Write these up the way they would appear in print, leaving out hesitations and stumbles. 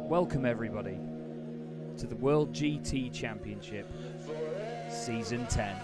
Welcome everybody to the World GT Championship Season 10.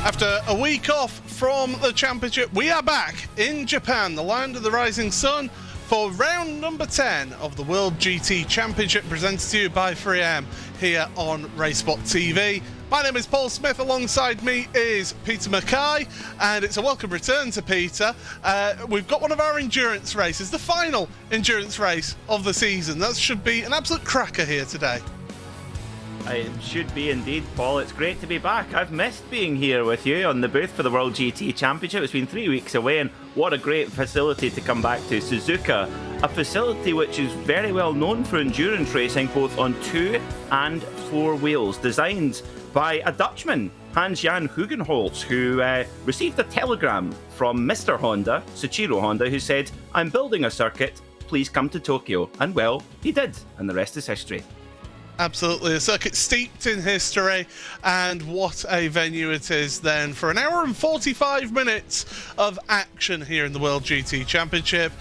After a week off from the championship, we are back in Japan, the land of the rising sun, for round number 10 of the World GT Championship, presented to you by 3M here on RaceSpotTV. My name is Paul Smith, alongside me is Peter Mackay, and it's a welcome return to Peter. We've got one of our endurance races, the final endurance race of the season. That should be an absolute cracker here today. It should be indeed, Paul. It's great to be back. I've missed being here with you on the booth for the World GT Championship. It's been 3 weeks away, and what a great facility to come back to. Suzuka, a facility which is very well known for endurance racing, both on 2 and 4 wheels, designed by a Dutchman, Hans-Jan Hugenholtz, who received a telegram from Mr. Honda, Soichiro Honda, who said, "I'm building a circuit, please come to Tokyo." And well, he did, and the rest is history. Absolutely, a circuit steeped in history, and what a venue it is then for an hour and 45 minutes of action here in the World GT Championship.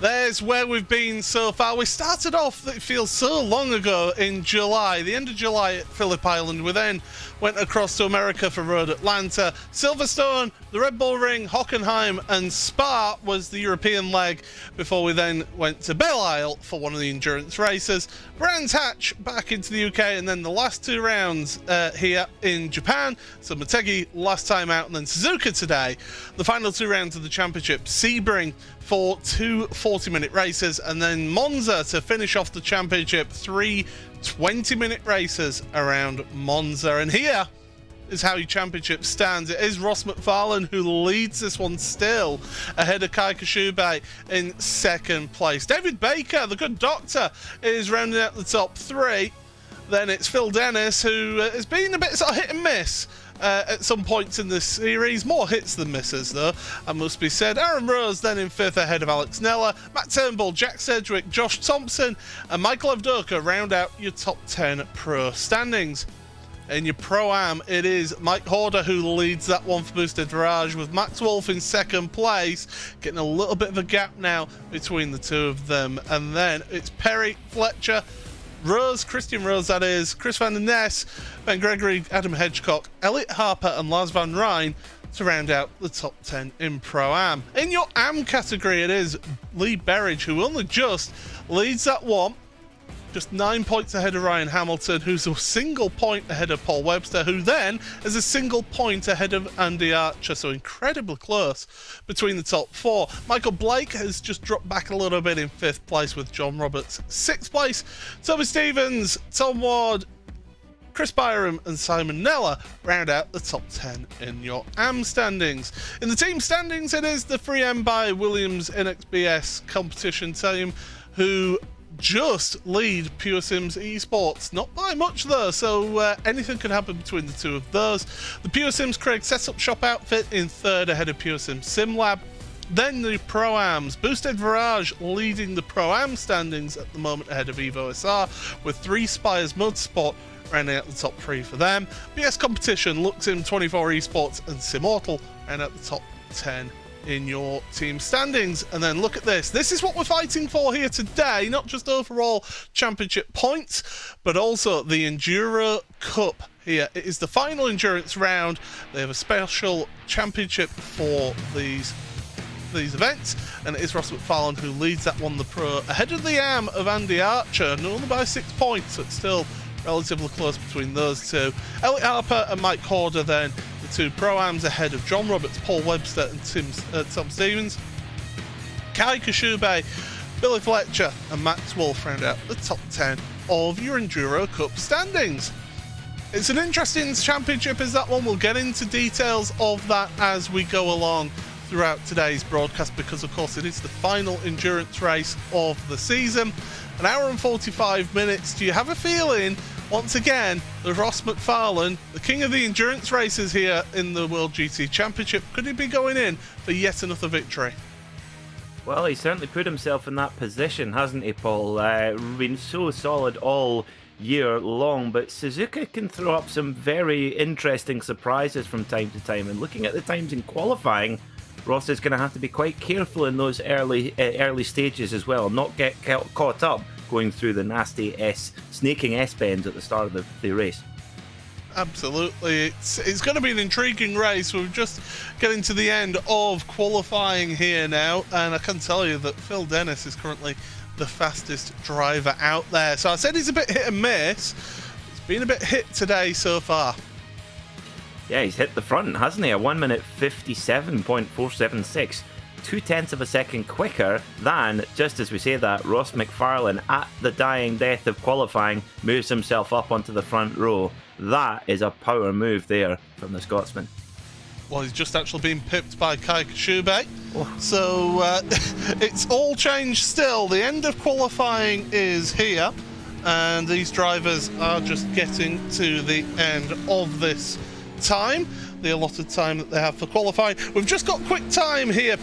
There's where we've been so far. We started off, it feels so long ago, in July, the end of July at Phillip Island. We then went across to America for Road Atlanta. Silverstone, the Red Bull Ring, Hockenheim and Spa was the European leg before we then went to Belle Isle for one of the endurance races. Brands Hatch back into the UK, and then the last two rounds here in Japan. So Motegi last time out, and then Suzuka today. The final two rounds of the championship. Sebring for two 40-minute races, and then Monza to finish off the championship. Three 20-minute races around Monza. And here is how your championship stands. It is Ross McFarlane who leads this one still, ahead of Kai Kashube in second place. David Baker, the good doctor, is rounding out the top three. Then it's Phil Dennis, who has been a bit sort of hit and miss at some points in this series. More hits than misses, though, and must be said. Aaron Rose then in fifth ahead of Alex Nella. Matt Turnbull, Jack Sedgwick, Josh Thompson and Michael Avdoka round out your top 10 pro standings. In your Pro-Am, it is Mike Horder who leads that one for Boosted Virage, with Max Wolf in second place, getting a little bit of a gap now between the two of them. And then it's Perry, Fletcher, Rose, Christian Rose that is, Chris van der Ness, Ben Gregory, Adam Hedgecock, Elliot Harper and Lars van Rijn to round out the top 10 in Pro-Am. In your Am category, it is Lee Berridge who only just leads that one, just 9 points ahead of Ryan Hamilton, who's a single point ahead of Paul Webster, who then is a single point ahead of Andy Archer, so incredibly close between the top four. Michael Blake has just dropped back a little bit in fifth place, with John Roberts sixth place. Toby Stevens, Tom Ward, Chris Byram and Simon Nella round out the top 10 in your Am standings. In the team standings, it is the Free M by Williams NXBS competition team who just lead Pure Sims Esports, not by much though, so anything can happen between the two of those. The Pure Sims Craig Setup Shop outfit in third ahead of Pure Sims SimLab. Then the Pro-Ams, Boosted Virage leading the Pro-Am standings at the moment ahead of Evo SR, with 3 Spires Motorsport rounding out the top 3 for them. BS Competition, Luxim 24 Esports and Simmortal round out the top 10 in your team standings. And then look at this. This is what we're fighting for here today, not just overall championship points, but also the Enduro Cup here. It is the final endurance round. They have a special championship for these events, and it is Ross McFarlane who leads that one, the pro, ahead of the Am of Andy Archer, and only by 6 points, so it's still relatively close between those two. Elliot Harper and Mike Horder then, the two Pro-Ams ahead of John Roberts, Paul Webster and Tom Stevens. Kai Kashube, Billy Fletcher and Max Wolf round out the top 10 of your Enduro Cup standings. It's an interesting championship as that one. We'll get into details of that as we go along throughout today's broadcast, because of course it is the final endurance race of the season. An hour and 45 minutes. Do you have a feeling, once again, that Ross McFarlane, the king of the endurance races here in the World GT Championship, could he be going in for yet another victory? Well, he certainly put himself in that position, hasn't he, Paul? Been so solid all year long, but Suzuka can throw up some very interesting surprises from time to time, and looking at the times in qualifying, Ross is going to have to be quite careful in those early stages as well, not get caught up going through the nasty snaking S-bends at the start of the race. Absolutely, it's going to be an intriguing race. We're just getting to the end of qualifying here now, and I can tell you that Phil Dennis is currently the fastest driver out there. So I said he's a bit hit and miss. He's been a bit hit today so far. Yeah, he's hit the front, hasn't he? A 1 minute 57.476, 0.2 of a second quicker than, just as we say that, Ross McFarlane at the dying death of qualifying moves himself up onto the front row. That is a power move there from the Scotsman. Well, he's just actually been pipped by Kai Kashube. Oh. So it's all changed still. The end of qualifying is here, and these drivers are just getting to the end of this time, the allotted time that they have for qualifying. We've just got quick time here,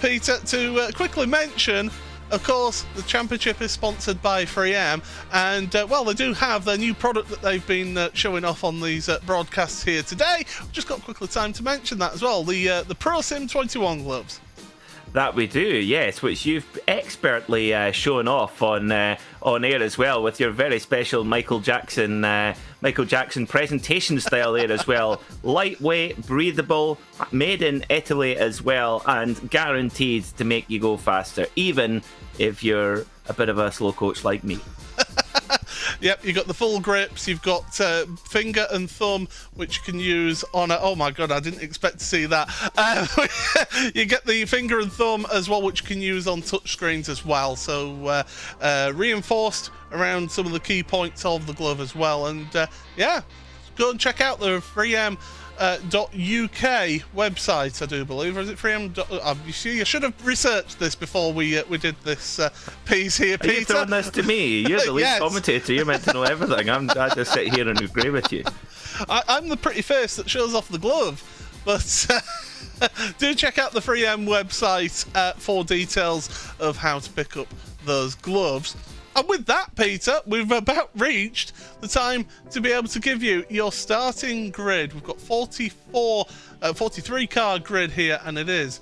Peter, to quickly mention, of course, the championship is sponsored by 3M, and well, they do have their new product that they've been showing off on these broadcasts here today. We've just got quickly time to mention that as well, the Pro Sim 21 gloves. That we do, yes, which you've expertly shown off on air as well, with your very special Michael Jackson presentation style there as well. Lightweight, breathable, made in Italy as well, and guaranteed to make you go faster, even if you're a bit of a slow coach like me. Yep, you've got the full grips, you've got finger and thumb, which you can use on a... Oh my god, I didn't expect to see that. You get the finger and thumb as well, which you can use on touchscreens as well. So reinforced around some of the key points of the glove as well. And yeah, go and check out the 3M .uk website, I do believe, or is it 3M? You see, I should have researched this before we did this piece here, Peter. Are you throwing this to me? You're the lead Yes. commentator. You're meant to know everything. I just sit here and agree with you. I'm the pretty face that shows off the glove, but do check out the 3M website for details of how to pick up those gloves. And with that, Peter, we've about reached the time to be able to give you your starting grid. We've got 43 car grid here, and it is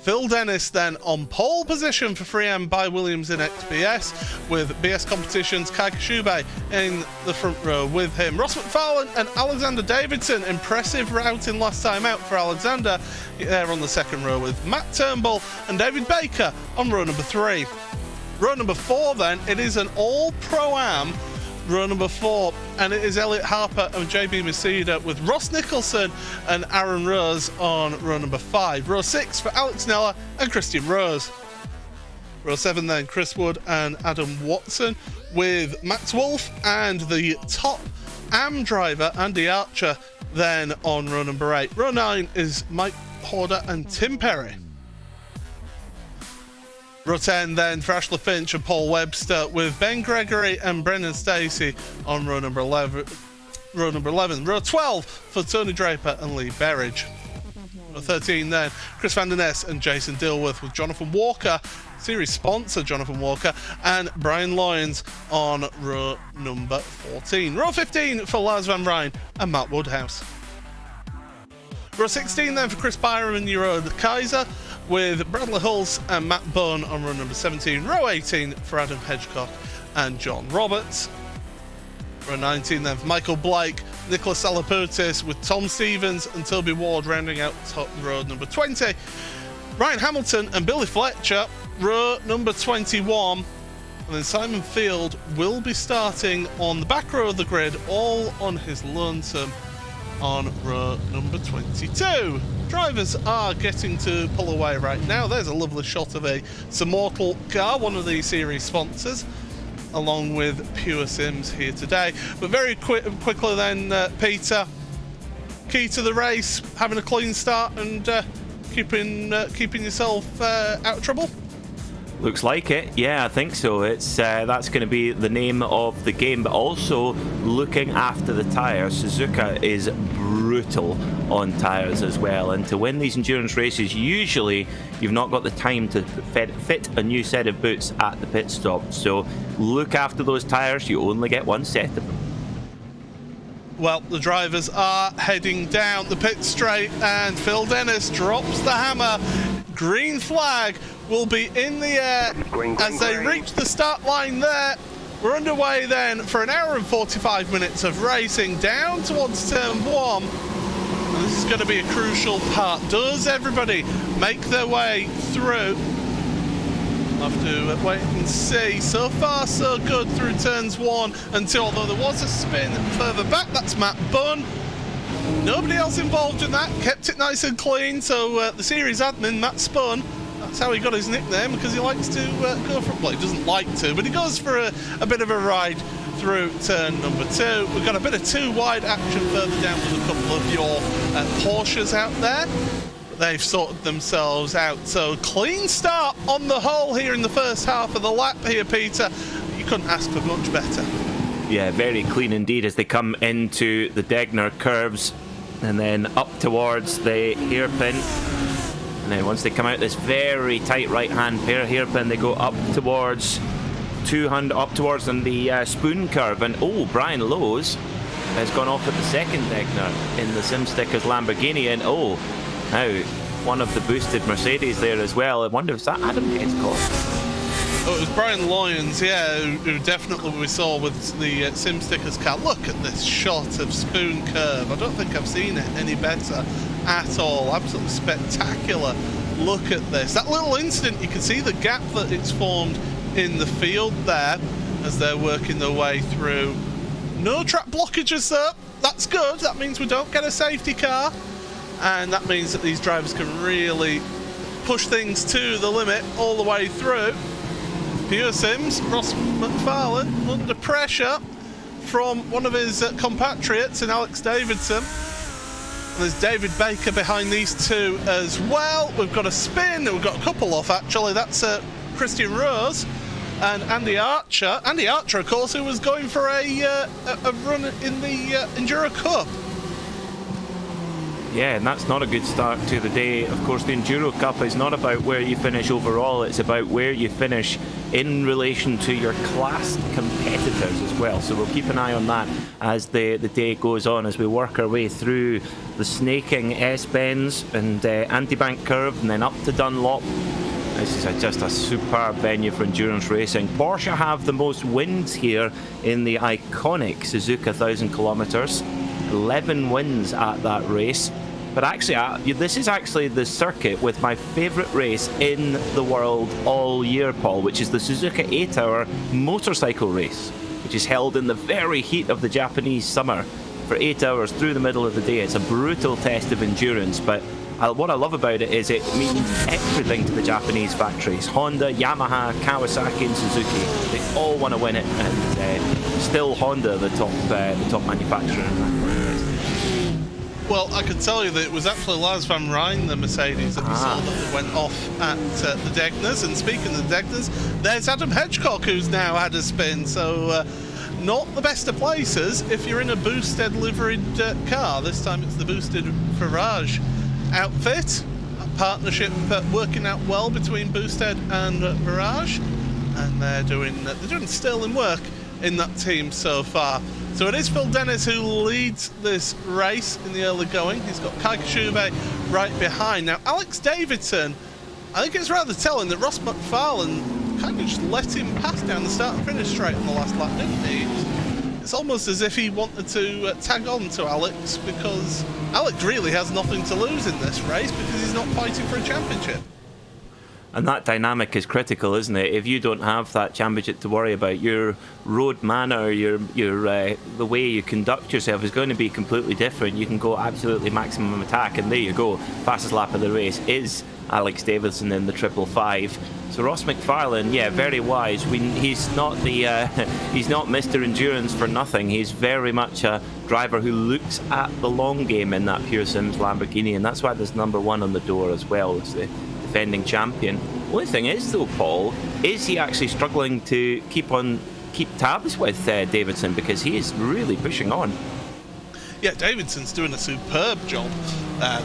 Phil Dennis then on pole position for 3M by Williams in XBS, with BS Competitions Kai Kashube in the front row with him. Ross McFarlane and Alexander Davidson, impressive routing last time out for Alexander, there on the second row, with Matt Turnbull and David Baker on row number 3. Row number 4 then, it is an all Pro-Am row number 4, and it is Elliot Harper and JB Masida with Ross Nicholson and Aaron Rose on row number 5. Row 6 for Alex Nella and Christian Rose. Row 7 then, Chris Wood and Adam Watson with Max Wolf and the top AM driver Andy Archer then on row number 8. Row 9 is Mike Horder and Tim Perry. Row 10 then for Ashler Finch and Paul Webster with Ben Gregory and Brendan Stacey on row number 11. Row 12 for Tony Draper and Lee Berridge. Row 13 then, Chris Van Der Ness and Jason Dilworth with Jonathan Walker, series sponsor Jonathan Walker, and Brian Lyons on row number 14. Row 15 for Lars Van Rijn and Matt Woodhouse. Row 16 then for Chris Byram and Euro Kaiser, with Bradley Hulse and Matt Bone on row number 17. Row 18 for Adam Hedgecock and John Roberts. Row 19 then for Michael Blake, Nicholas Salaputis, with Tom Stevens and Toby Ward rounding out top row number 20. Ryan Hamilton and Billy Fletcher, row number 21. And then Simon Field will be starting on the back row of the grid, all on his lonesome on row number 22. Drivers are getting to pull away right now. There's a lovely shot of a Immortal car, one of the series sponsors, along with Pure Sims here today. But very quickly then, Peter, key to the race, having a clean start and keeping yourself out of trouble? Looks like it. Yeah, I think so. It's that's going to be the name of the game, but also looking after the tyres. Suzuka is brutal on tyres as well, and to win these endurance races, usually you've not got the time to fit a new set of boots at the pit stop. So look after those tyres. You only get one set of them. Well, the drivers are heading down the pit straight, and Phil Dennis drops the hammer. Green flag will be in the air as they reach the start line there. We're underway then for an hour and 45 minutes of racing down towards turn 1. And this is going to be a crucial part. Does everybody make their way through? I'll have to wait and see. So far so good through turns 1 and 2, although there was a spin further back. That's Matt Bunn. Nobody else involved in that, kept it nice and clean. So the series admin, Matt Spun, that's how he got his nickname, because he likes to go for, well, he doesn't like to, but he goes for a bit of a ride through turn number 2. We've got a bit of 2 wide action further down with a couple of your Porsches out there. They've sorted themselves out. So clean start on the whole here in the first half of the lap here, Peter. You couldn't ask for much better. Yeah, very clean indeed as they come into the Degner curves and then up towards the hairpin. And then once they come out this very tight right-hand hairpin, they go up towards 200, up towards on the spoon curve. And oh, Brian Lowes has gone off at the second Degner in the SimStickers Lamborghini. And oh, now one of the boosted Mercedes there as well. I wonder, was that Adam Hedgecock? Oh, it was Brian Lyons, yeah, who definitely we saw with the Sim Stickers car. Look at this shot of Spoon Curve. I don't think I've seen it any better at all. Absolutely spectacular. Look at this. That little incident, you can see the gap that it's formed in the field there as they're working their way through. No track blockages though. That's good. That means we don't get a safety car. And that means that these drivers can really push things to the limit all the way through. Pure Sims, Ross McFarlane under pressure from one of his compatriots in Alex Davidson. And there's David Baker behind these two as well. We've got a spin, we've got a couple off actually. That's Christian Rose and Andy Archer. Andy Archer, of course, who was going for a run in the Enduro Cup. Yeah, and that's not a good start to the day. Of course, the Enduro Cup is not about where you finish overall, it's about where you finish in relation to your class competitors as well. So we'll keep an eye on that as the day goes on, as we work our way through the snaking S-bends and anti-bank curve and then up to Dunlop. This is just a superb venue for endurance racing. Porsche have the most wins here in the iconic Suzuka 1000 kilometers. 11 wins at that race. But actually, this is actually the circuit with my favourite race in the world all year, Paul, which is the Suzuka 8-hour motorcycle race, which is held in the very heat of the Japanese summer for 8 hours through the middle of the day. It's a brutal test of endurance, but what I love about it is it means everything to the Japanese factories. Honda, Yamaha, Kawasaki and Suzuki, they all want to win it, and still Honda the top manufacturer in that race. Well, I can tell you that it was actually Lars van Rijn, the Mercedes, that we saw that went off at the Degners. And speaking of the Degners, there's Adam Hedgecock, who's now had a spin. So not the best of places if you're in a boosted liveried car. This time it's the boosted Farage outfit. A partnership working out well between Boosted and Mirage, and they're doing sterling work in that team so far. So it is Phil Dennis who leads this race in the early going. He's got Kai Kashube right behind. Now Alex Davidson, I think it's rather telling that Ross McFarlane kind of just let him pass down the start and finish straight on the last lap, didn't he? It's almost as if he wanted to tag on to Alex, because Alex really has nothing to lose in this race because he's not fighting for a championship. And that dynamic is critical, isn't it? If you don't have that championship to worry about, your road manner, your the way you conduct yourself is going to be completely different. You can go absolutely maximum attack, and there you go. Fastest lap of the race is Alex Davidson in the 555. So Ross McFarlane, yeah, very wise. He's not he's not Mr. Endurance for nothing. He's very much a driver who looks at the long game in that Pure Sims Lamborghini, and that's why there's number 1 on the door as well as the defending champion. Only thing is though, Paul, is he actually struggling to keep tabs with Davidson, because he is really pushing on. Yeah, Davidson's doing a superb job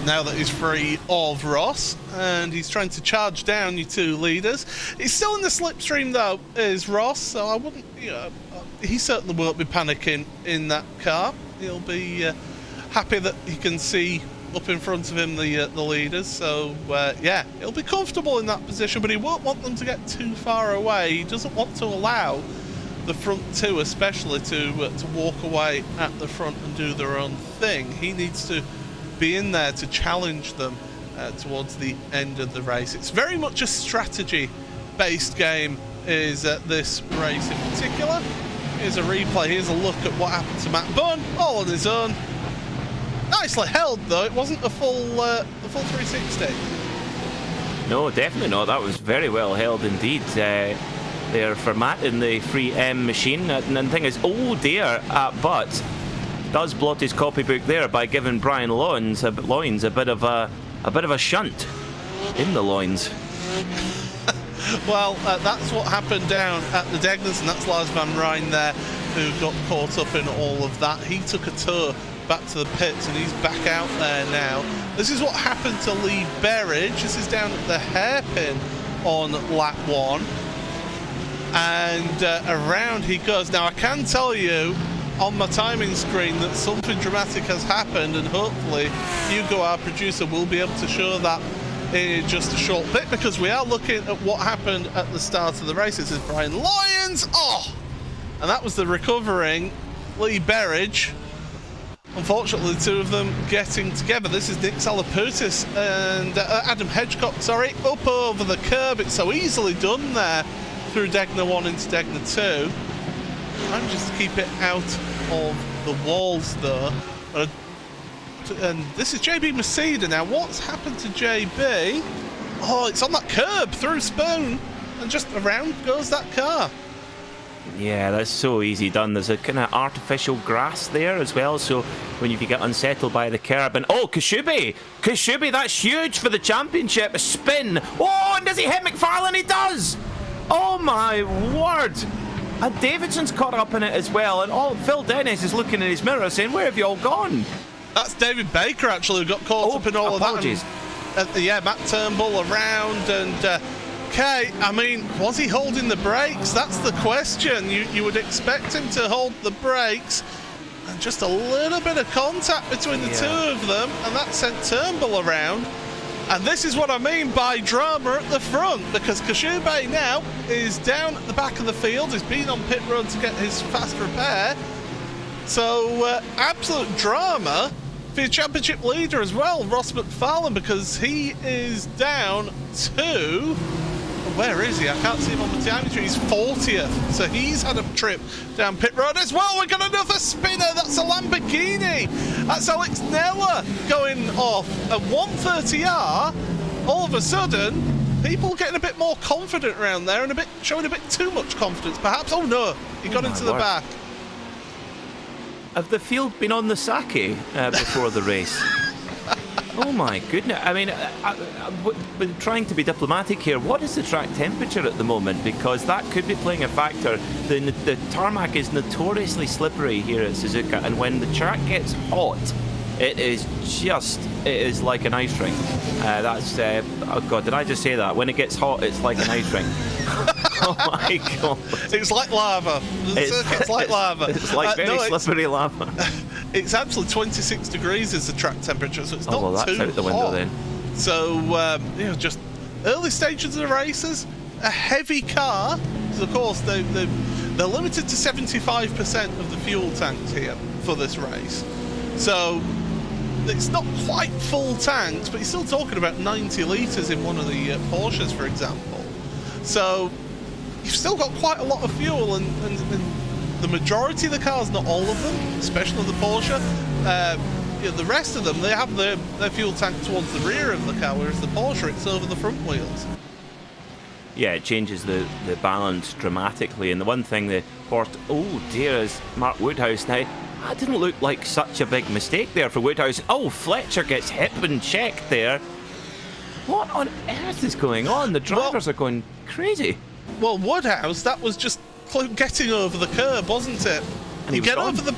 now that he's free of Ross, and he's trying to charge down your two leaders. He's still in the slipstream though, is Ross, so I wouldn't, he certainly won't be panicking in that car. He'll be happy that he can see up in front of him the leaders, so yeah, he'll be comfortable in that position, but he won't want them to get too far away. He doesn't want to allow the front two especially to walk away at the front and do their own thing. He needs to be in there to challenge them towards the end of the race. It's very much a strategy based game, is this race in particular. Here's a replay, here's a look at what happened to Matt Bunn, all on his own. Nicely held though, it wasn't a full 360. No, definitely not. That was very well held indeed. There for Matt in the free M machine, and the thing is, oh dear, but does blot his copybook there by giving Brian Loins a bit of a shunt in the loins. Well, that's what happened down at the Degners, and that's Lars van Rijn there who got caught up in all of that. He took a tour back to the pits and he's back out there now. This is what happened to Lee Berridge. This is down at the hairpin on lap 1. And around he goes. Now I can tell you on my timing screen that something dramatic has happened, and hopefully Hugo, our producer, will be able to show that in just a short bit, because we are looking at what happened at the start of the race. This is Brian Lyons. Oh! And that was the recovering Lee Berridge. Unfortunately, the two of them getting together. This is Nick Salaputis and Adam Hedgecock, sorry, up over the curb. It's so easily done there through Degner 1 into Degner 2. I'm just to keep it out of the walls though. And this is JB Maceda now. What's happened to JB? Oh, it's on that curb through Spoon, and just around goes that car. Yeah, that's so easy done. There's a kind of artificial grass there as well, so when you get unsettled by the curb. And oh, Kashubi, that's huge for the championship. A spin. Oh, and does he hit McFarlane? He does. Oh my word. And Davidson's caught up in it as well. And Phil Dennis is looking in his mirror saying, where have you all gone? That's David Baker actually, who got caught up in all apologies. of that. Yeah, Matt Turnbull around and. Okay, I mean, was he holding the brakes? That's the question. You would expect him to hold the brakes, and just a little bit of contact between the two of them, and that sent Turnbull around. And this is what I mean by drama at the front, because Kashubi now is down at the back of the field. He's been on pit road to get his fast repair. So absolute drama for your championship leader as well, Ross McFarlane, because he is down to... Where is he? I can't see him on the timing tree. He's 40th, so he's had a trip down pit road as well. We've got another spinner. That's a Lamborghini. That's Alex Nella going off at 130R. All of a sudden, people getting a bit more confident around there and showing a bit too much confidence, perhaps. Oh no, he got into the back. Have the field been on the sake before the race? Oh my goodness. I mean, I'm trying to be diplomatic here. What is the track temperature at the moment? Because that could be playing a factor. The tarmac is notoriously slippery here at Suzuka, and when the track gets hot, it is like an ice rink. Oh God, did I just say that? When it gets hot, it's like an ice rink. Oh my God. It's like lava. The circuit's like lava. It's like very slippery lava. It's actually 26 degrees is the track temperature, so it's not well, that's too out the window hot. then. So, just early stages of the races, a heavy car. So of course, they're limited to 75% of the fuel tanks here for this race. So it's not quite full tanks, but you're still talking about 90 litres in one of the Porsches, for example. So you've still got quite a lot of fuel, and the majority of the cars, not all of them, especially the Porsche, the rest of them, they have their fuel tank towards the rear of the car, whereas the Porsche, it's over the front wheels. Yeah, it changes the balance dramatically. And the one thing the Porsche, oh dear, is Mark Woodhouse now. That didn't look like such a big mistake there for Woodhouse. Oh, Fletcher gets hip and checked there. What on earth is going on? The drivers are going crazy. Well, Woodhouse, that was just getting over the curb, wasn't it? And you get over the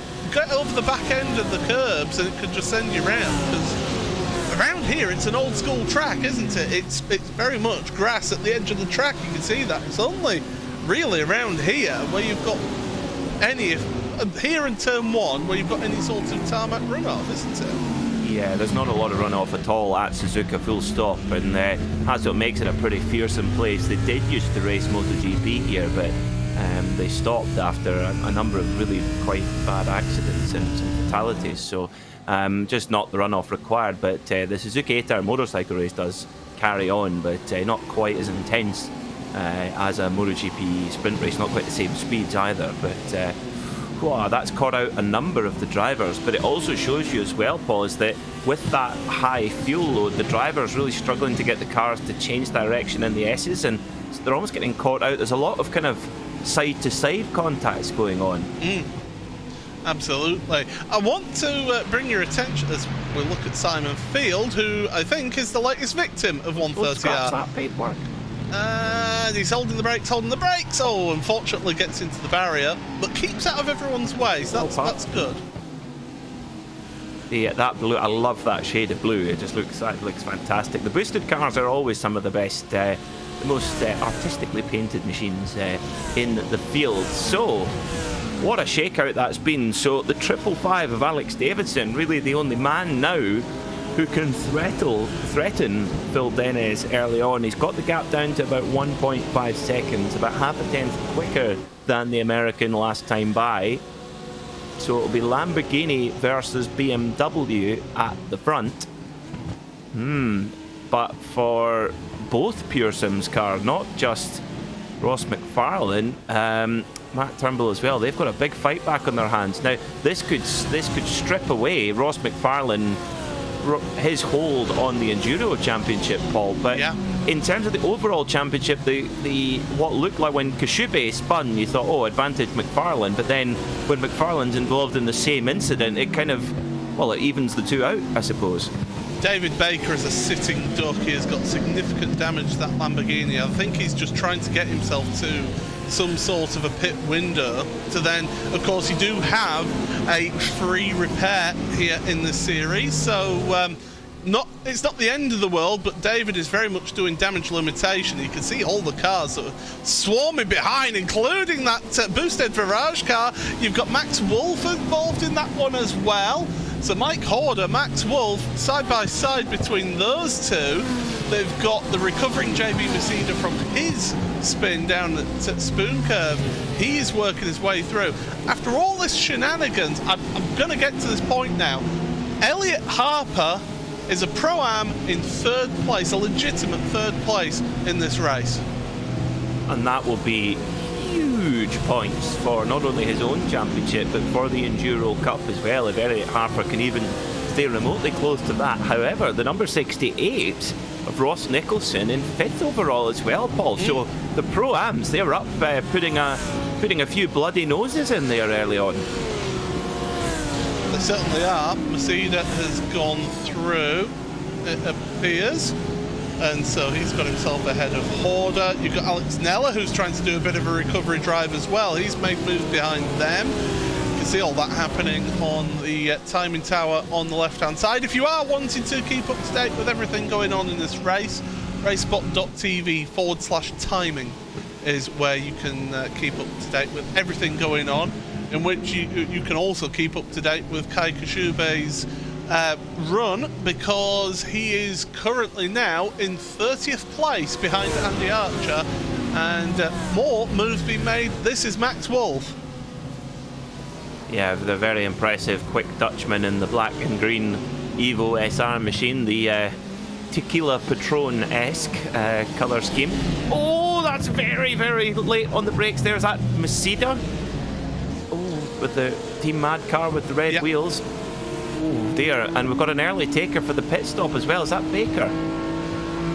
back end of the curbs and it could just send you round, because around here it's an old school track, isn't it? It's very much grass at the edge of the track. You can see that. It's only really around here where you've got here in turn 1 where you've got any sort of tarmac runoff, isn't it? Yeah, there's not a lot of runoff at all at Suzuka, full stop, and that's what makes it a pretty fearsome place. They did used to race MotoGP here, but they stopped after a number of really quite bad accidents and some fatalities, so just not the runoff required. But the Suzuki 8-hour motorcycle race does carry on, but not quite as intense as a MotoGP sprint race, not quite the same speeds either. But wow, that's caught out a number of the drivers. But it also shows you as well, Paul, is that with that high fuel load, the drivers really struggling to get the cars to change direction in the S's, and they're almost getting caught out. There's a lot of kind of side-to-side contacts going on. Absolutely. I want to bring your attention as we look at Simon Field, who I think is the latest victim of 130R. Scratch that paperwork. And he's holding the brakes. Oh, unfortunately gets into the barrier, but keeps out of everyone's way, so that's good. Yeah, that blue, I love that shade of blue. It looks fantastic. The boosted cars are always some of the best, the most artistically painted machines in the field. So, what a shakeout that's been. So, the 555 of Alex Davidson, really the only man now who can threaten Phil Dennis early on. He's got the gap down to about 1.5 seconds, about half a tenth quicker than the American last time by. So it'll be Lamborghini versus BMW at the front. But for both Pure Sims cars, not just Ross McFarlane, Matt Turnbull as well, they've got a big fight back on their hands. Now, this could strip away Ross McFarlane his hold on the Enduro Championship, Paul. But in terms of the overall championship, the what looked like when Koshube spun, you thought, oh, advantage McFarlane. But then when McFarlane's involved in the same incident, it kind of, well, it evens the two out, I suppose. David Baker is a sitting duck. He has got significant damage to that Lamborghini. I think he's just trying to get himself to some sort of a pit window to then, of course, you do have a free repair here in this series, so it's not the end of the world, but David is very much doing damage limitation. You can see all the cars that are swarming behind, including that boosted Virage car. You've got Max Wolf involved in that one as well. So Mike Horder, Max Wolf, side by side between those two. They've got the recovering JB Maceda from his spin down at Spoon Curve. He is working his way through. After all this shenanigans, I'm going to get to this point now. Elliot Harper is a Pro-Am in third place, a legitimate third place in this race. And that will be huge points for not only his own championship, but for the Enduro Cup as well, if Elliot Harper can even stay remotely close to that. However, the number 68 of Ross Nicholson in 5th overall as well, Paul. So the Pro-Ams, they're up putting a few bloody noses in there early on. They certainly are. Maceda has gone through, it appears, and so he's got himself ahead of Horder. You've got Alex Nella, who's trying to do a bit of a recovery drive as well. He's made moves behind them. You can see all that happening on the timing tower on the left-hand side. If you are wanting to keep up to date with everything going on in this race, RaceSpot.tv/timing is where you can keep up to date with everything going on, in which you can also keep up to date with Kai Koshube's run, because he is currently now in 30th place behind Andy Archer, and more moves being made. This is Max Wolf. Yeah, the very impressive quick Dutchman in the black and green Evo SR machine, the Tequila Patron-esque colour scheme. Oh, that's very, very late on the brakes. There's that Maceda. Oh, with the Team Mad car with the red wheels. Oh dear, and we've got an early taker for the pit stop as well. Is that Baker?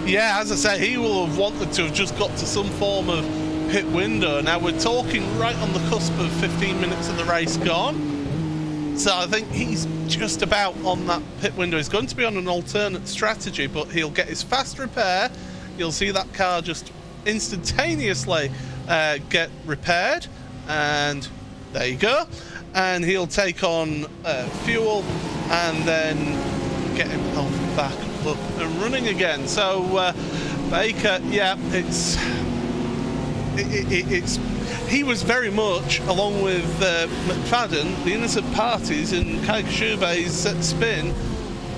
Yeah, as I say, he will have wanted to have just got to some form of pit window. Now we're talking right on the cusp of 15 minutes of the race gone. So I think he's just about on that pit window. He's going to be on an alternate strategy, but he'll get his fast repair. You'll see that car just instantaneously get repaired, and there you go. And he'll take on fuel and then get himself back up and running again. So Baker, yeah, he was very much, along with McFadden, the innocent parties in Kai Koshube's spin,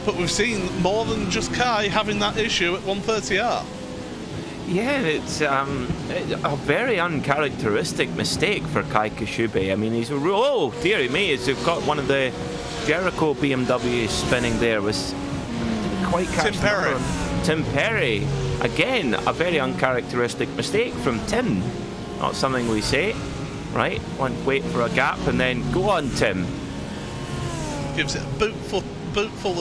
but we've seen more than just Kai having that issue at 130R. Yeah, it's a very uncharacteristic mistake for Kai Koshube. I mean, he's oh dearie me, he's got one of the Jericho BMWs spinning there. Was quite catch Tim Perry. Tim Perry, again, a very uncharacteristic mistake from Tim. Not something we say, right? Wait for a gap and then go on, Tim. Gives it a bootful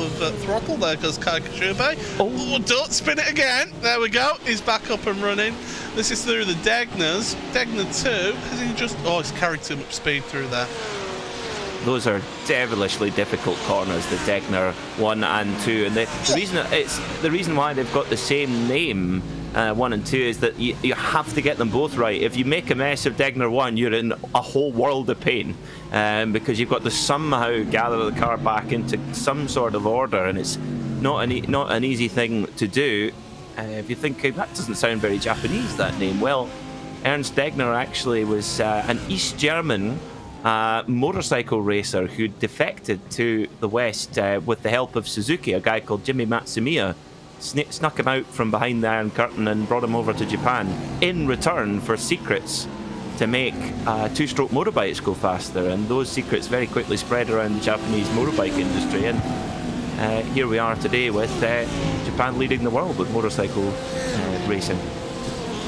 of throttle there, goes Kai Koshube. Oh, don't spin it again. There we go. He's back up and running. This is through the Degners. Degner 2. Has he just... Oh, he's carried too much speed through there. Those are devilishly difficult corners, the Degner 1 and 2. And the reason why they've got the same name, 1 and 2, is that you have to get them both right. If you make a mess of Degner 1, you're in a whole world of pain, because you've got to somehow gather the car back into some sort of order, and it's not an easy thing to do. If you think, that doesn't sound very Japanese, that name. Well, Ernst Degner actually was an East German motorcycle racer who defected to the West with the help of Suzuki, a guy called Jimmy Matsumiya, snuck him out from behind the Iron Curtain and brought him over to Japan in return for secrets to make two-stroke motorbikes go faster, and those secrets very quickly spread around the Japanese motorbike industry, and here we are today with Japan leading the world with motorcycle racing.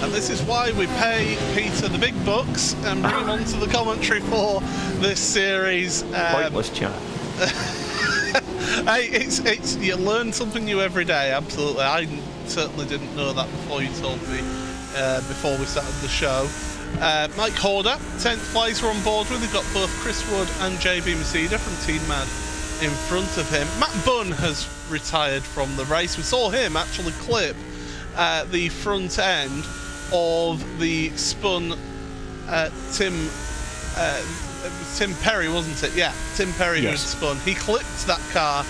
And this is why we pay Peter the big bucks and bring him onto the commentary for this series. Pointless chat. Hey, it's you learn something new every day. Absolutely, I certainly didn't know that before you told me before we started the show. Mike Horder, 10th place, we're on board with. We've got both Chris Wood and JB Masida from Team Mad in front of him. Matt Bunn has retired from the race. We saw him actually clip the front end of the spun Tim Perry, wasn't it? Yeah, Tim Perry, yes, who had spun. He clipped that car,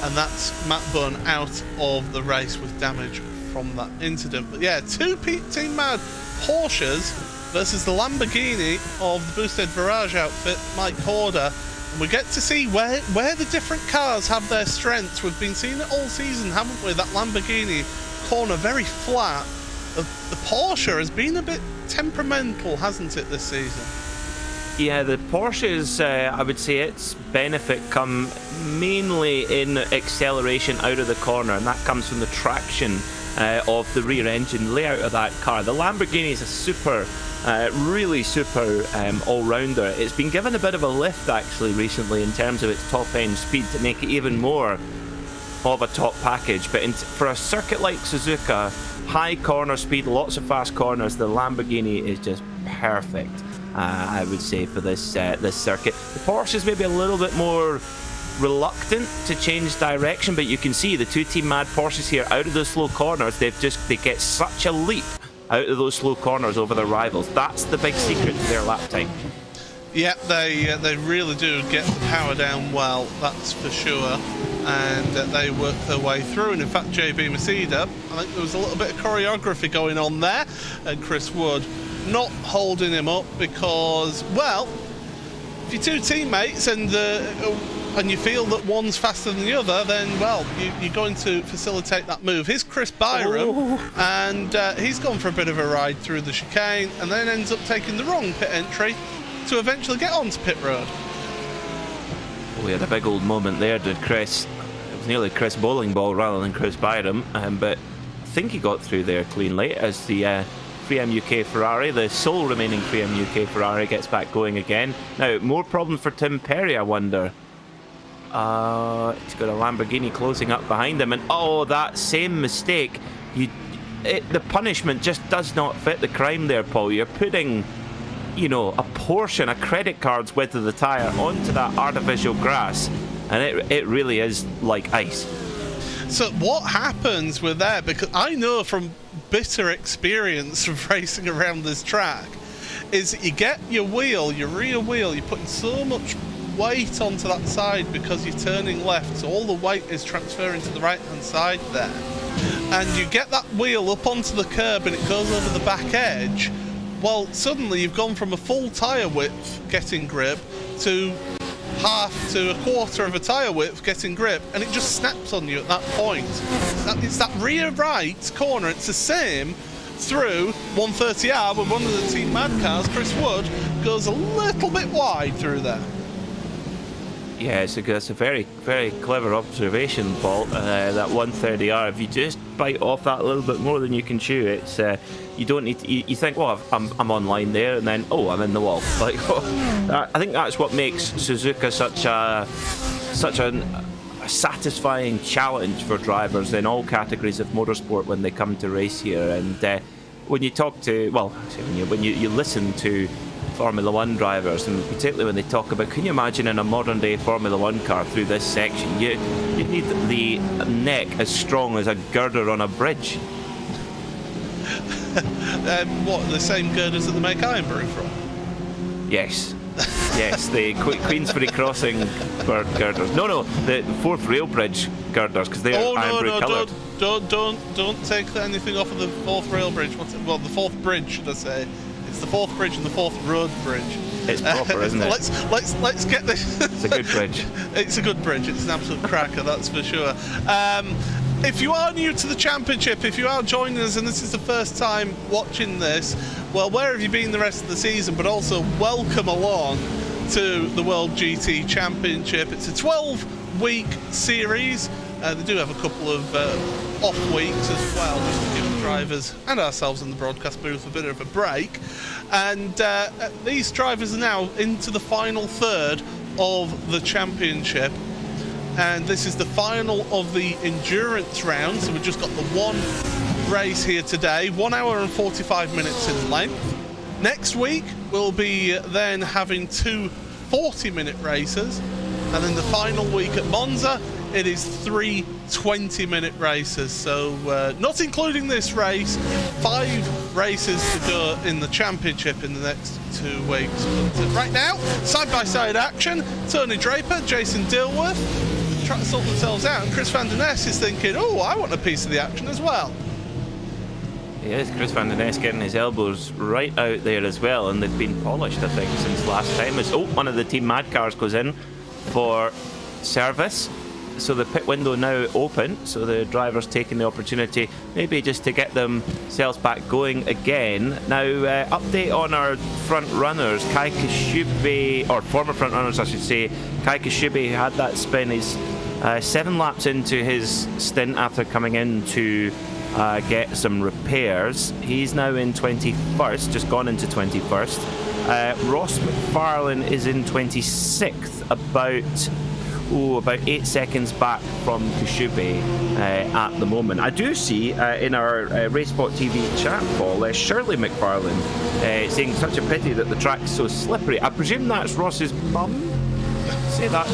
and that's Matt Bunn out of the race with damage from that incident. But yeah, two Team Mad Porsches versus the Lamborghini of the Boosted Virage outfit, Mike Horder. And we get to see where the different cars have their strengths. We've been seeing it all season, haven't we? That Lamborghini corner very flat. The Porsche has been a bit temperamental, hasn't it, this season? Yeah, the Porsche's, I would say its benefit come mainly in acceleration out of the corner, and that comes from the traction of the rear engine layout of that car. The Lamborghini is a super, really super all-rounder. It's been given a bit of a lift actually recently in terms of its top-end speed to make it even more of a top package, but for a circuit like Suzuka, high corner speed, lots of fast corners, the Lamborghini is just perfect, I would say, for this circuit. The Porsche is maybe a little bit more reluctant to change direction, but you can see the two Team Mad Porsches here out of those slow corners, they get such a leap out of those slow corners over their rivals. That's the big secret to their lap time. Yeah, they really do get the power down well, that's for sure, and they work their way through. And in fact, JB Masida, I think there was a little bit of choreography going on there, and Chris Wood not holding him up because, well, if you're two teammates and you feel that one's faster than the other, then, well, you're going to facilitate that move. Here's Chris Byram, and he's gone for a bit of a ride through the chicane and then ends up taking the wrong pit entry to eventually get onto pit road. We had a big old moment there, did Chris. It was nearly Chris bowling ball rather than Chris Byram, but I think he got through there cleanly as the 3M UK Ferrari, the sole remaining 3M UK Ferrari, gets back going again. Now, more problem for Tim Perry, I wonder. He's got a Lamborghini closing up behind him, and that same mistake. The punishment just does not fit the crime there, Paul. You're putting, a Porsche and a credit card's width of the tyre onto that artificial grass, and it really is like ice. So what happens with that, because I know from bitter experience of racing around this track, is that you get your rear wheel, you're putting so much weight onto that side because you're turning left, so all the weight is transferring to the right hand side there, and you get that wheel up onto the curb and it goes over the back edge. Well, suddenly you've gone from a full tyre width getting grip to half to a quarter of a tyre width getting grip, and it just snaps on you at that point. It's that rear right corner, it's the same through 130R when one of the Team Mad cars, Chris Wood, goes a little bit wide through there. Yeah, that's a very, very clever observation, Paul. That 130R, if you just bite off that a little bit more than you can chew, it's you don't need to. You think, well, I'm on line there, and then I'm in the wall. Like, I think that's what makes Suzuka such a satisfying challenge for drivers in all categories of motorsport when they come to race here. And when you talk to, when you listen to Formula One drivers, and particularly when they talk about, can you imagine in a modern day Formula One car through this section, you need the neck as strong as a girder on a bridge. What, the same girders that they make Ironbury from? Yes, the Queensbury Crossing girders. No, the Fourth Rail Bridge girders, because they are Ironbury coloured. Don't take anything off of the Fourth Rail Bridge. The Fourth Bridge, should I say? It's the Fourth Bridge and the Fourth Road Bridge. It's proper, isn't it? Let's get this. It's a good bridge. It's a good bridge. It's an absolute cracker, that's for sure. If you are new to the championship, if you are joining us and this is the first time watching this, well, where have you been the rest of the season? But also, welcome along to the World GT Championship. It's a 12-week series. They do have a couple of off weeks as well, just to give the drivers and ourselves in the broadcast booth a bit of a break. And these drivers are now into the final third of the championship. And this is the final of the endurance round, so we've just got the one race here today, 1 hour and 45 minutes in length. Next week we'll be then having two 40-minute races, and then the final week at Monza it is 3 20-minute races. So not including this race, 5 races to go in the championship in the next 2 weeks. But right now, side-by-side action, Tony Draper, Jason Dilworth trying to sort themselves out, and Chris van der Ness is thinking, oh, I want a piece of the action as well. Yes, Chris van der Ness getting his elbows right out there as well, and they've been polished, I think, since last time. As one of the Team Mad cars goes in for service, so the pit window now open, so the driver's taking the opportunity maybe just to get themselves back going again. Now, update on our front runners. Kai Kashubi, or former front runners I should say, Kai Kashubi had that spin. He's 7 laps into his stint after coming in to get some repairs. He's now in 21st, just gone into 21st. Ross McFarlane is in 26th, about 8 seconds back from Kashubi at the moment. I do see in our RaceSpotTV chat, Paul, Shirley McFarlane saying such a pity that the track's so slippery. I presume that's Ross's mum? Say that,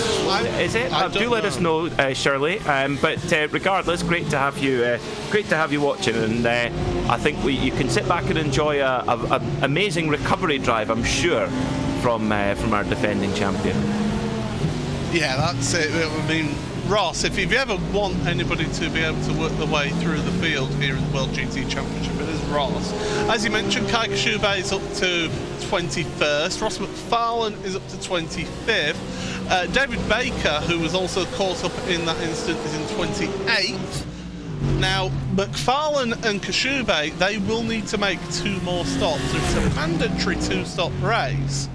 is it? Do let us know, Shirley. But regardless, great to have you watching, and I think you can sit back and enjoy a amazing recovery drive, I'm sure, from our defending champion. Yeah, that's it. I mean, Ross, if you ever want anybody to be able to work their way through the field here in the World GT Championship, it is Ross. As you mentioned, Kai Kashubi is up to 21st. Ross McFarlane is up to 25th. David Baker, who was also caught up in that instant, is in 28th. Now, McFarlane and Kashubi, they will need to make 2 more stops. It's a mandatory 2-stop race.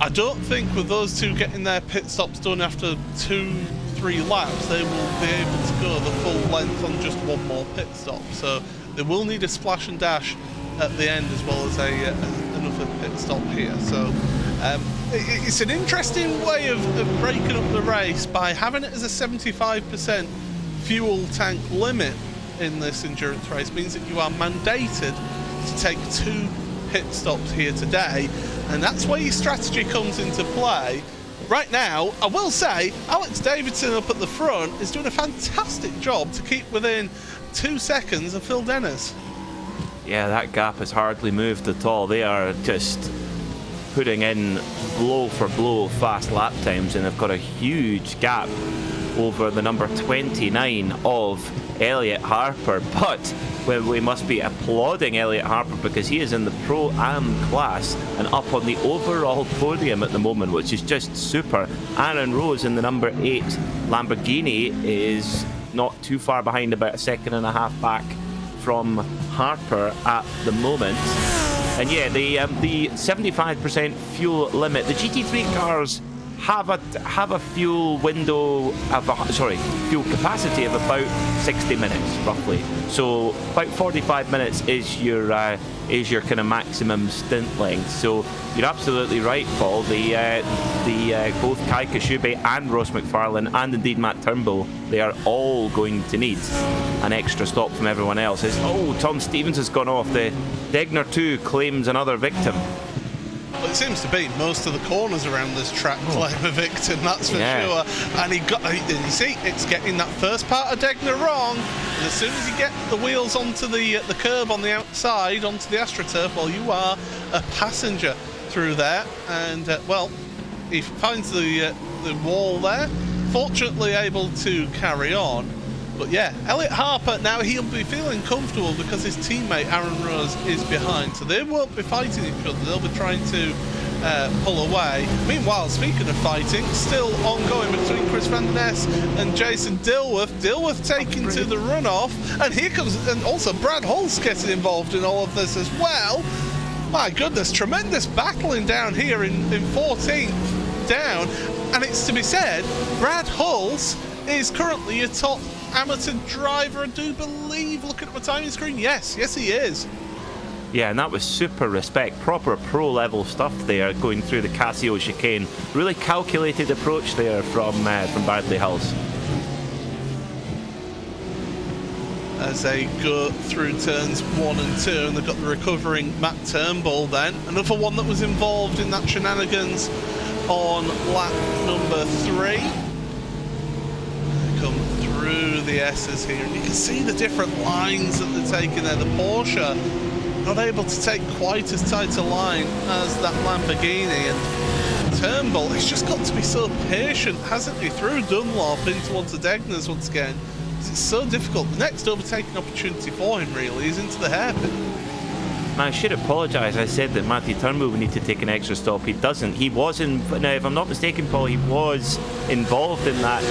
I don't think with those two getting their pit stops done after 2-3 laps, they will be able to go the full length on just 1 more pit stop. So they will need a splash and dash at the end, as well as another pit stop here. So it's an interesting way of breaking up the race by having it as a 75% fuel tank limit in this endurance race. Means that you are mandated to take 2 pit stops here today, and that's where your strategy comes into play. Right now, I will say, Alex Davidson up at the front is doing a fantastic job to keep within 2 seconds of Phil Dennis. Yeah, that gap has hardly moved at all. They are just putting in blow for blow fast lap times, and they've got a huge gap over the number 29 of Elliot Harper. But we must be applauding Elliot Harper because he is in the Pro-Am class and up on the overall podium at the moment, which is just super. Aaron Rose in the number 8 Lamborghini is not too far behind, about 1.5 seconds back from Harper at the moment. And yeah, the 75% fuel limit. The GT3 cars have a fuel window of fuel capacity of about 60 minutes roughly. So about 45 minutes is your kind of maximum stint length. So you're absolutely right, Paul. The both Kai Kashubi and Ross McFarlane and indeed Matt Turnbull, they are all going to need an extra stop from everyone else. Tom Stevens has gone off. The Degner 2 claims another victim. Well, it seems to be most of the corners around this track claim a victim, that's for sure. And you see, it's getting that first part of Degner wrong. And as soon as you get the wheels onto the curb on the outside, onto the AstroTurf, well, you are a passenger through there. And, well, he finds the wall there. Fortunately able to carry on. But yeah, Elliot Harper, now he'll be feeling comfortable because his teammate Aaron Rose is behind. So they won't be fighting each other. They'll be trying to pull away. Meanwhile, speaking of fighting, still ongoing between Chris Van Der Ness and Jason Dilworth. Dilworth taking to the runoff, and here comes, and also Brad Hull's getting involved in all of this as well. My goodness, tremendous battling down here in 14th down, and it's to be said, Brad Hulls is currently a top amateur driver, I do believe, looking at my timing screen. Yes, he is. Yeah, and that was super respect, proper pro level stuff there, going through the Casio chicane. Really calculated approach there from Bradley Hulls. As they go through turns 1 and 2, and they've got the recovering Matt Turnbull then. Another one that was involved in that shenanigans on lap number 3. Come through the S's here, and you can see the different lines that they're taking there. The Porsche not able to take quite as tight a line as that Lamborghini, and Turnbull, he's just got to be so patient, hasn't he, through Dunlop in towards the Degners once again. It's so difficult. The next overtaking opportunity for him really is into the hairpin. I should apologise. I said that Matthew Turnbull would need to take an extra stop. He doesn't. He was in. Now, if I'm not mistaken, Paul, he was involved in that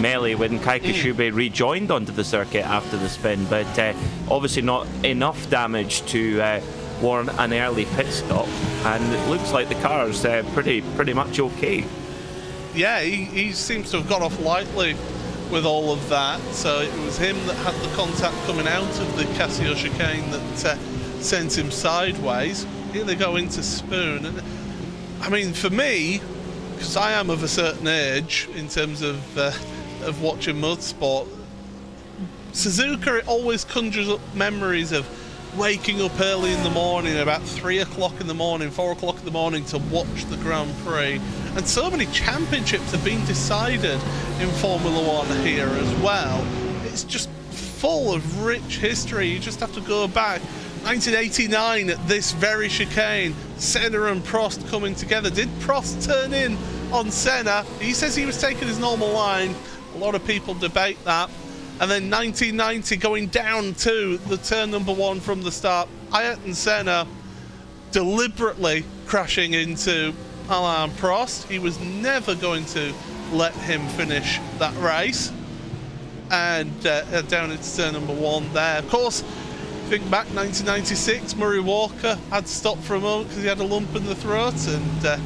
melee when Kai Kashube rejoined onto the circuit after the spin, but obviously not enough damage to warrant an early pit stop. And it looks like the car's pretty much okay. Yeah, he seems to have got off lightly with all of that. So it was him that had the contact coming out of the Casio chicane that sent him sideways. Here they go into Spoon, and I mean, for me, because I am of a certain age in terms of watching motorsport, Suzuka, it always conjures up memories of waking up early in the morning, about 3 o'clock in the morning, 4 o'clock in the morning, to watch the Grand Prix. And so many championships have been decided in Formula One here as well. It's just full of rich history. You just have to go back. 1989 at this very chicane, Senna and Prost coming together. Did Prost turn in on Senna? He says he was taking his normal line. A lot of people debate that. And then 1990 going down to the turn number 1 from the start. Ayrton Senna deliberately crashing into Alain Prost. He was never going to let him finish that race. And down into turn number 1 there. Of course, think back, 1996, Murray Walker had to stop for a moment because he had a lump in the throat, and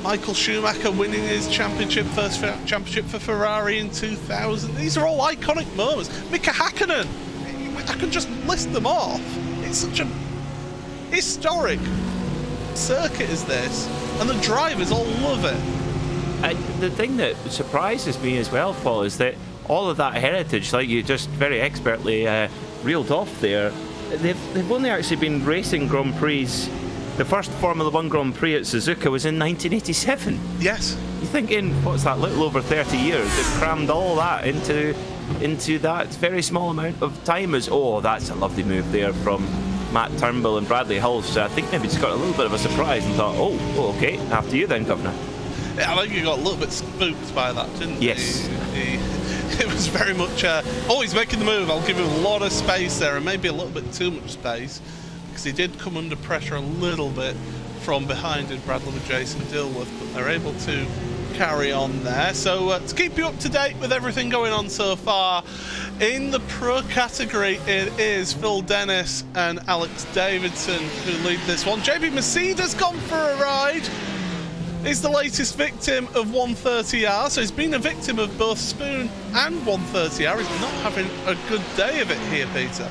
Michael Schumacher winning his first championship for Ferrari in 2000. These are all iconic moments. Mika Hakkinen, I can just list them off. It's such a historic circuit is this, and the drivers all love it. The thing that surprises me as well, Paul, is that all of that heritage, like you just very expertly reeled off there, they've only actually been racing Grand Prix. The first Formula One Grand Prix at Suzuka was in 1987. Yes. You're thinking, what's that, little over 30 years? They've crammed all that into that very small amount of time. That's a lovely move there from Matt Turnbull and Bradley Hull. So I think maybe just got a little bit of a surprise and thought, okay, after you then, Governor. Yeah, I think you got a little bit spooked by that, didn't you? Yes. It was very much, he's making the move. I'll give him a lot of space there, and maybe a little bit too much space, because he did come under pressure a little bit from behind in Bradley with Jason Dilworth, but they're able to carry on there. So to keep you up to date with everything going on so far, in the pro category, it is Phil Dennis and Alex Davidson who lead this one. JB Maceda's gone for a ride. He's the latest victim of 130R, so he's been a victim of both Spoon and 130R. He's not having a good day of it here, Peter.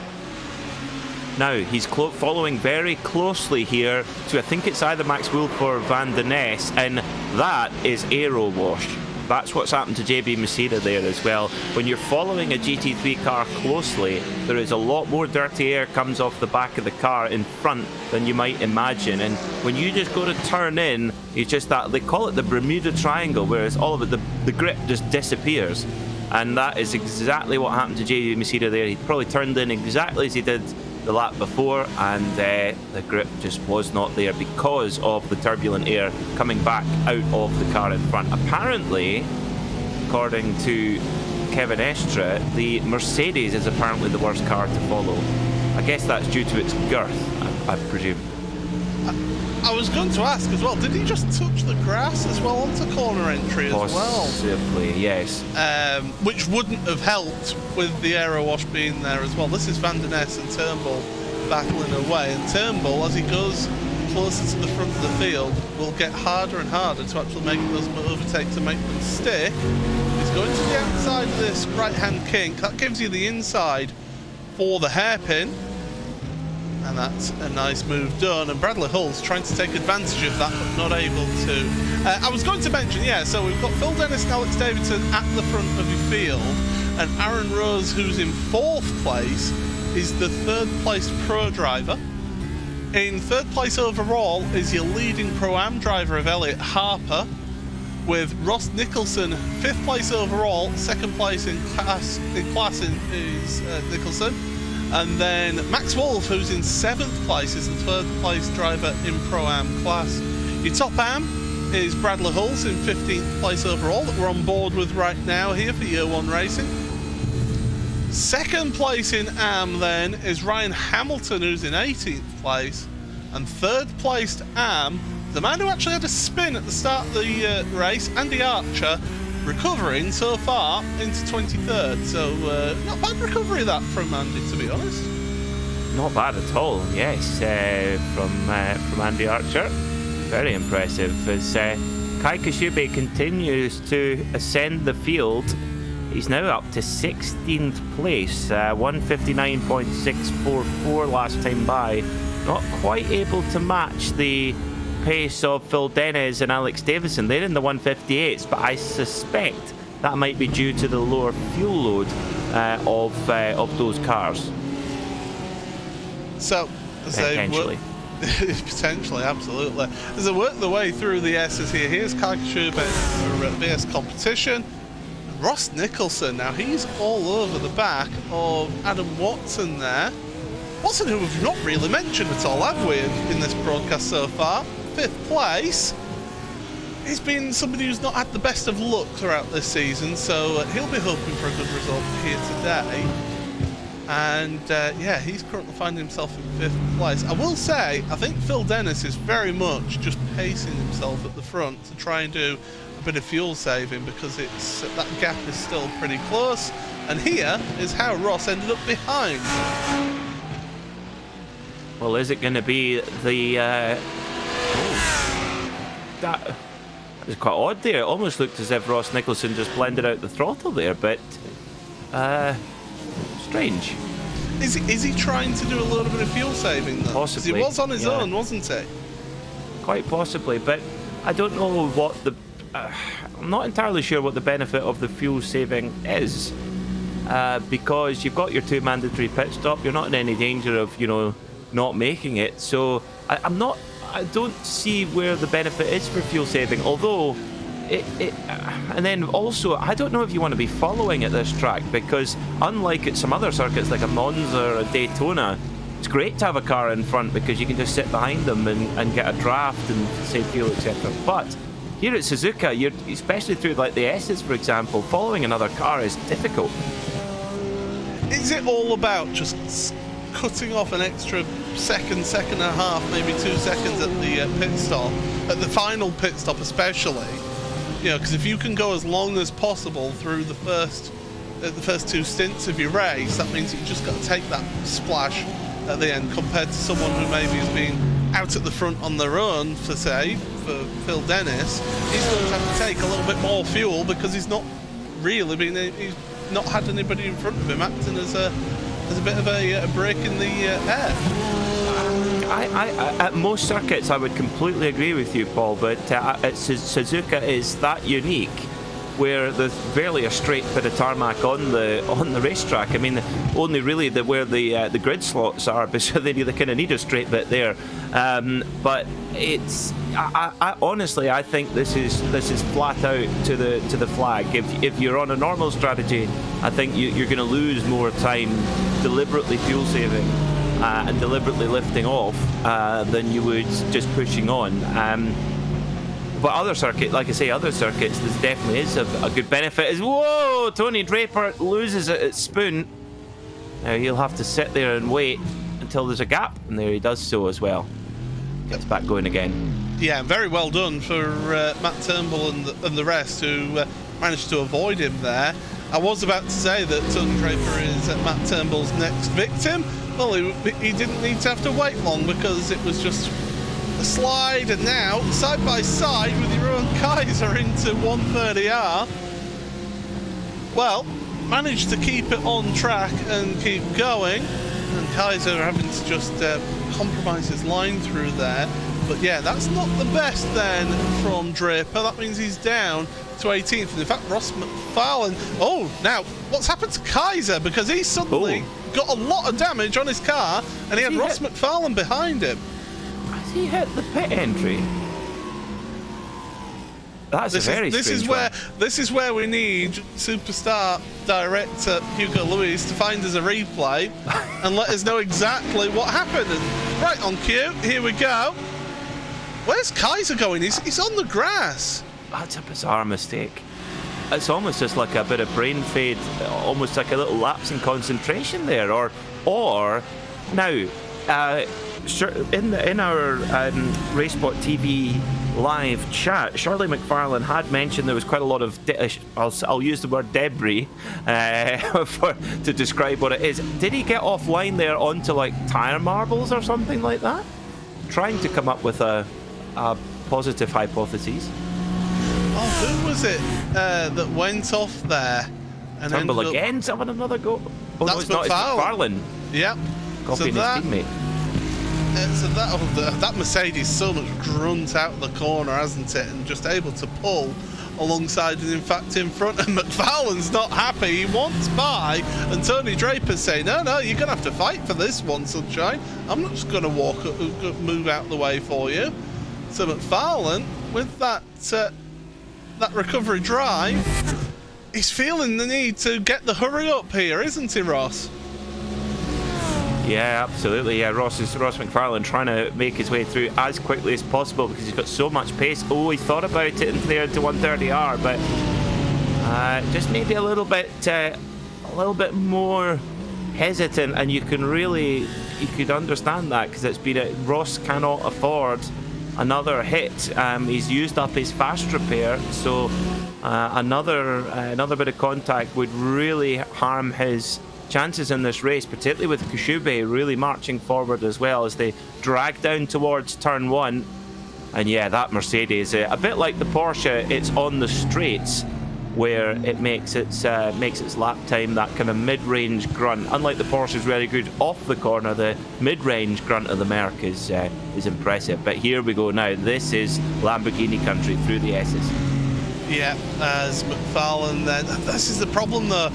Now, he's following very closely here to, I think it's either Max Wolf or Van Der Ness, and that is aero wash. That's what's happened to JB Maceda there as well. When you're following a GT3 car closely, there is a lot more dirty air comes off the back of the car in front than you might imagine. And when you just go to turn in, it's just that, they call it the Bermuda Triangle, whereas all of it, the grip just disappears. And that is exactly what happened to JB Maceda there. He probably turned in exactly as he did the lap before, and the grip just was not there because of the turbulent air coming back out of the car in front. Apparently, according to Kevin Estra, the Mercedes is apparently the worst car to follow. I guess that's due to its girth, I presume. I was going to ask as well, did he just touch the grass as well onto corner entry as well? Possibly, yes. Which wouldn't have helped with the aero wash being there as well. This is Van der Ness and Turnbull battling away, and Turnbull, as he goes closer to the front of the field, will get harder and harder to actually make those overtakes and make them stick. He's going to the outside of this right-hand kink. That gives you the inside for the hairpin. And that's a nice move done. And Bradley Hull's trying to take advantage of that, but not able to. I was going to mention, yeah, so we've got Phil Dennis and Alex Davidson at the front of your field. And Aaron Rose, who's in 4th place, is the 3rd placed pro driver. In 3rd place overall is your leading Pro-Am driver of Elliot Harper, with Ross Nicholson 5th place overall. 2nd place in class is Nicholson. And then Max Wolf, who's in 7th place, is the 3rd place driver in Pro-Am class. Your top Am is Bradley Hulls in 15th place overall, that we're on board with right now here for Year 1 Racing. 2nd place in Am then is Ryan Hamilton, who's in 18th place. And 3rd placed Am, the man who actually had a spin at the start of the race, Andy Archer, recovering so far into 23rd. So not bad recovery that from Andy, to be honest. Not bad at all, yes, from Andy Archer. Very impressive as Kai Kashibe continues to ascend the field. He's now up to 16th place, 159.644 last time by. Not quite able to match the pace of Phil Dennis and Alex Davison. They're in the 158s, but I suspect that might be due to the lower fuel load of those cars. So, potentially. Potentially, absolutely. As they work their way through the S's here, here's Kai Kashibe for VS Competition. Ross Nicholson, now he's all over the back of Adam Watson there. Watson, who we've not really mentioned at all, have we, in this broadcast so far? 5th place. He's been somebody who's not had the best of luck throughout this season, so he'll be hoping for a good result here today. And yeah, he's currently finding himself in 5th place. I will say, I think Phil Dennis is very much just pacing himself at the front to try and do a bit of fuel saving, because it's that gap is still pretty close. And here is how Ross ended up behind. Well, is it going to be the... that was quite odd there. It almost looked as if Ross Nicholson just blended out the throttle there, but... strange. Is he trying to do a little bit of fuel saving though? Possibly. He was on his own, wasn't he? Quite possibly, but I don't know what the... I'm not entirely sure what the benefit of the fuel saving is. Because you've got your 2 mandatory pit stop, you're not in any danger of, not making it. So I don't see where the benefit is for fuel saving, although and then also I don't know if you want to be following at this track, because unlike at some other circuits like a Monza or a Daytona, it's great to have a car in front because you can just sit behind them and get a draft and save fuel, etc. But here at Suzuka, you're, especially through like the S's for example, following another car is difficult. Is it all about just cutting off an extra second and a half, maybe 2 seconds at the pit stop, at the final pit stop especially? Because if you can go as long as possible through the first 2 stints of your race, that means you just got to take that splash at the end, compared to someone who maybe has been out at the front on their own, for Phil Dennis. He's going to have to take a little bit more fuel because he's not had anybody in front of him acting as a bit of a break in the air. At most circuits, I would completely agree with you, Paul, but Suzuka is that unique, where there's barely a straight bit of tarmac on the racetrack. I mean, only really where the grid slots are, so they kind of need a straight bit there. But it's I honestly, I think this is flat out to the flag. If you're on a normal strategy, I think you're going to lose more time deliberately fuel saving and deliberately lifting off than you would just pushing on. But other circuits, like I say, this definitely is a good benefit. Whoa! Tony Draper loses it at Spoon. Now he'll have to sit there and wait until there's a gap, and there he does so as well. gets back going again. Yeah, very well done for Matt Turnbull and the rest who managed to avoid him there. I was about to say that Tony Draper is Matt Turnbull's next victim. Well, he didn't need to have to wait long because it was just a slide, and now side by side with your own Kaiser into 130R. Well, managed to keep it on track and keep going, and Kaiser having to just compromise his line through there. But yeah, that's not the best then from Draper. That means he's down to 18th. And in fact, Ross McFarlane... Oh, now, what's happened to Kaiser? Because he suddenly got a lot of damage on his car, and he had Ross McFarlane behind him. Has he hit the pit entry? That's a very strange one. This is where we need superstar director Hugo Luis to find us a replay and let us know exactly what happened. And right on cue, here we go. Where's Kaiser going? He's on the grass. That's a bizarre mistake. It's almost just like a bit of brain fade, almost like a little lapse in concentration there. Or now, in our RaceSpotTV live chat, Shirley McFarlane had mentioned there was quite a lot of I'll use the word debris to describe what it is. Did he get offline there onto like tire marbles or something like that? Trying to come up with a positive hypothesis. Oh, who was it that went off there? And Turnbull again, having another go. Oh, that's no, it's not. It's McFarlane. Yep. Copying his teammate. So that Mercedes so much grunt out of the corner, hasn't it? And just able to pull alongside and in fact in front. And McFarlane's not happy. He wants by. And Tony Draper's saying, no, you're going to have to fight for this one, sunshine. I'm not just going to move out the way for you. So McFarlane, with that recovery drive, he's feeling the need to get the hurry up here, isn't he, Ross? Yeah, absolutely. Yeah, Ross McFarlane trying to make his way through as quickly as possible because he's got so much pace. Oh, he thought about it into there into 130R, but just maybe a little bit more hesitant, and you could understand that because it's been Ross cannot afford another hit. He's used up his fast repair, so another bit of contact would really harm his chances in this race, particularly with Koshube really marching forward as well as they drag down towards turn one. And yeah, that Mercedes, a bit like the Porsche, it's on the straights where it makes its lap time that kind of mid-range grunt. Unlike the Porsche's really good off the corner, the mid-range grunt of the Merc is impressive. But here we go now. This is Lamborghini country through the S's. Yeah, as McFarlane then. This is the problem though.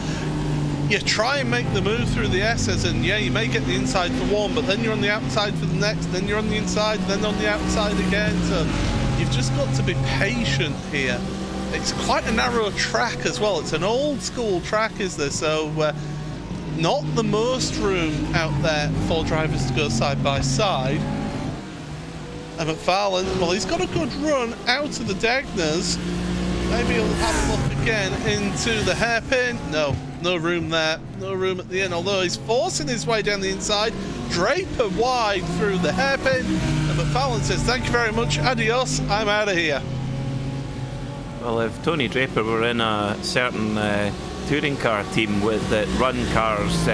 You try and make the move through the S's, and yeah, you may get the inside for one, but then you're on the outside for the next, then you're on the inside, then on the outside again. So you've just got to be patient here. It's quite a narrow track as well. It's an old school track, is there? So not the most room out there for drivers to go side by side. And McFarlane, well, he's got a good run out of the Degners. Maybe he'll have a look again into the hairpin. No room there. No room at the end, although he's forcing his way down the inside. Draper wide through the hairpin. And McFarlane says, thank you very much, adios, I'm out of here. Well, if Tony Draper were in a certain touring car team that run cars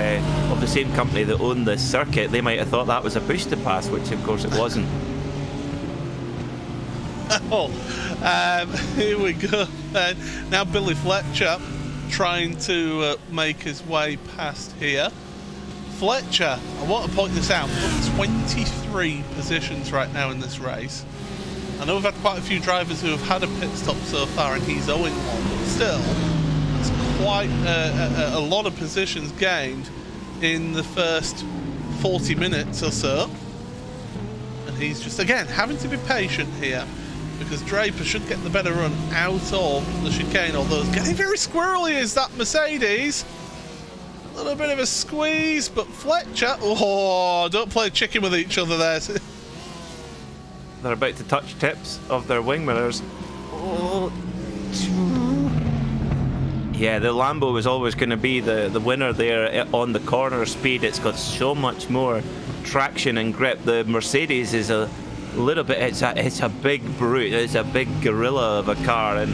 of the same company that own this circuit, they might have thought that was a push to pass, which of course it wasn't. Here we go then. Now Billy Fletcher trying to make his way past here. Fletcher, I want to point this out, 23 positions right now in this race. I know we've had quite a few drivers who have had a pit stop so far and he's owing one, but still, it's quite a lot of positions gained in the first 40 minutes or so. And he's just, again, having to be patient here, because Draper should get the better run out of the chicane, although it's getting very squirrely is that Mercedes. A little bit of a squeeze, but Fletcher, don't play chicken with each other there. They're about to touch tips of their wing mirrors. Yeah, the Lambo was always going to be the winner there on the corner speed. It's got so much more traction and grip. The Mercedes is a little bit. It's a big brute. It's a big gorilla of a car, and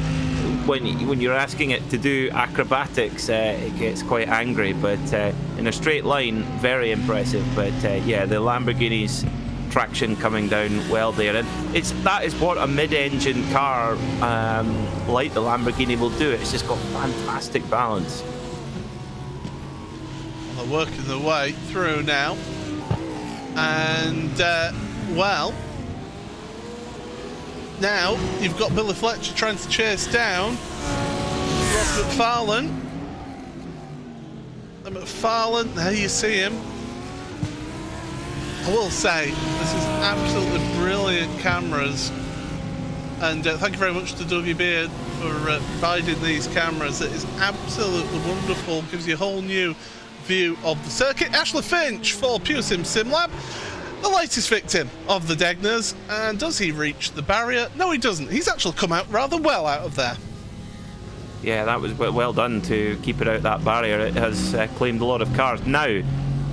when you're asking it to do acrobatics, it gets quite angry. But in a straight line, very impressive. But yeah, the Lamborghini's traction coming down well there, and that is what a mid-engine car like the Lamborghini will do. It's just got fantastic balance. They're working their way through now, and well, now you've got Billy Fletcher trying to chase down Ross McFarlane. And McFarlane, there you see him. I will say, this is absolutely brilliant cameras, and thank you very much to Dougie Beard for providing these cameras. It is absolutely wonderful, gives you a whole new view of the circuit. Ashley Finch for PureSim SimLab, the latest victim of the Degners, and does he reach the barrier? No, he doesn't. He's actually come out rather well out of there. Yeah, that was well done to keep it out that barrier. It has claimed a lot of cars. Now,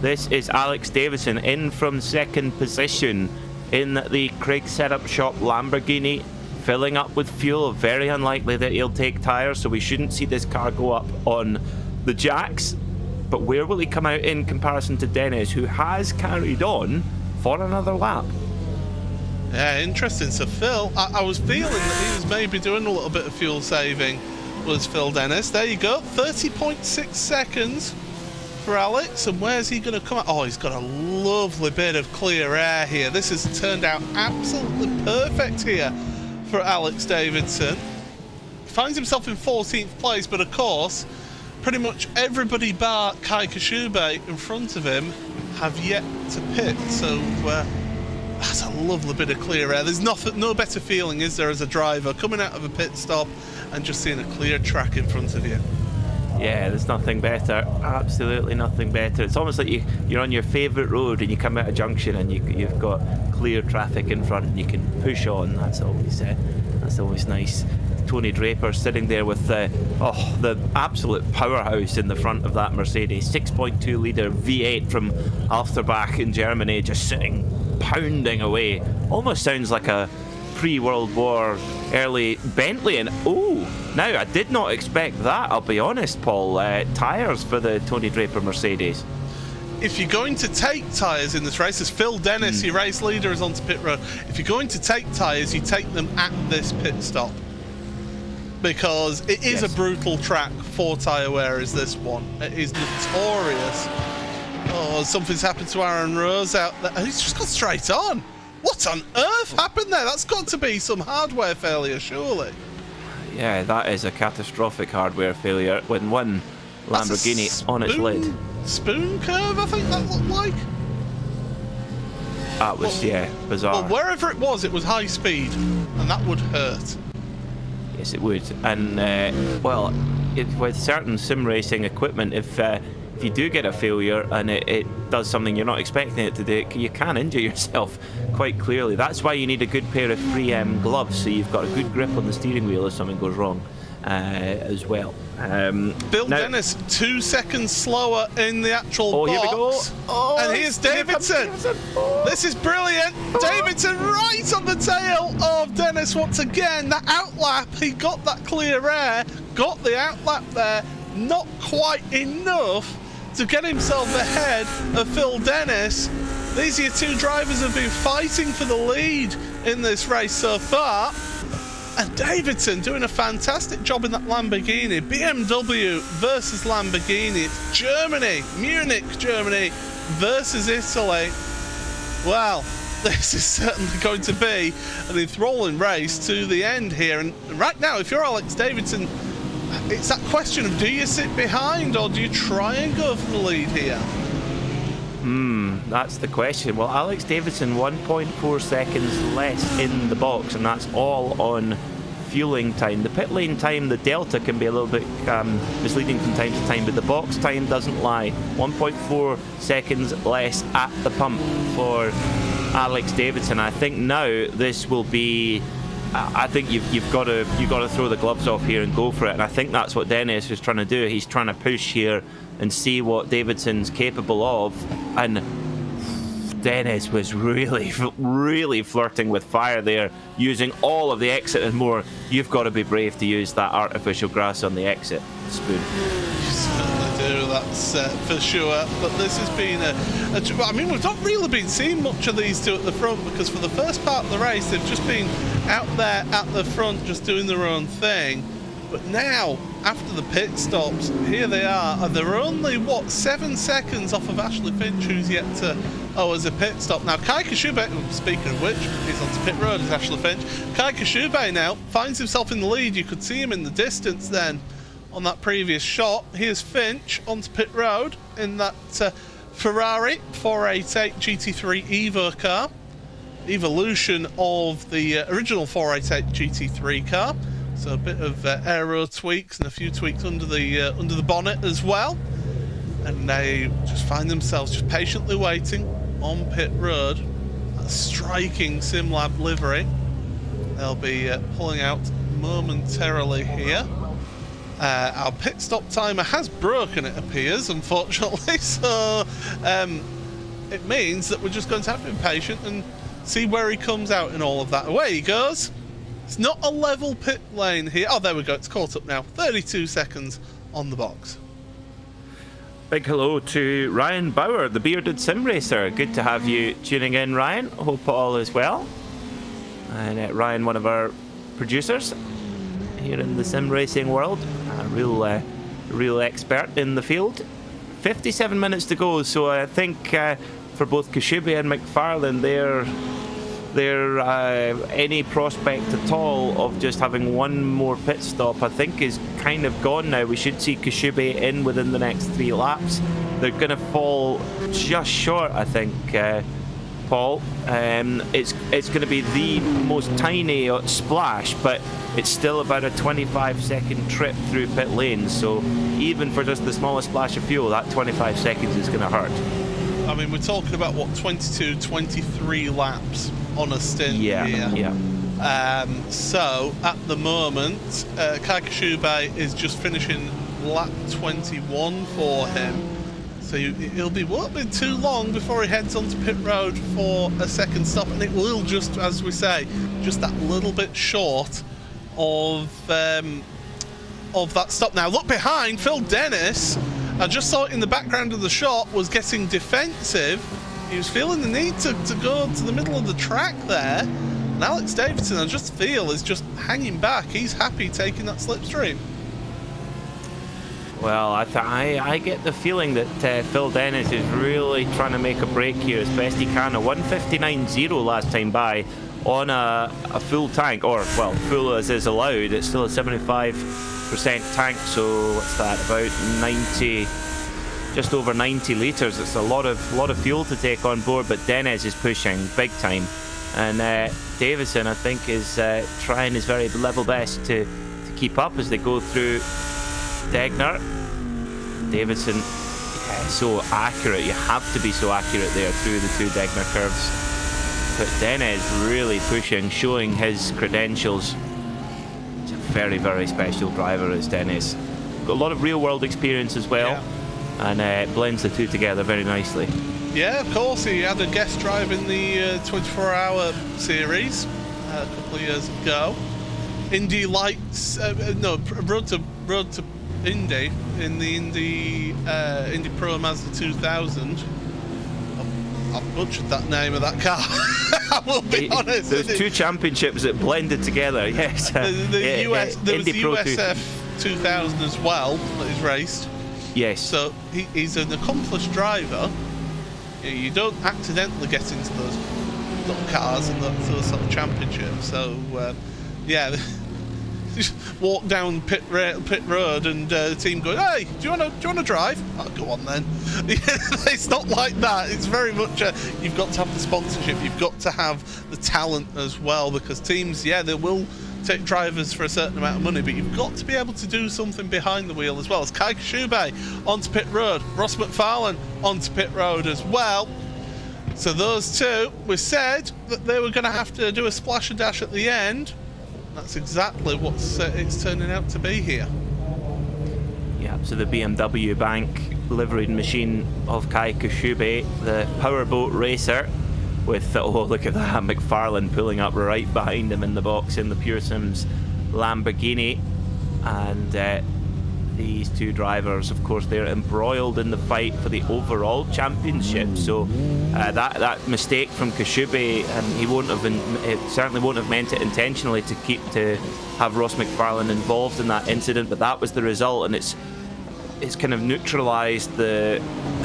this is Alex Davidson in from second position in the Craig Setup Shop Lamborghini, filling up with fuel. Very unlikely that he'll take tyres, so we shouldn't see this car go up on the jacks. But where will he come out in comparison to Dennis, who has carried on for another lap? Yeah, interesting. So Phil, I was feeling that he was maybe doing a little bit of fuel saving, was Phil Dennis. There you go, 30.6 seconds for Alex. And where's he going to come out? Oh, he's got a lovely bit of clear air here. This has turned out absolutely perfect here for Alex Davidson. Finds himself in 14th place, but of course, pretty much everybody bar Kai Kashube in front of him have yet to pit. So that's a lovely bit of clear air. There's no better feeling, is there, as a driver, coming out of a pit stop and just seeing a clear track in front of you. Yeah, there's nothing better. Absolutely nothing better. It's almost like you're on your favourite road and you come out a junction and you've got clear traffic in front and you can push on. That's always nice. Tony Draper sitting there with the absolute powerhouse in the front of that Mercedes. 6.2 litre V8 from Alsterbach in Germany, just sitting, pounding away. Almost sounds like a pre-World War early Bentley. And now I did not expect that, I'll be honest, Paul. Tyres for the Tony Draper Mercedes. If you're going to take tyres in this race, as Phil Dennis, your race leader, is onto pit road, if you're going to take tyres, you take them at this pit stop, because it is a brutal track for tyre wear, is this one. It is notorious. Oh, something's happened to Aaron Rose out there. He's just got straight on. What on earth happened there? That's got to be some hardware failure, surely. Yeah, that is a catastrophic hardware failure when one Lamborghini on its lid. Spoon curve, I think that looked like. That was, bizarre. Well, wherever it was high speed, and that would hurt. Yes, it would. And, with certain sim racing equipment, if you do get a failure and it does something you're not expecting it to do, you can injure yourself quite clearly. That's why you need a good pair of 3M gloves, so you've got a good grip on the steering wheel if something goes wrong as well. Bill Dennis 2 seconds slower in the actual box. Here we go. And here's Davidson. This is brilliant. Davidson right on the tail of Dennis once again. That outlap, he got that clear air, got the outlap there, not quite enough to get himself ahead of Phil Dennis. These are your two drivers who have been fighting for the lead in this race so far. And Davidson doing a fantastic job in that Lamborghini. BMW versus Lamborghini. It's Germany, Munich, Germany versus Italy. Well, this is certainly going to be an enthralling race to the end here. And right now, if you're Alex Davidson, it's that question of, do you sit behind or do you try and go for the lead here? That's the question. Well, Alex Davidson 1.4 seconds less in the box, and that's all on fueling time. The pit lane time, the delta, can be a little bit misleading from time to time, but the box time doesn't lie. 1.4 seconds less at the pump for Alex Davidson. I think now this will be, I think you've got to throw the gloves off here and go for it. And I think that's what Dennis is trying to do. He's trying to push here and see what Davidson's capable of. And Dennis was really, really flirting with fire there, using all of the exit and more. You've got to be brave to use that artificial grass on the exit, Spoon. You certainly do, that's for sure. But this has been I mean, we've not really been seeing much of these two at the front, because for the first part of the race, they've just been out there at the front, just doing their own thing. But now, after the pit stops, here they are, and they're only, 7 seconds off of Ashley Finch, who's yet to as a pit stop. Now, Kai Kashube, speaking of which, he's onto pit road, is Ashley Finch. Kai Kashube now finds himself in the lead. You could see him in the distance then on that previous shot. Here's Finch onto pit road in that Ferrari 488 GT3 Evo car. Evolution of the original 488 GT3 car. So a bit of aero tweaks and a few tweaks under the bonnet as well. And they just find themselves just patiently waiting on pit road. A striking SimLab livery. They'll be pulling out momentarily here. Our pit stop timer has broken, it appears, unfortunately. So it means that we're just going to have to be patient and see where he comes out in all of that. Away he goes. It's not a level pit lane here. Oh, there we go. It's caught up now. 32 seconds on the box. Big hello to Ryan Bauer, the bearded sim racer. Good to have you tuning in, Ryan. Hope all is well. And Ryan, one of our producers here in the sim racing world, a real expert in the field. 57 minutes to go, so I think for both Kashube and McFarlane, they're any prospect at all of just having one more pit stop, I think, is kind of gone now. We should see Kashube in within the next 3 laps. They're going to fall just short, I think, Paul. It's going to be the most tiny splash, but it's still about a 25-second trip through pit lanes. So even for just the smallest splash of fuel, that 25 seconds is going to hurt. I mean, we're talking about, 22, 23 laps on a stint here. Yeah. So, at the moment, Kai Kashube is just finishing lap 21 for him. So it'll be, won't be too long before he heads onto pit road for a second stop, and it will just, as we say, just that little bit short of that stop. Now, look behind, Phil Dennis. I just saw it in the background of the shot, was getting defensive. He was feeling the need to go to the middle of the track there. And Alex Davidson, I just feel, is just hanging back. He's happy taking that slipstream. Well, I get the feeling that Phil Dennis is really trying to make a break here as best he can. A 1:59.0 last time by on a full tank, or, well, full as is allowed. It's still a 75% tank, so what's that, about 90, just over 90 litres. It's a lot of fuel to take on board, but Dennis is pushing big time, and Davison, I think, is trying his very level best to keep up as they go through Degner. Davison, so accurate. You have to be so accurate there through the 2 Degner curves. But Dennis really pushing, showing his credentials. He's a very, very special driver, is Dennis. Got a lot of real-world experience as well, and blends the two together very nicely. Yeah, of course. He had a guest drive in the 24-hour series a couple of years ago. Indy Lights, Road to Indy in the Indy Pro Mazda 2000. I've butchered that name of that car. I will be honest. There's 2 championships that blended together. Yes, the US, there was Indy the Pro USF 2000 as well that he's raced. Yes. So he's an accomplished driver. You don't accidentally get into those little cars and those sort of championships. So yeah. Just walk down pit road and the team going, hey, do you want to drive? Oh, go on then. It's not like that. It's very much you've got to have the sponsorship, you've got to have the talent as well, because teams, they will take drivers for a certain amount of money, but you've got to be able to do something behind the wheel as well. As Kai Kashube onto pit road, Ross McFarlane onto pit road as well. So those two, we said that they were going to have to do a splash and dash at the end. That's exactly what it's turning out to be here. Yeah, so the BMW bank liveried machine of Kai Koshube, the powerboat racer, with, oh, look at that, McFarlane pulling up right behind him in the box in the Pure Sims Lamborghini. And these two drivers, of course, they're embroiled in the fight for the overall championship. So that mistake from Koshube, he won't have it certainly won't have meant it intentionally to have Ross McFarlane involved in that incident, but that was the result, and it's kind of neutralised the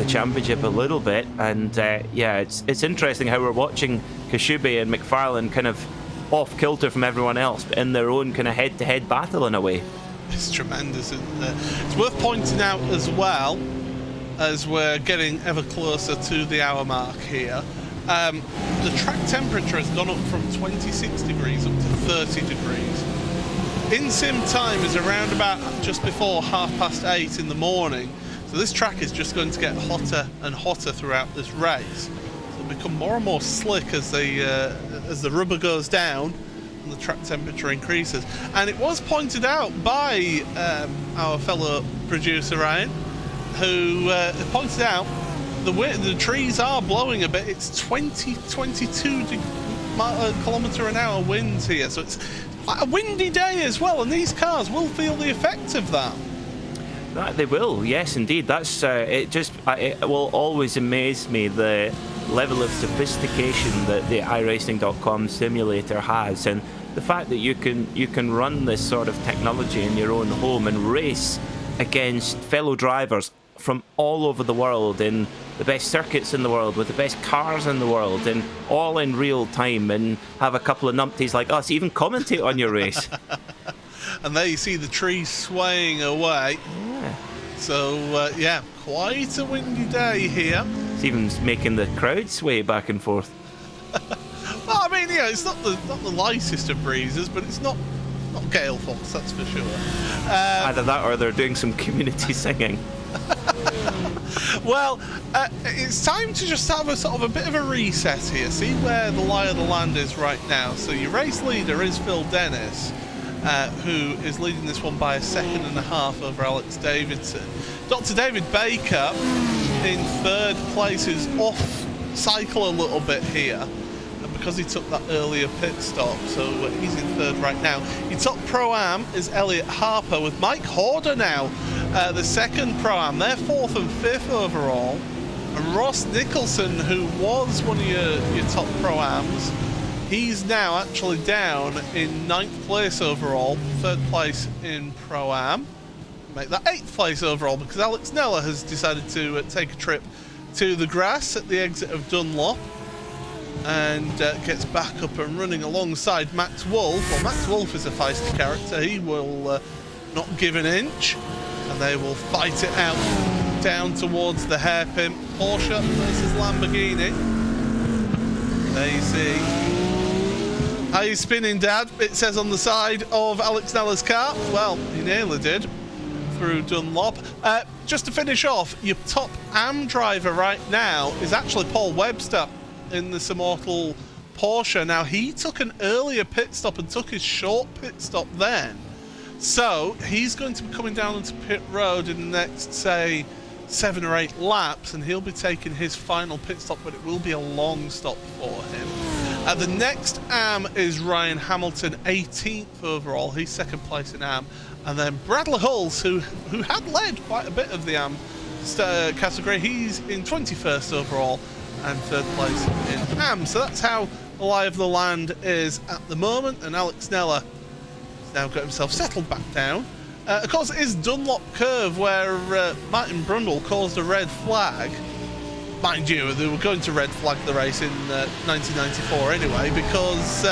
championship a little bit. And yeah, it's interesting how we're watching Koshube and McFarlane kind of off kilter from everyone else, but in their own kind of head-to-head battle in a way. It's tremendous, isn't it? It's worth pointing out as well, as we're getting ever closer to the hour mark here, the track temperature has gone up from 26 degrees up to 30 degrees. In-sim time is around about just before 8:30 in the morning, so this track is just going to get hotter and hotter throughout this race. So it'll become more and more slick as the rubber goes down and the track temperature increases. And it was pointed out by our fellow producer Ryan, who pointed out the trees are blowing a bit. It's 22 kilometre an hour winds here, so it's a windy day as well, and these cars will feel the effect of that. They will, yes, indeed. That's it will always amaze me, the level of sophistication that the iRacing.com simulator has, and the fact that you can run this sort of technology in your own home and race against fellow drivers from all over the world in the best circuits in the world with the best cars in the world, and all in real time, and have a couple of numpties like us even commentate on your race. And there you see the trees swaying away. Yeah. So yeah, quite a windy day here. It's even making the crowd sway back and forth. Well, I mean, yeah, it's not the lightest of breezes, but it's not gale force, that's for sure. Either that or they're doing some community singing. Well, it's time to just have a sort of a bit of a reset here. See where the lie of the land is right now. So your race leader is Phil Dennis, who is leading this one by 1.5 seconds over Alex Davidson. Dr. David Baker in third place is off cycle a little bit here, because he took that earlier pit stop, so he's in third right now. Your top Pro-Am is Elliot Harper, with Mike Horder now the second Pro-Am. They're fourth and fifth overall. And Ross Nicholson, who was one of your top Pro-Ams, he's now actually down in 9th place overall, third place in Pro-Am. Make that 8th place overall, because Alex Neller has decided to take a trip to the grass at the exit of Dunlop, and gets back up and running alongside Max Wolf. Well, Max Wolf is a feisty character. He will not give an inch, and they will fight it out down towards the hairpin. Porsche versus Lamborghini. There you see. Are you spinning, Dad? It says on the side of Alex Neller's car. Well, he nearly did through Dunlop. Just to finish off, your top AM driver right now is actually Paul Webster in this immortal Porsche. Now, he took an earlier pit stop and took his short pit stop then, so he's going to be coming down onto pit road in the next, say, 7 or 8 laps, and he'll be taking his final pit stop, but it will be a long stop for him. The next AM is Ryan Hamilton, 18th overall. He's second place in AM. And then Bradley Hulse, who had led quite a bit of the AM category, he's in 21st overall and third place in AM. So that's how the lie of the land is at the moment, and Alex Neller has now got himself settled back down. Of course, it is Dunlop Curve where Martin Brundle caused a red flag. Mind you, they were going to red flag the race in 1994 anyway, because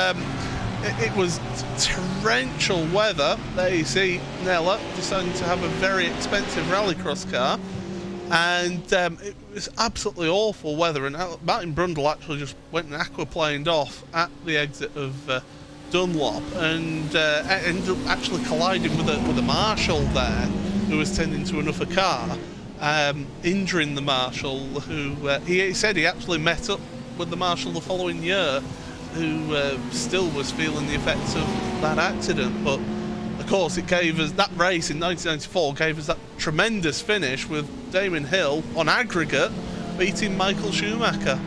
it was torrential weather. There you see Neller deciding to have a very expensive rallycross car, and it was absolutely awful weather, and Martin Brundle actually just went and aquaplaned off at the exit of Dunlop, and ended up actually colliding with a marshal there who was tending to another car, injuring the marshal, who he said he actually met up with the marshal the following year, who still was feeling the effects of that accident. But of course, it gave us that race in 1994, gave us that tremendous finish with Damon Hill on aggregate beating Michael Schumacher.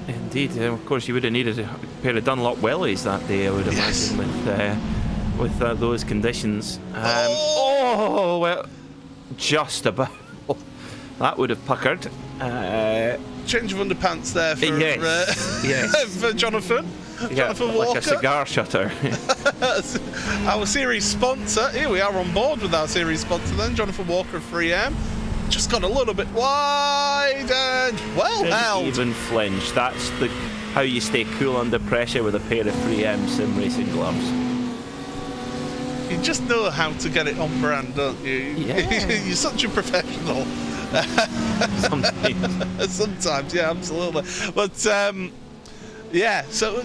Indeed, of course, you would have needed a pair of Dunlop wellies that day, I would imagine, with those conditions. Well, just about. That would have puckered. Change of underpants there for, yes. for Jonathan. Jonathan Walker. Like a cigar shutter. Our series sponsor. Here we are on board with our series sponsor then, Jonathan Walker of 3M. Just got a little bit wide and well held. Didn't even flinch. That's how you stay cool under pressure with a pair of 3M sim racing gloves. You just know how to get it on brand, don't you? Yeah. You're such a professional. Sometimes. Sometimes, yeah, absolutely. But yeah, so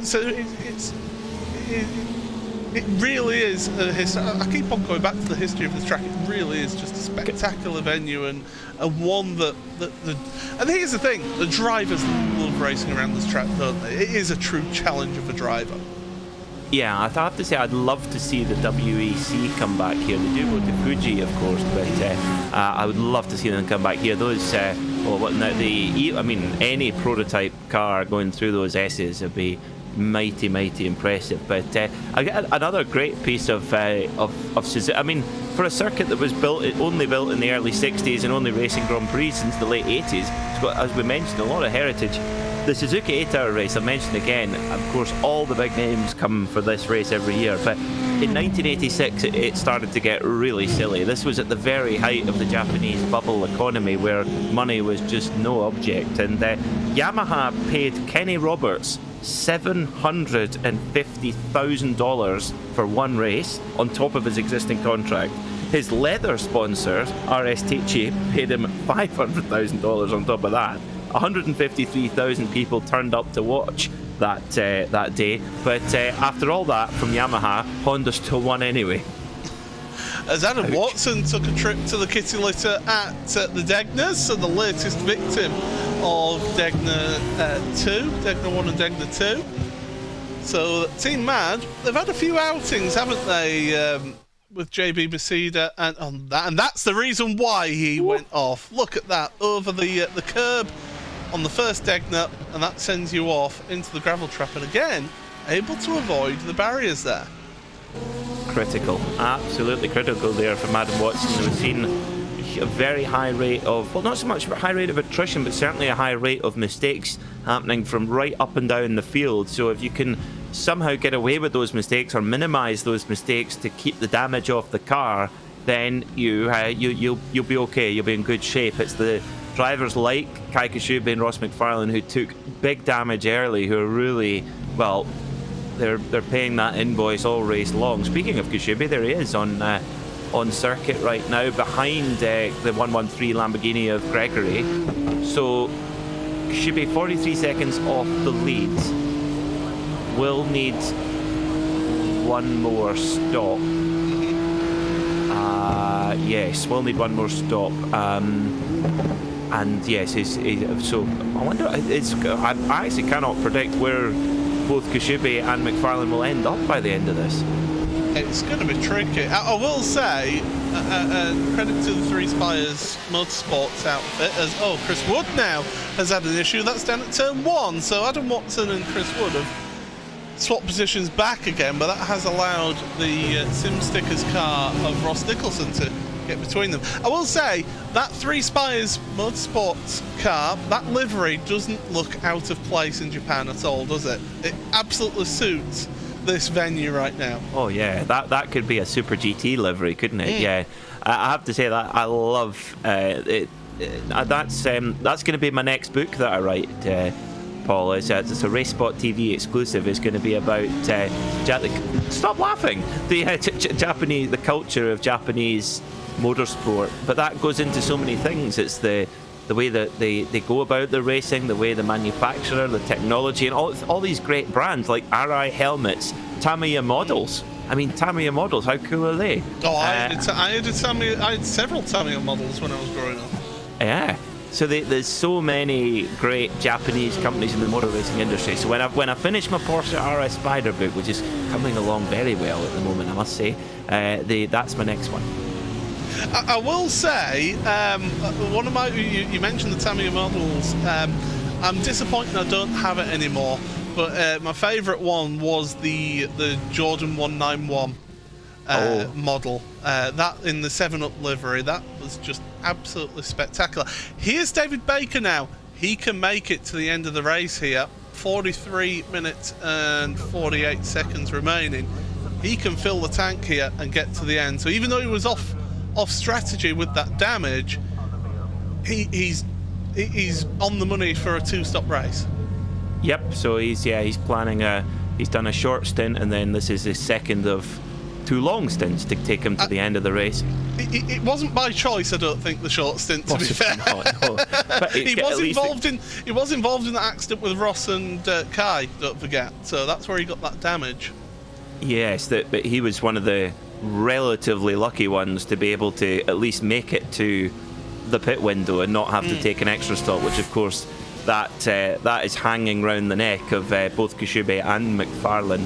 it really is a history. I keep on going back to the history of this track. It really is just a spectacular venue and one that and here's the thing: the drivers love racing around this track, don't they? It is a true challenge of a driver. Yeah, I have to say I'd love to see the WEC come back here. They do go to Fuji, of course, but I would love to see them come back here. Those, any prototype car going through those S's would be mighty, mighty impressive. But I get another great piece of Suzuka. I mean, for a circuit that was only built in the early 60s and only racing Grand Prix since the late 80s, it's got, as we mentioned, a lot of heritage. The Suzuka 8-hour race, I mentioned again, of course, all the big names come for this race every year, but in 1986 it started to get really silly. This was at the very height of the Japanese bubble economy where money was just no object, and Yamaha paid Kenny Roberts $750,000 for one race on top of his existing contract. His leather sponsor, RS Ticci, paid him $500,000 on top of that. 153,000 people turned up to watch that day, but after all that from Yamaha, Honda still won anyway. As Adam Watson took a trip to the kitty litter at the Degners, so the latest victim of Degner 2, Degner 1 and Degner 2. So Team Mad, they've had a few outings, haven't they, with JB Maceda and that's the reason why he went off. Look at that, over the curb on the first Degner, and that sends you off into the gravel trap, and again, able to avoid the barriers there. Critical, absolutely critical there from Adam Watson. We've seen a very high rate of, well, not so much a high rate of attrition, but certainly a high rate of mistakes happening from right up and down the field. So if you can somehow get away with those mistakes or minimise those mistakes to keep the damage off the car, then you'll be okay. You'll be in good shape. It's the drivers like Kai Kashubi and Ross McFarlane who took big damage early, who are really, well, they're paying that invoice all race long. Speaking of Kashubi, there he is on circuit right now behind the 113 Lamborghini of Gregory. So Kashubi 43 seconds off the lead. Will need one more stop. Yes, will need one more stop. And yes, so I wonder. I actually cannot predict where both Kashubi and McFarlane will end up by the end of this. It's going to be tricky. I will say, credit to the Three Spires Motorsports outfit, as Chris Wood now has had an issue. That's down at turn 1. So Adam Watson and Chris Wood have swapped positions back again, but that has allowed the Sim Stickers car of Ross Nicholson to get between them. I will say that Three Spires Motorsports car, that livery doesn't look out of place in Japan at all, does it? It absolutely suits this venue right now. Oh yeah, that could be a Super GT livery, couldn't it? Yeah, I have to say that I love it. That's going to be my next book that I write, Paul. It's a RaceSpotTV exclusive. It's going to be about stop laughing. The culture of Japanese motorsport, but that goes into so many things. It's the way that they go about the racing, the way the manufacturer, the technology, and all these great brands like Arai helmets, Tamiya models. I mean, Tamiya models, how cool are they? I had several Tamiya models when I was growing up. Yeah. So there's so many great Japanese companies in the motor racing industry. So when I finish my Porsche RS Spider book, which is coming along very well at the moment, I must say, that's my next one. I will say, one of my, you mentioned the Tamiya models. I'm disappointed I don't have it anymore. But my favourite one was the Jordan 191 model. That in the 7-Up livery. That was just absolutely spectacular. Here's David Baker now. He can make it to the end of the race here. 43 minutes and 48 seconds remaining. He can fill the tank here and get to the end. So even though he was off strategy with that damage, he's on the money for a 2-stop race. Yep. So he's planning he's done a short stint, and then this is his second of 2 long stints to take him to the end of the race. It wasn't by choice, I don't think, the short stint, to be fair. Not, no. But he was involved in that accident with Ross and Kai, don't forget. So that's where he got that damage. Yes, but he was one of the relatively lucky ones to be able to at least make it to the pit window and not have to take an extra stop, which of course that is hanging round the neck of both Koshube and McFarlane.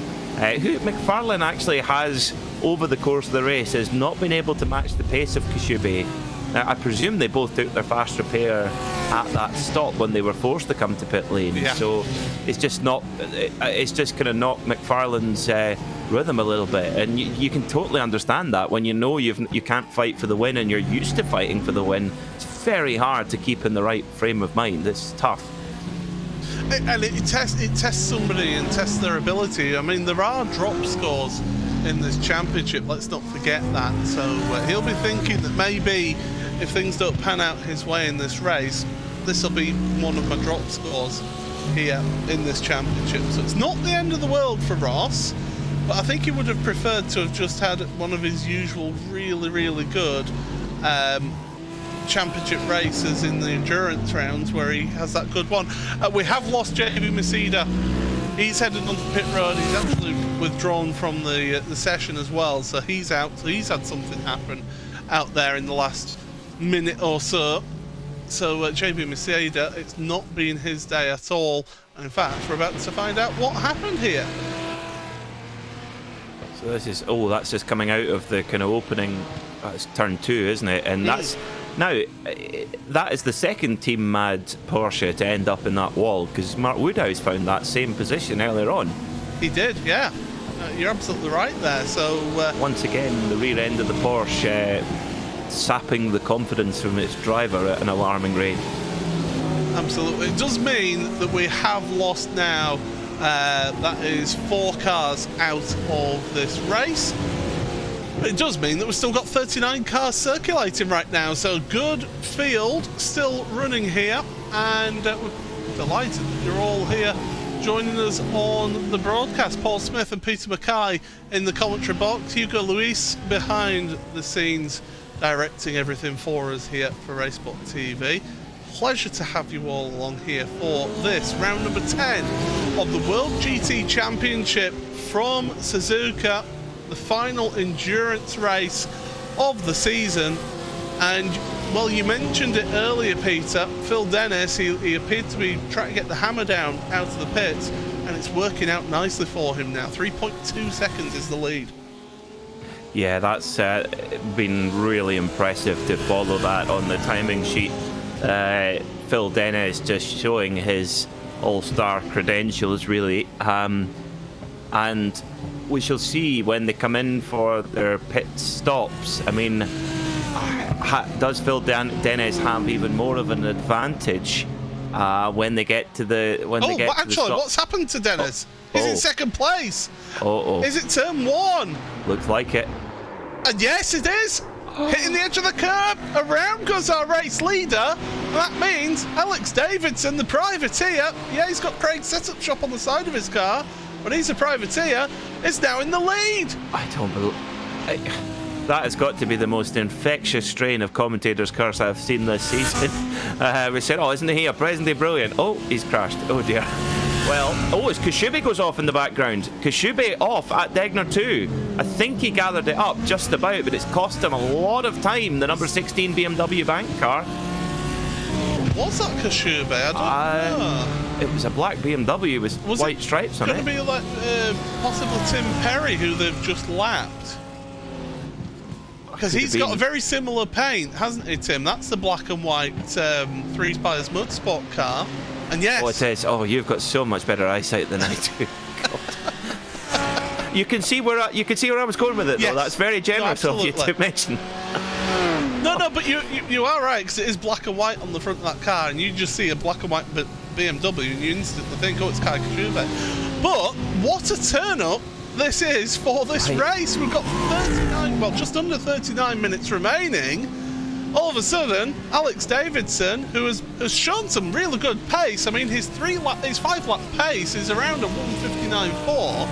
Who McFarlane actually has, over the course of the race, has not been able to match the pace of Koshube. I presume they both took their fast repair at that stop when they were forced to come to pit lane. Yeah. So it's just kind of knocked McFarlane's rhythm a little bit, and you can totally understand that when you know you can't fight for the win and you're used to fighting for the win. It's very hard to keep in the right frame of mind. It's tough. And it tests somebody and tests their ability. I mean, there are drop scores in this championship, let's not forget that. So he'll be thinking that maybe if things don't pan out his way in this race, this will be one of my drop scores here in this championship. So it's not the end of the world for Ross, but I think he would have preferred to have just had one of his usual really, really good championship races in the endurance rounds where he has that good one. We have lost JB Masida. He's headed onto pit road. He's actually withdrawn from the session as well, so he's out. So he's had something happen out there in the last minute or so. So JB Masida, it's not been his day at all. And in fact, we're about to find out what happened here. So that's just coming out of the kind of opening. It's turn 2, isn't it? And that's now that is the second Team Mad Porsche to end up in that wall, because Mark Woodhouse found that same position earlier on. He did, yeah. You're absolutely right there. So once again, the rear end of the Porsche sapping the confidence from its driver at an alarming rate. Absolutely. It does mean that we have lost now. That is 4 cars out of this race. But it does mean that we've still got 39 cars circulating right now. So good field still running here, and we're delighted that you're all here joining us on the broadcast. Paul Smith and Peter Mackay in the commentary box. Hugo Luis behind the scenes directing everything for us here for RaceSpotTV. Pleasure to have you all along here for this round number 10 of the World GT Championship from Suzuka, the final endurance race of the season. And well, you mentioned it earlier, Peter, Phil Dennis, he appeared to be trying to get the hammer down out of the pits, and it's working out nicely for him now. 3.2 seconds is the lead. Yeah, that's been really impressive to follow that on the timing sheet. Phil Dennis just showing his all-star credentials, really. And we shall see when they come in for their pit stops. I mean, does Phil Dennis have even more of an advantage when they get to the actually, what's happened to Dennis? He's in second place. Is it turn 1? Looks like it. And yes, it is. Hitting the edge of the curb. Around goes our race leader. And that means Alex Davidson, the privateer. Yeah, he's got Craig's setup shop on the side of his car, but he's a privateer. Is now in the lead. I don't believe. That has got to be the most infectious strain of commentator's curse I've seen this season. We said, oh, isn't he a present-day brilliant? Oh, he's crashed. Oh, dear. Well, as Koshube goes off in the background. Koshube off at Degner 2. I think he gathered it up just about, but it's cost him a lot of time, the number 16 BMW bank car. was that Kashuba? I don't know. It was a black BMW with white stripes on it. Could it be like possibly Tim Perry, who they've just lapped? Because he's got a very similar paint, hasn't he, Tim? That's the black and white Three Spires Mudsport car. And yes. Oh, it is. Oh, you've got so much better eyesight than I do. God. You can see where I was going with it, though. That's very generous of you to mention. No, but you are right, because it is black and white on the front of that car, and you just see a black and white BMW, and you instantly think, oh, it's Kai Kashuba. But what a turn-up this is for this race. We've got 39, well, just under 39 minutes remaining. All of a sudden, Alex Davidson, who has shown some really good pace. I mean, his 5-lap pace is around a 159.4,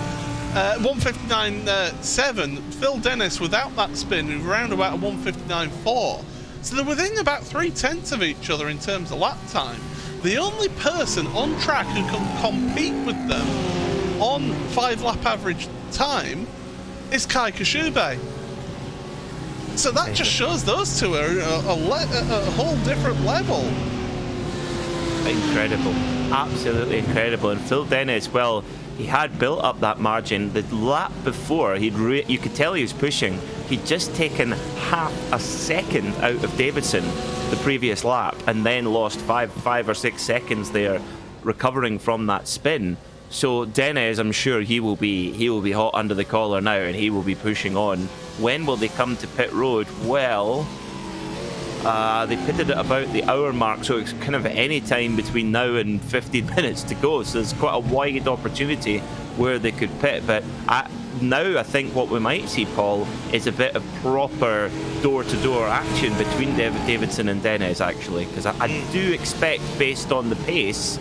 159.7. Phil Dennis, without that spin, is around about a 159.4. So they're within about 0.3 of each other in terms of lap time. The only person on track who can compete with them on 5-lap average time is Kai Kashuba. So that just shows those two are a whole different level. Incredible, absolutely incredible. And Phil Dennis, well, he had built up that margin. The lap before, you could tell he was pushing. He'd just taken half a second out of Davidson the previous lap, and then lost five or 6 seconds there, recovering from that spin. So Dennis, I'm sure he will be hot under the collar now, and he will be pushing on. When will they come to pit road? Well, they pitted at about the hour mark, so it's kind of any time between now and 15 minutes to go. So there's quite a wide opportunity where they could pit. But now I think what we might see, Paul, is a bit of proper door-to-door action between Davidson and Dennis, actually, because I do expect, based on the pace,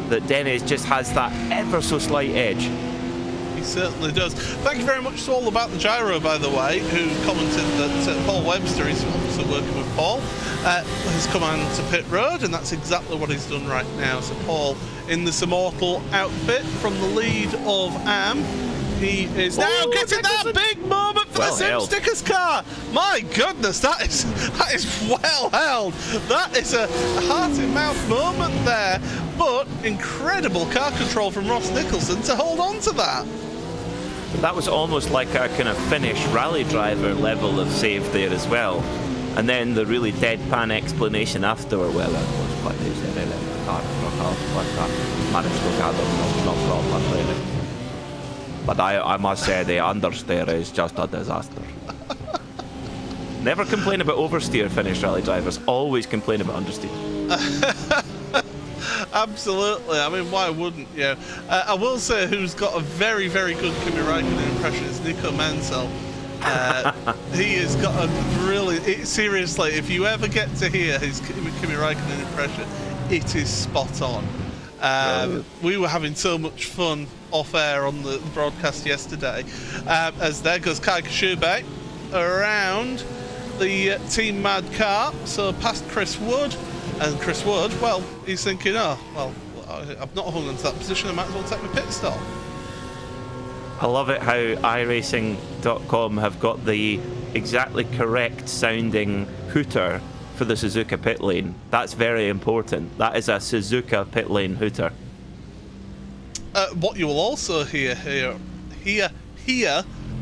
that Dennis just has that ever so slight edge. He certainly does. Thank you very much to All About the Gyro, by the way, who commented that Paul Webster, he's obviously working with Paul, has come on to pit road, and that's exactly what he's done right now. So Paul in this immortal outfit from the lead of AM. He is now getting that big moment for the Sim Stickers car. My goodness, that is well held. That is a heart-in-mouth moment there, but incredible car control from Ross Nicholson to hold on to that. That was almost like a kind of Finnish rally driver level of save there as well. And then the really deadpan explanation afterward, well, that was quite but I must say the understeer is just a disaster. Never complain about oversteer, Finnish rally drivers. Always complain about understeer. Absolutely. I mean, why wouldn't you? I will say who's got a very, very good Kimi Räikkönen impression is Nico Mansell. He has got a really... seriously, if you ever get to hear his Kimi Räikkönen impression, it is spot on. We were having so much fun off air on the broadcast yesterday, as there goes Kai Kashuba around the Team Mad car, so past Chris Wood, and Chris Wood, well, he's thinking, oh, well, I've not hung onto that position, I might as well take my pit stop. I love it how iRacing.com have got the exactly correct sounding hooter for the Suzuka pit lane. That's very important. That is a Suzuka pit lane hooter. What you will also hear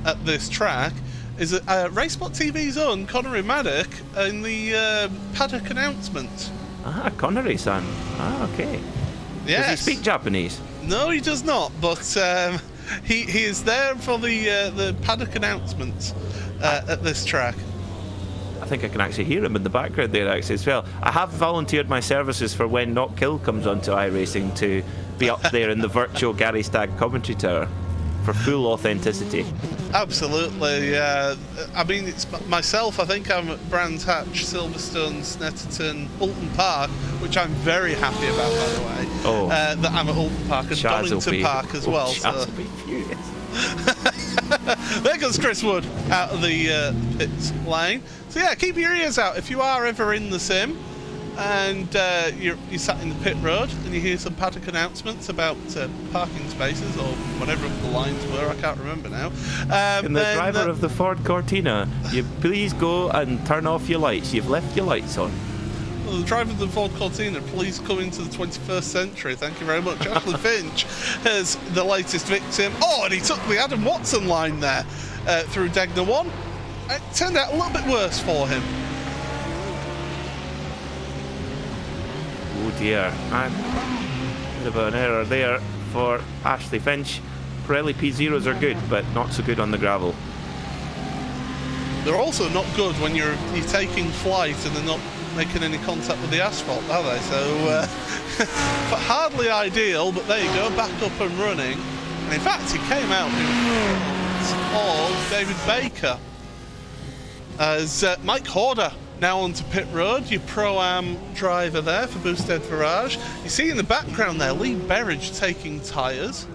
at this track is RaceSpotTV's own Connery Maddock in the paddock announcement. Ah, Connery-san. Ah, okay. Yes. Does he speak Japanese? No, he does not, but he is there for the paddock announcement at this track. I think I can actually hear him in the background there actually as well. I have volunteered my services for when Not Kill comes onto iRacing to be up there in the virtual Gary Stagg commentary tower for full authenticity. Absolutely. I mean, it's myself. I think I'm at Brands Hatch, Silverstone, Snetterton, Alton Park, which I'm very happy about, by the way. Oh. That I'm at Alton Park and Donington Park as well. Chaz will be furious. There goes Chris Wood out of the pit lane. So yeah, keep your ears out if you are ever in the sim and you're sat in the pit road and you hear some paddock announcements about parking spaces or whatever the lines were, I can't remember now. And the driver of the Ford Cortina, you please go and turn off your lights. You've left your lights on. The driver of the Ford Cortina, please come into the 21st century. Thank you very much. Ashley Finch is the latest victim. Oh, and he took the Adam Watson line there through Degner 1. It turned out a little bit worse for him. Oh dear. Bit of an error there for Ashley Finch. Pirelli P0s are good, but not so good on the gravel. They're also not good when you're taking flight and they're not making any contact with the asphalt, are they? So, but hardly ideal, but there you go, back up and running. And in fact, he came out in front of David Baker. As Mike Horder now onto pit road, your Pro-Am driver there for Boosted Virage. You see in the background there, Lee Berridge taking tyres.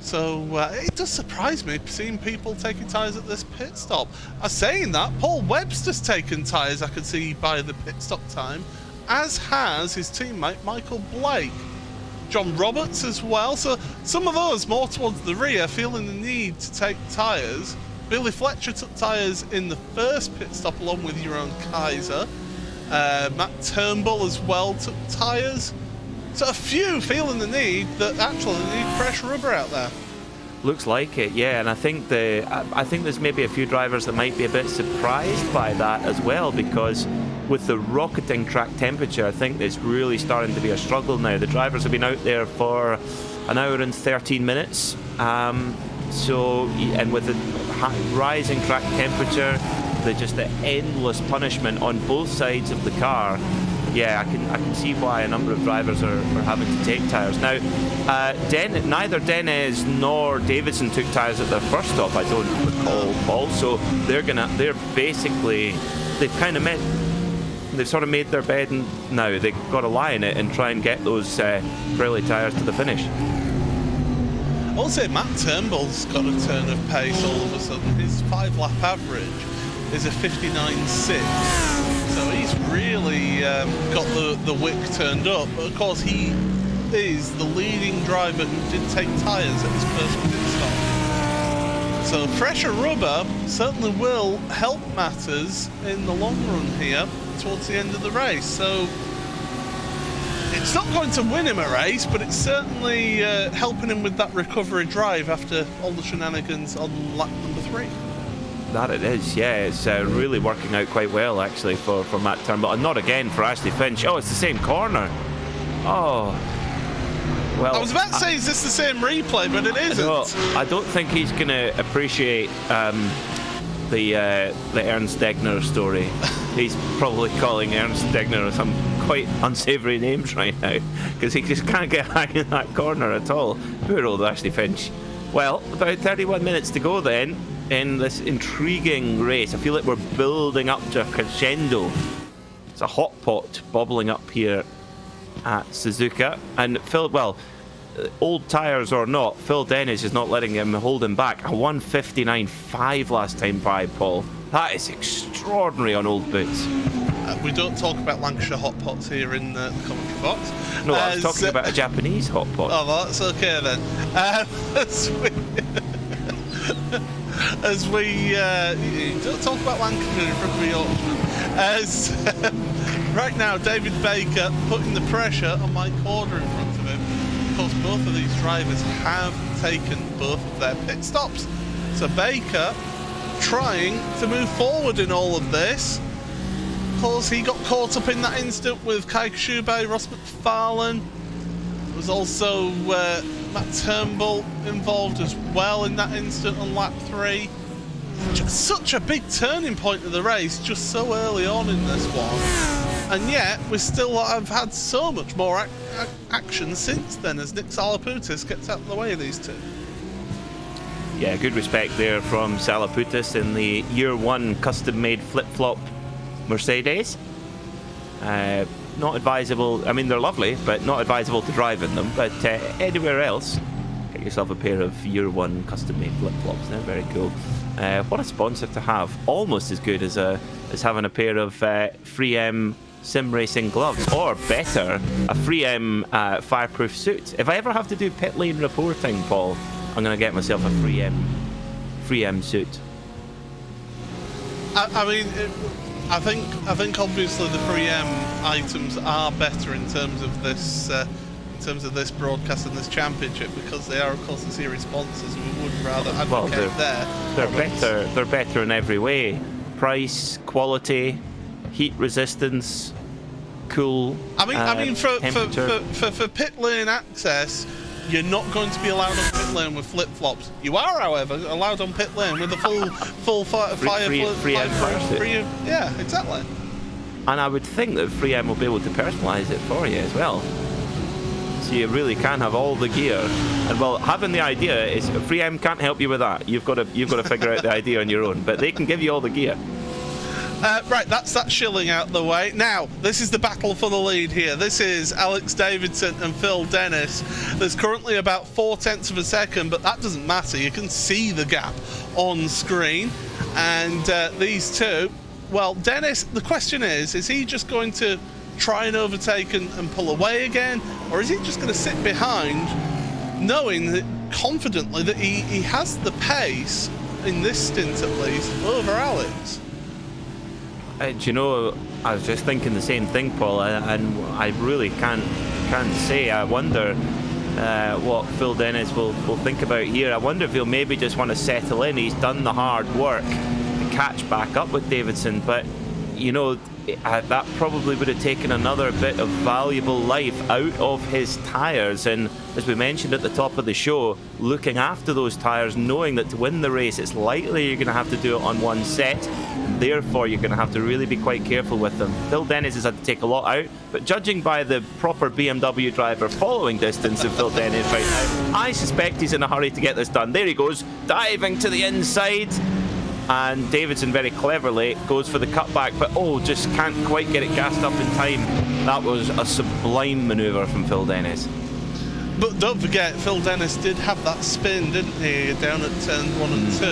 So it does surprise me seeing people taking tyres at this pit stop. Saying that, Paul Webster's taken tyres, I can see by the pit stop time, as has his teammate Michael Blake. John Roberts as well. So some of us more towards the rear feeling the need to take tyres. Billy Fletcher took tyres in the first pit stop along with your own Kaiser. Matt Turnbull as well took tyres. So a few feeling the need that actually they need fresh rubber out there. Looks like it, yeah, and I think there's maybe a few drivers that might be a bit surprised by that as well, because with the rocketing track temperature, I think it's really starting to be a struggle now. The drivers have been out there for an hour and 13 minutes, and with the rising track temperature, the endless punishment on both sides of the car. Yeah, I can see why a number of drivers are having to take tyres. Now, neither Denez nor Davidson took tyres at their first stop, I don't recall, Paul. So they've sort of made their bed, and now they've got to lie in it and try and get those Pirelli tyres to the finish. I'll say Matt Turnbull's got a turn of pace all of a sudden. His 5-lap average is a 59.6. So he's really got the wick turned up. But of course, he is the leading driver who did take tyres at his first pit stop. So fresher rubber certainly will help matters in the long run here towards the end of the race. So it's not going to win him a race, but it's certainly helping him with that recovery drive after all the shenanigans on lap number 3. That it is, yeah. It's really working out quite well, actually, for Matt Turnbull. And not again for Ashley Finch. Oh, it's the same corner. Oh. Well, I was about to say, is this the same replay? But it isn't. No, I don't think he's going to appreciate the Ernst Degner story. He's probably calling Ernst Degner some quite unsavoury names right now, because he just can't get hang in that corner at all. Poor old Ashley Finch. Well, about 31 minutes to go then in this intriguing race. I feel like we're building up to a crescendo. It's a hot pot bubbling up here at Suzuka. And old tyres or not, Phil Dennis is not letting him hold him back. A 1:59.5 last time by, Paul. That is extraordinary on old boots. We don't talk about Lancashire hot pots here in the commentary box. No, I was talking about a Japanese hot pot. Oh, well, that's okay then. As we don't talk about Lancashire in front of the Yorkshireman. As right now, David Baker putting the pressure on Mike Horder in front of him. Of course, both of these drivers have taken both of their pit stops. So Baker trying to move forward in all of this. Of course, he got caught up in that incident with Kai Kashube, Ross McFarlane. There was also Matt Turnbull involved as well in that incident on lap 3. Just such a big turning point of the race, just so early on in this one. And yet, we still have had so much more action since then as Nick Salaputis gets out of the way of these two. Yeah, good respect there from Salaputis in the Year 1 custom-made flip-flop Mercedes. Not advisable, I mean they're lovely, but not advisable to drive in them. But anywhere else, get yourself a pair of Year 1 custom-made flip-flops. They're very cool. What a sponsor to have. Almost as good as having a pair of 3M sim racing gloves, or better, a 3M fireproof suit. If I ever have to do pit lane reporting, Paul, I'm going to get myself a 3M suit. I mean, I think obviously the 3M items are better in terms of this broadcast and this championship, because they are of course the series sponsors. We would rather advocate They're better in every way. Price, quality, heat resistance, cool. I mean for pit lane access, you're not going to be allowed on pit lane with flip flops. You are, however, allowed on pit lane with a full free. Yeah, exactly. And I would think that 3M will be able to personalise it for you as well. So you really can have all the gear. And well, having the idea is 3M can't help you with that. You've got to figure out the idea on your own. But they can give you all the gear. Right, that's that shilling out the way. Now, this is the battle for the lead here. This is Alex Davidson and Phil Dennis. There's currently about 0.4 of a second, but that doesn't matter. You can see the gap on screen. And these two, well, Dennis, the question is he just going to try and overtake and pull away again? Or is he just going to sit behind, knowing that confidently that he has the pace, in this stint at least, over Alex? Do you know, I was just thinking the same thing, Paul, and I really can't say. I wonder what Phil Dennis will think about here. I wonder if he'll maybe just want to settle in. He's done the hard work to catch back up with Davidson, but you know, that probably would have taken another bit of valuable life out of his tyres. And as we mentioned at the top of the show, looking after those tyres, knowing that to win the race it's likely you're going to have to do it on one set, and therefore you're going to have to really be quite careful with them. Phil Dennis has had to take a lot out, but judging by the proper BMW driver following distance of Phil Dennis right now, I suspect he's in a hurry to get this done. There he goes, diving to the inside. And Davidson very cleverly goes for the cutback, but just can't quite get it gassed up in time. That was a sublime manoeuvre from Phil Dennis. But don't forget, Phil Dennis did have that spin, didn't he, down at turn 1 and 2,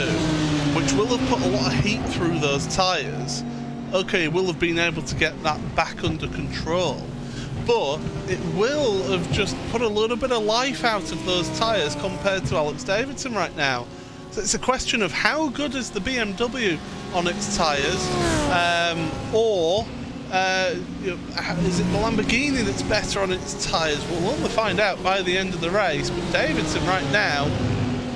which will have put a lot of heat through those tyres. Okay, will have been able to get that back under control, but it will have just put a little bit of life out of those tyres compared to Alex Davidson right now. So it's a question of how good is the BMW on its tyres, or is it the Lamborghini that's better on its tyres? We'll only find out by the end of the race. But Davidson right now,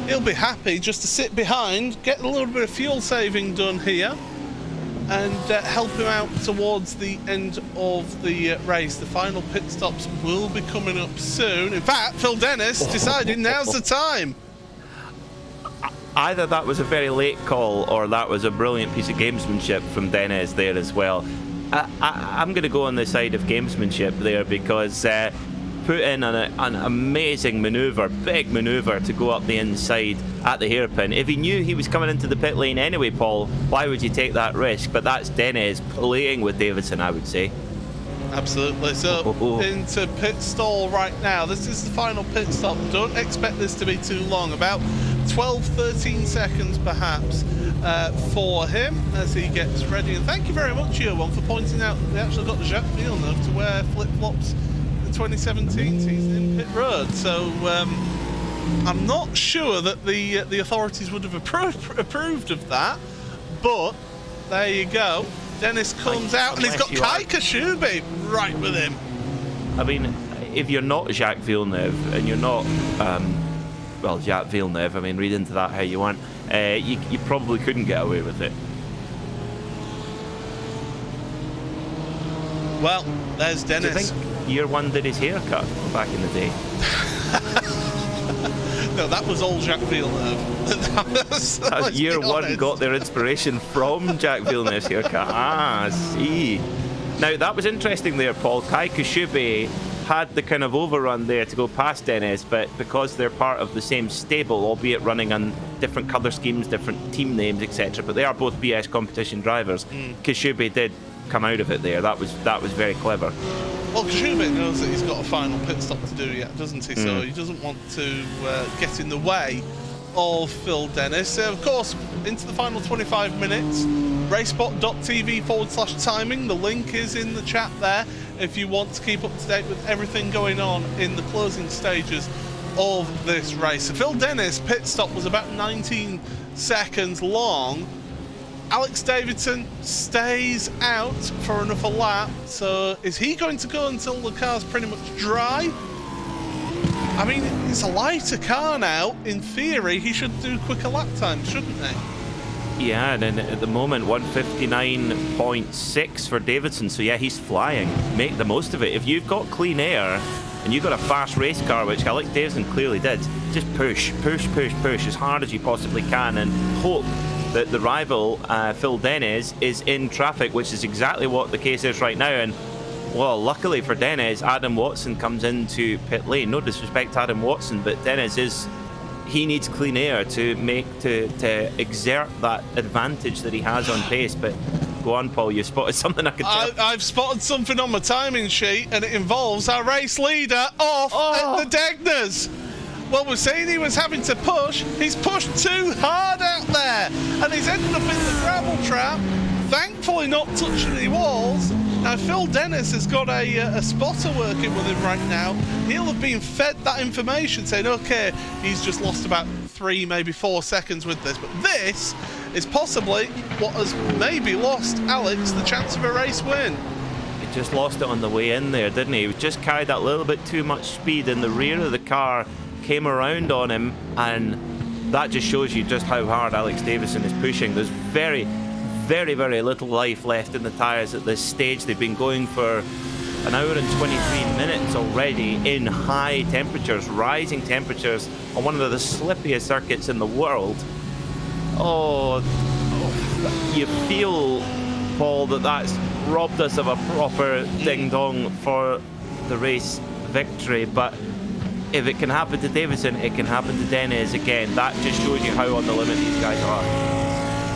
he'll be happy just to sit behind, get a little bit of fuel saving done here, and help him out towards the end of the race. The final pit stops will be coming up soon. In fact, Phil Dennis decided now's the time. Either that was a very late call or that was a brilliant piece of gamesmanship from Dennis there as well. I'm going to go on the side of gamesmanship there, because put in an amazing manoeuvre, big manoeuvre to go up the inside at the hairpin. If he knew he was coming into the pit lane anyway, Paul, why would you take that risk? But that's Dennis playing with Davidson, I would say. Absolutely. So into pit stall right now. This is the final pit stop. Don't expect this to be too long. About 12-13 seconds perhaps for him as he gets ready. And thank you very much, Year One, for pointing out that they actually got Jacques Villeneuve to wear flip-flops in the 2017 season in pit road. So I'm not sure that the authorities would have approved of that, but there you go. Dennis comes out and he's got Kai Kashubi right with him. I mean, if you're not Jacques Villeneuve and you're not, Jacques Villeneuve, I mean, read into that how you want, you probably couldn't get away with it. Well, there's Dennis. Do you think Year One did his haircut back in the day? No, that was all Jacques Villeneuve. Year One got their inspiration from Jacques Villeneuve's haircut. I see. Now, that was interesting there, Paul. Kai Kashubi had the kind of overrun there to go past Dennis, but because they're part of the same stable, albeit running on different colour schemes, different team names, etc., but they are both BS competition drivers, Kashubi did come out of it there. That was very clever. Well, Kashubi knows that he's got a final pit stop to do yet, doesn't he? So he doesn't want to get in the way of Phil Dennis. Of course, into the final 25 minutes, RaceSpot.tv/timing. The link is in the chat there if you want to keep up to date with everything going on in the closing stages of this race. So Phil Dennis' pit stop was about 19 seconds long, Alex Davidson stays out for another lap. So is he going to go until the car's pretty much dry? I mean, it's a lighter car now. In theory, he should do quicker lap times, shouldn't he? Yeah, and then at the moment, 159.6 for Davidson. So yeah, he's flying. Make the most of it. If you've got clean air and you've got a fast race car, which Alex Davidson clearly did, just push as hard as you possibly can and hope that the rival, Phil Dennis, is in traffic, which is exactly what the case is right now. And well, luckily for Dennis, Adam Watson comes into pit lane. No disrespect to Adam Watson, but Dennis he needs clean air to exert that advantage that he has on pace. But go on, Paul, you spotted something I could tell. I've spotted something on my timing sheet, and it involves our race leader off at the Degners. Well, we're saying he was having to push. He's pushed too hard out there, and he's ended up in the gravel trap. Thankfully not touching any walls. Now Phil Dennis has got a spotter working with him right now. He'll have been fed that information saying, okay, he's just lost about 3, maybe 4 seconds with this. But this is possibly what has maybe lost Alex the chance of a race win. He just lost it on the way in there, didn't he? He just carried that little bit too much speed, and the rear of the car came around on him, and that just shows you just how hard Alex Davidson is pushing. There's very little life left in the tyres at this stage. They've been going for an hour and 23 minutes already in high temperatures, rising temperatures on one of the slippiest circuits in the world. You feel, Paul, that's robbed us of a proper ding-dong for the race victory, but if it can happen to Davidson, it can happen to Dennis again. That just shows you how on the limit these guys are.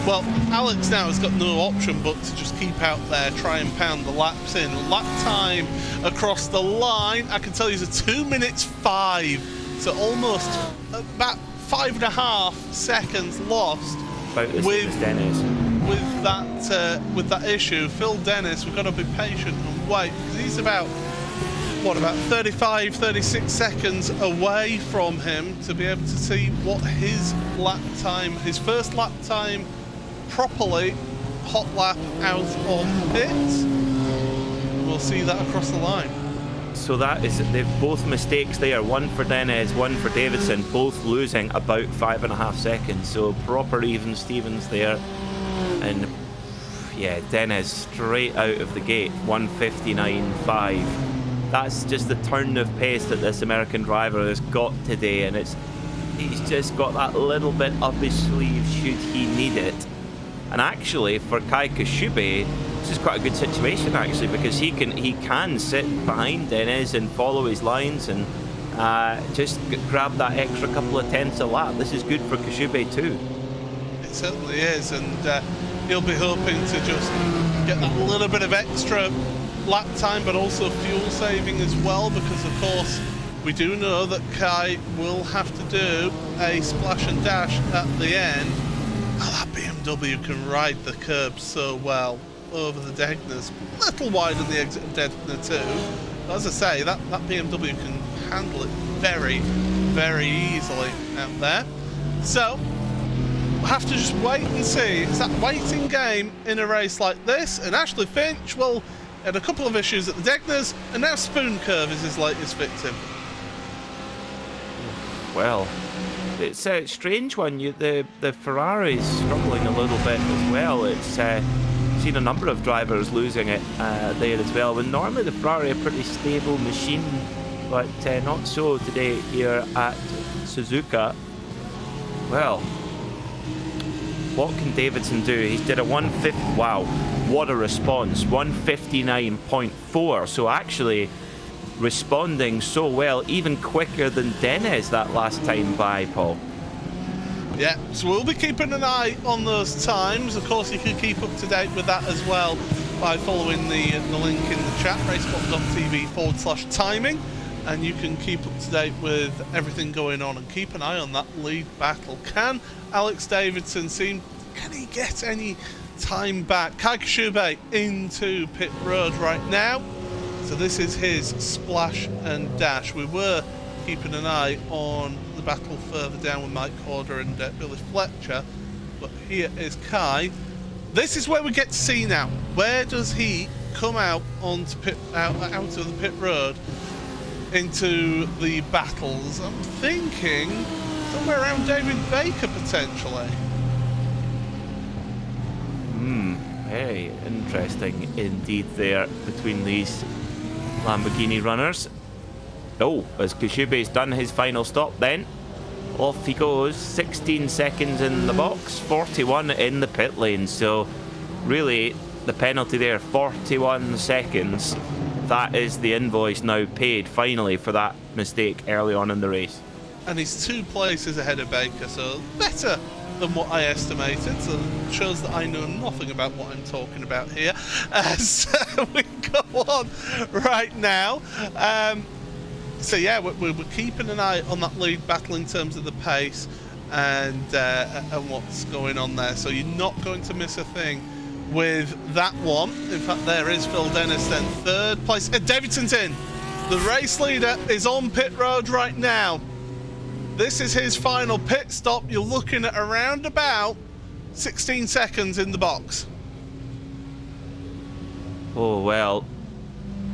Well, Alex now has got no option but to just keep out there, try and pound the laps in. Lap time across the line, I can tell you, is a 2 minutes 5. So almost about 5.5 seconds lost with Dennis. With that issue. Phil Dennis, we've got to be patient and wait, because he's about 35-36 seconds away from him to be able to see what his first lap time properly, hot lap out of pits. We'll see that across the line. So they've both mistakes there, one for Dennis, one for Davidson, both losing about 5.5 seconds. So proper even Stevens there. And yeah, Dennis straight out of the gate, 159.5. That's just the turn of pace that this American driver has got today, and he's just got that little bit up his sleeve should he need it. And actually, for Kai Kashibe, this is quite a good situation actually, because he can sit behind Dennis and follow his lines and just grab that extra couple of tenths a lap. This is good for Kashibe too. It certainly is, and he'll be hoping to just get that little bit of extra lap time, but also fuel saving as well, because of course we do know that Kai will have to do a splash and dash at the end. Oh, that BMW can ride the curb so well over the Degners. A little wide on the exit of Degner too. But as I say, that BMW can handle it very easily out there. So we'll have to just wait and see. It's that waiting game in a race like this. And Ashley Finch, well, had a couple of issues at the Degners, and now Spoon Curve is his latest victim. Well, it's a strange one. The Ferrari's struggling a little bit as well. It's seen a number of drivers losing it there as well. When normally the Ferrari are a pretty stable machine, but not so today here at Suzuka. Well, what can Davidson do? He did a 150. Wow, what a response! 159.4. So actually responding so well, even quicker than Dennis that last time by, Paul. Yeah, so we'll be keeping an eye on those times. Of course, you can keep up to date with that as well by following the link in the chat, RaceSpot.TV/timing, and you can keep up to date with everything going on and keep an eye on that lead battle. Can Alex Davidson can he get any time back? Kai Kashibe into pit road right now. So this is his splash and dash. We were keeping an eye on the battle further down with Mike Horder and Billy Fletcher, but here is Kai this is where we get to see now. Where does he come out onto out of the pit road into the battles? I'm thinking somewhere around David Baker potentially. Very interesting indeed there between these Lamborghini runners. Oh, as Kashube's done his final stop then. Off he goes, 16 seconds in the box, 41 in the pit lane. So really the penalty there, 41 seconds. That is the invoice now paid finally for that mistake early on in the race. And he's 2 places ahead of Baker, so better than what I estimated. So it shows that I know nothing about what I'm talking about here. So we go on right now. So yeah, we're keeping an eye on that lead battle in terms of the pace and what's going on there. So you're not going to miss a thing with that one. In fact, there is Phil Dennis then, 3rd place. Davidson's in. The race leader is on pit road right now. This is his final pit stop. You're looking at around about 16 seconds in the box. Oh well,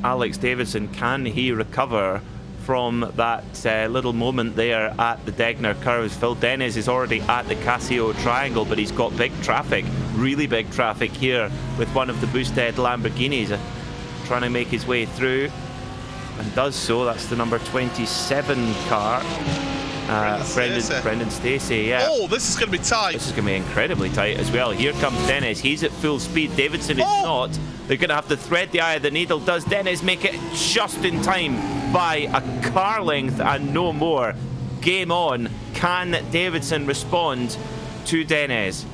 Alex Davidson, can he recover from that little moment there at the Degner curves? Phil Dennis is already at the Casio Triangle, but he's got big traffic, really big traffic here with one of the boosted Lamborghinis trying to make his way through, and does so. That's the number 27 car. Brendan Stacey, yeah. Oh, this is going to be tight. This is going to be incredibly tight as well. Here comes Dennis. He's at full speed. Davidson is not. They're going to have to thread the eye of the needle. Does Dennis make it just in time by a car length and no more? Game on. Can Davidson respond to Dennis?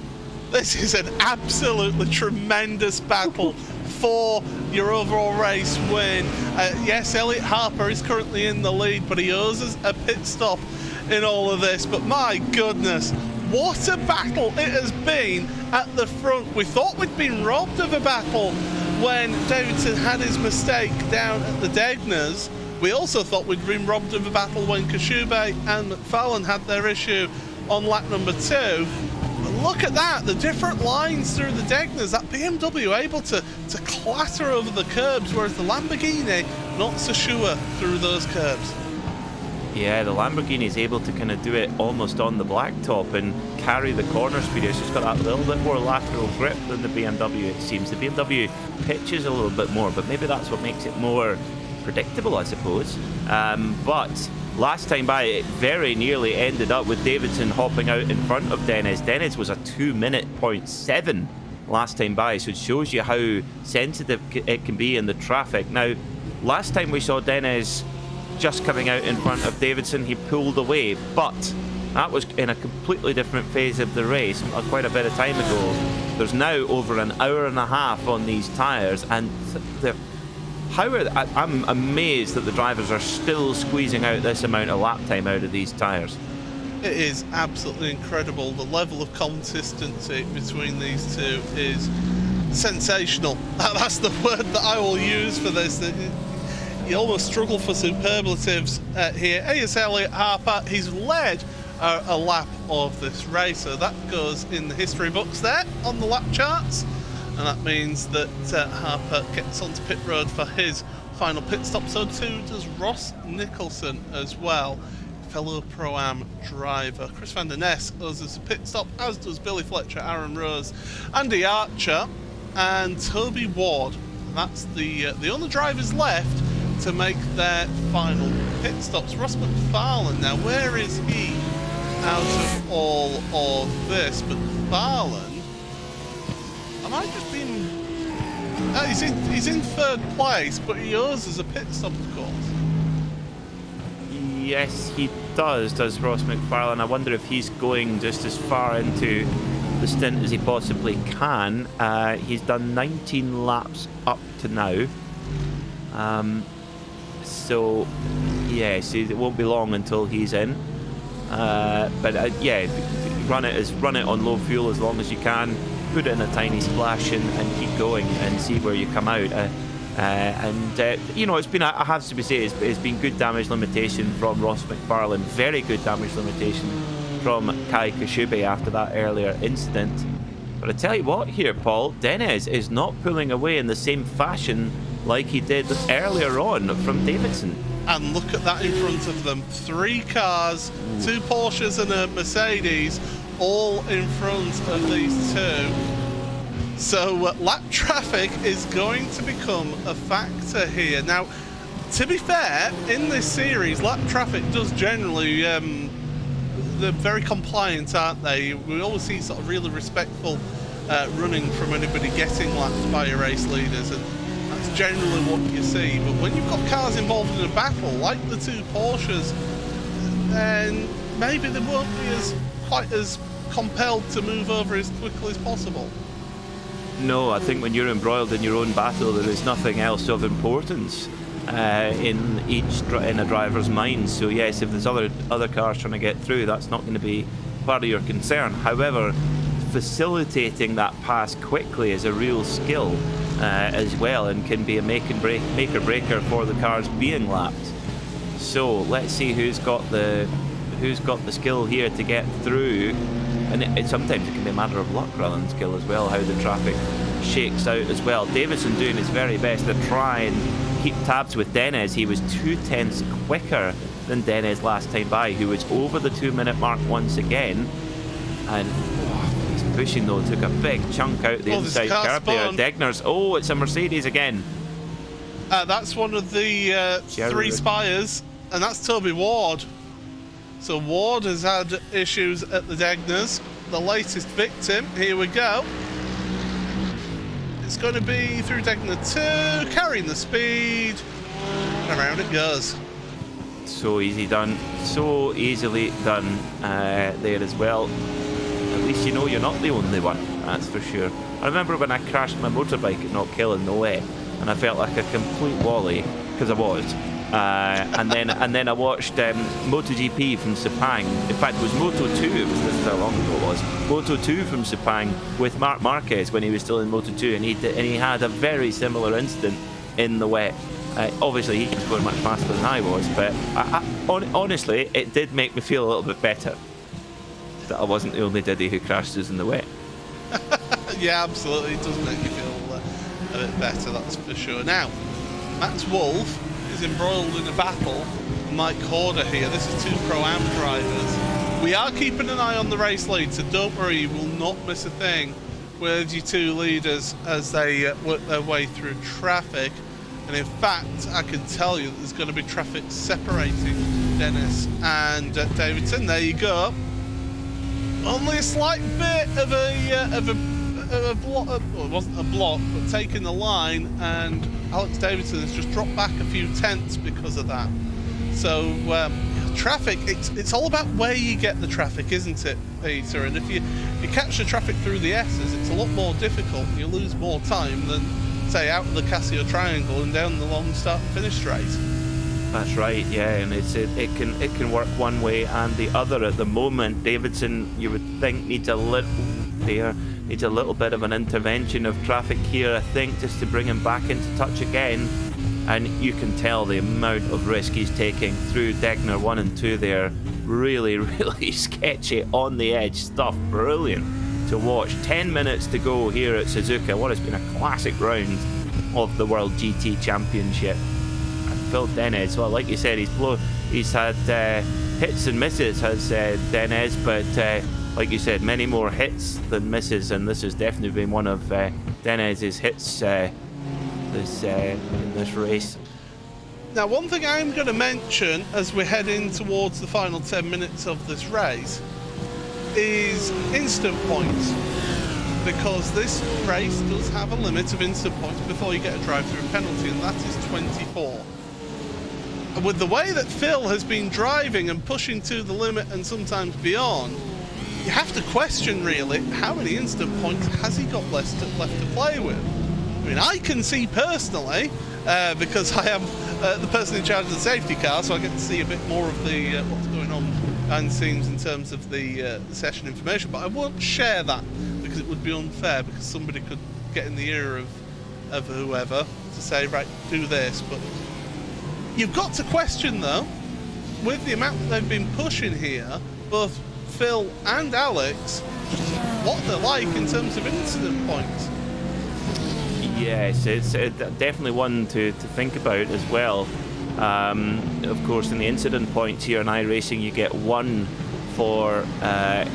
This is an absolutely tremendous battle for your overall race win. Yes, Elliot Harper is currently in the lead, but he owes us a pit stop in all of this. But my goodness, what a battle it has been at the front. We thought we'd been robbed of a battle when Davidson had his mistake down at the Degners. We also thought we'd been robbed of a battle when Kashube and McFarlane had their issue on lap number 2. But look at that, the different lines through the Degners. That BMW able to clatter over the curbs, whereas the Lamborghini not so sure through those curbs. Yeah, the Lamborghini is able to kind of do it almost on the blacktop and carry the corner speed. It's just got that little bit more lateral grip than the BMW, it seems. The BMW pitches a little bit more, but maybe that's what makes it more predictable, I suppose. But last time by, it very nearly ended up with Davidson hopping out in front of Dennis. Dennis was a 2-minute 0.7 last time by, so it shows you how sensitive it can be in the traffic. Now, last time we saw Dennis just coming out in front of Davidson, he pulled away, but that was in a completely different phase of the race, quite a bit of time ago. There's now over an hour and a half on these tyres, and I'm amazed that the drivers are still squeezing out this amount of lap time out of these tyres. It is absolutely incredible. The level of consistency between these two is sensational. That's the word that I will use for this. You almost struggle for superlatives here. Here's Elliot Harper. He's led a lap of this race, so that goes in the history books there on the lap charts, and that means that Harper gets onto pit road for his final pit stop. So too does Ross Nicholson as well, fellow Pro-Am driver. Chris van der Ness owes us a pit stop, as does Billy Fletcher, Aaron Rose, Andy Archer and Toby Ward. That's the only drivers left to make their final pit stops. Ross McFarlane, now where is he out of all of this? But McFarlane, am I just being... he's in 3rd place, but he owes us a pit stop, of course. Yes, he does Ross McFarlane. I wonder if he's going just as far into the stint as he possibly can. He's done 19 laps up to now. So, yes, it won't be long until he's in. But yeah, run it on low fuel as long as you can. Put it in a tiny splash and keep going and see where you come out. You know, it's been, I have to say, it's been good damage limitation from Ross McFarlane. Very good damage limitation from Kai Kashube after that earlier incident. But I tell you what here, Paul, Dennis is not pulling away in the same fashion like he did earlier on from Davidson. And look at that in front of them. 3 cars, 2 Porsches and a Mercedes, all in front of these 2. So lap traffic is going to become a factor here. Now, to be fair, in this series, lap traffic does generally, they're very compliant, aren't they? We always see sort of really respectful running from anybody getting lapped by your race leaders, and that's generally what you see. But when you've got cars involved in a battle, like the 2 Porsches, then maybe they won't be quite as compelled to move over as quickly as possible. No, I think when you're embroiled in your own battle, there is nothing else of importance in a driver's mind. So yes, if there's other cars trying to get through, that's not going to be part of your concern. However, facilitating that pass quickly is a real skill as well, and can be a make or breaker for the cars being lapped. So let's see who's got the skill here to get through. And sometimes it can be a matter of luck rather than skill as well, how the traffic shakes out as well. Davidson doing his very best to try and keep tabs with Dennis. He was 2/10 quicker than Dennis last time by, who was over the 2-minute mark once again. And he's pushing though, took a big chunk out the inside curb there. Degner's, it's a Mercedes again. That's one of the 3 Spires, and that's Toby Ward. So Ward has had issues at the Degners. The latest victim, here we go. It's going to be through Degner 2, carrying the speed, and around it goes. So easily done there as well. At least you know you're not the only one, that's for sure. I remember when I crashed my motorbike at Knockhill in the wet, and I felt like a complete wally, because I was. And then I watched MotoGP from Sepang. In fact, it was Moto2. This is how long ago it was. Moto2 from Sepang with Marc Marquez when he was still in Moto2, and he had a very similar incident in the wet. Obviously, he was going much faster than I was, but honestly, it did make me feel a little bit better that I wasn't the only Diddy who crashed us in the wet. Yeah, absolutely. It does make you feel a bit better, that's for sure. Now, Max Wolf is embroiled in a battle. Mike Horder here. This is 2 Pro-Am drivers. We are keeping an eye on the race lead, so don't worry, you will not miss a thing with your 2 leaders as they work their way through traffic. And in fact, I can tell you that there's going to be traffic separating Dennis and Davidson. There you go. Only a slight bit of a block, well, it wasn't a block, but taking the line, and Alex Davidson has just dropped back a few tenths because of that. So traffic, it's all about where you get the traffic, isn't it, Peter? And if you catch the traffic through the S's, it's a lot more difficult, and you lose more time than, say, out of the Casio Triangle and down the long start and finish straight. That's right, yeah, and it can work one way and the other at the moment. Davidson, you would think, needs a little bit of an intervention of traffic here, I think, just to bring him back into touch again. And you can tell the amount of risk he's taking through Degner 1 and 2 there. Really, really sketchy, on the edge stuff. Brilliant to watch. 10 minutes to go here at Suzuka, what has been a classic round of the World GT Championship. And Phil Dennis, well, like you said, he's had hits and misses, has Dennis, but like you said, many more hits than misses, and this has definitely been one of Dennis's hits in this race. Now, one thing I'm going to mention as we head in towards the final 10 minutes of this race is instant points, because this race does have a limit of instant points before you get a drive-through penalty, and that is 24. And with the way that Phil has been driving and pushing to the limit and sometimes beyond, you have to question, really, how many instant points has he got left to play with? I mean, I can see personally, because I am the person in charge of the safety car, so I get to see a bit more of the what's going on behind the scenes in terms of the session information, but I won't share that because it would be unfair, because somebody could get in the ear of whoever to say, right, do this. But you've got to question, though, with the amount that they've been pushing here, both Phil and Alex what they're like in terms of incident points. Yes, it's definitely one to think about as well. Of course, in the incident points here in iRacing, you get 1 for a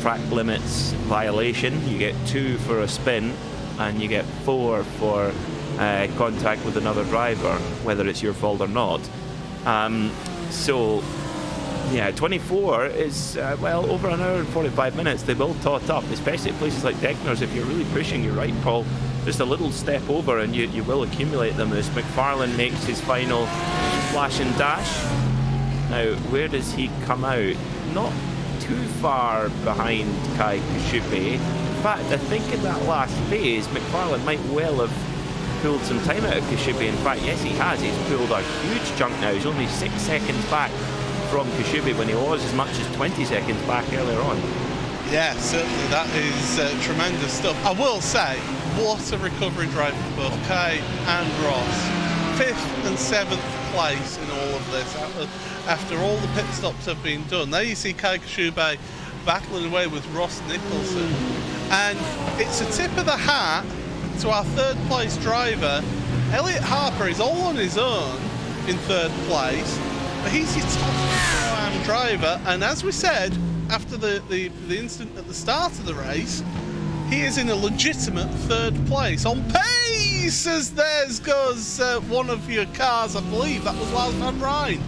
track limits violation, you get 2 for a spin, and you get 4 for contact with another driver, whether it's your fault or not. So, yeah, 24 is, well, over an hour and 45 minutes. They will tot up, especially at places like Deckner's. If you're really pushing, you're right, Paul. Just a little step over and you will accumulate them as McFarlane makes his final flash and dash. Now, where does he come out? Not too far behind Kai Kashupe. In fact, I think in that last phase, McFarlane might well have pulled some time out of Kashupe. In fact, yes, he has. He's pulled a huge chunk now. He's only 6 seconds back from Kashupe when he was as much as 20 seconds back earlier on. Yeah, certainly that is tremendous stuff. I will say, what a recovery drive for both Kai and Ross. 5th and 7th place in all of this after all the pit stops have been done. There you see Kai Kashupe battling away with Ross Nicholson, and it's a tip of the hat to our 3rd place driver. Elliot Harper is all on his own in 3rd place, but he's your top Pro-Am driver, and as we said after the incident at the start of the race, he is in a legitimate 3rd place. On pace as theirs goes one of your cars, I believe that was Lars van Rijn.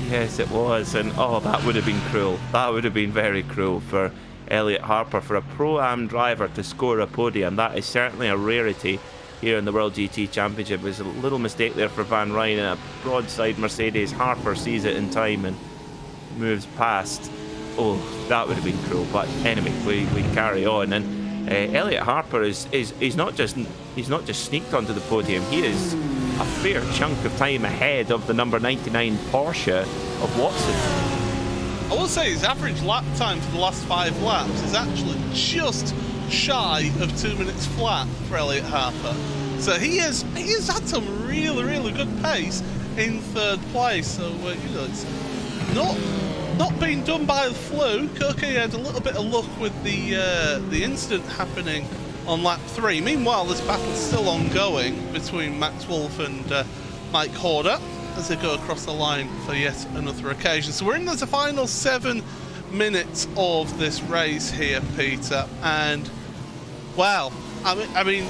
Yes, it was, and oh, that would have been cruel. That would have been very cruel for Elliot Harper, for a Pro-Am driver to score a podium. That is certainly a rarity here in the World GT Championship. It was a little mistake there for Van Rijn, and a broadside Mercedes. Harper sees it in time and moves past. Oh, that would have been cruel. But anyway, we carry on, and Elliot Harper is not just sneaked onto the podium. He is a fair chunk of time ahead of the number 99 Porsche of Watson. I will say his average lap time for the last 5 laps is actually just shy of 2 minutes flat for Elliot Harper. So he has had some really good pace in 3rd place. So you know, it's not being done by the fluke. Okay, he had a little bit of luck with the incident happening on lap 3. Meanwhile, this battle's still ongoing between Max Wolf and Mike Horder as they go across the line for yet another occasion. So we're in the final 7 minutes of this race here, Peter, and well, I mean,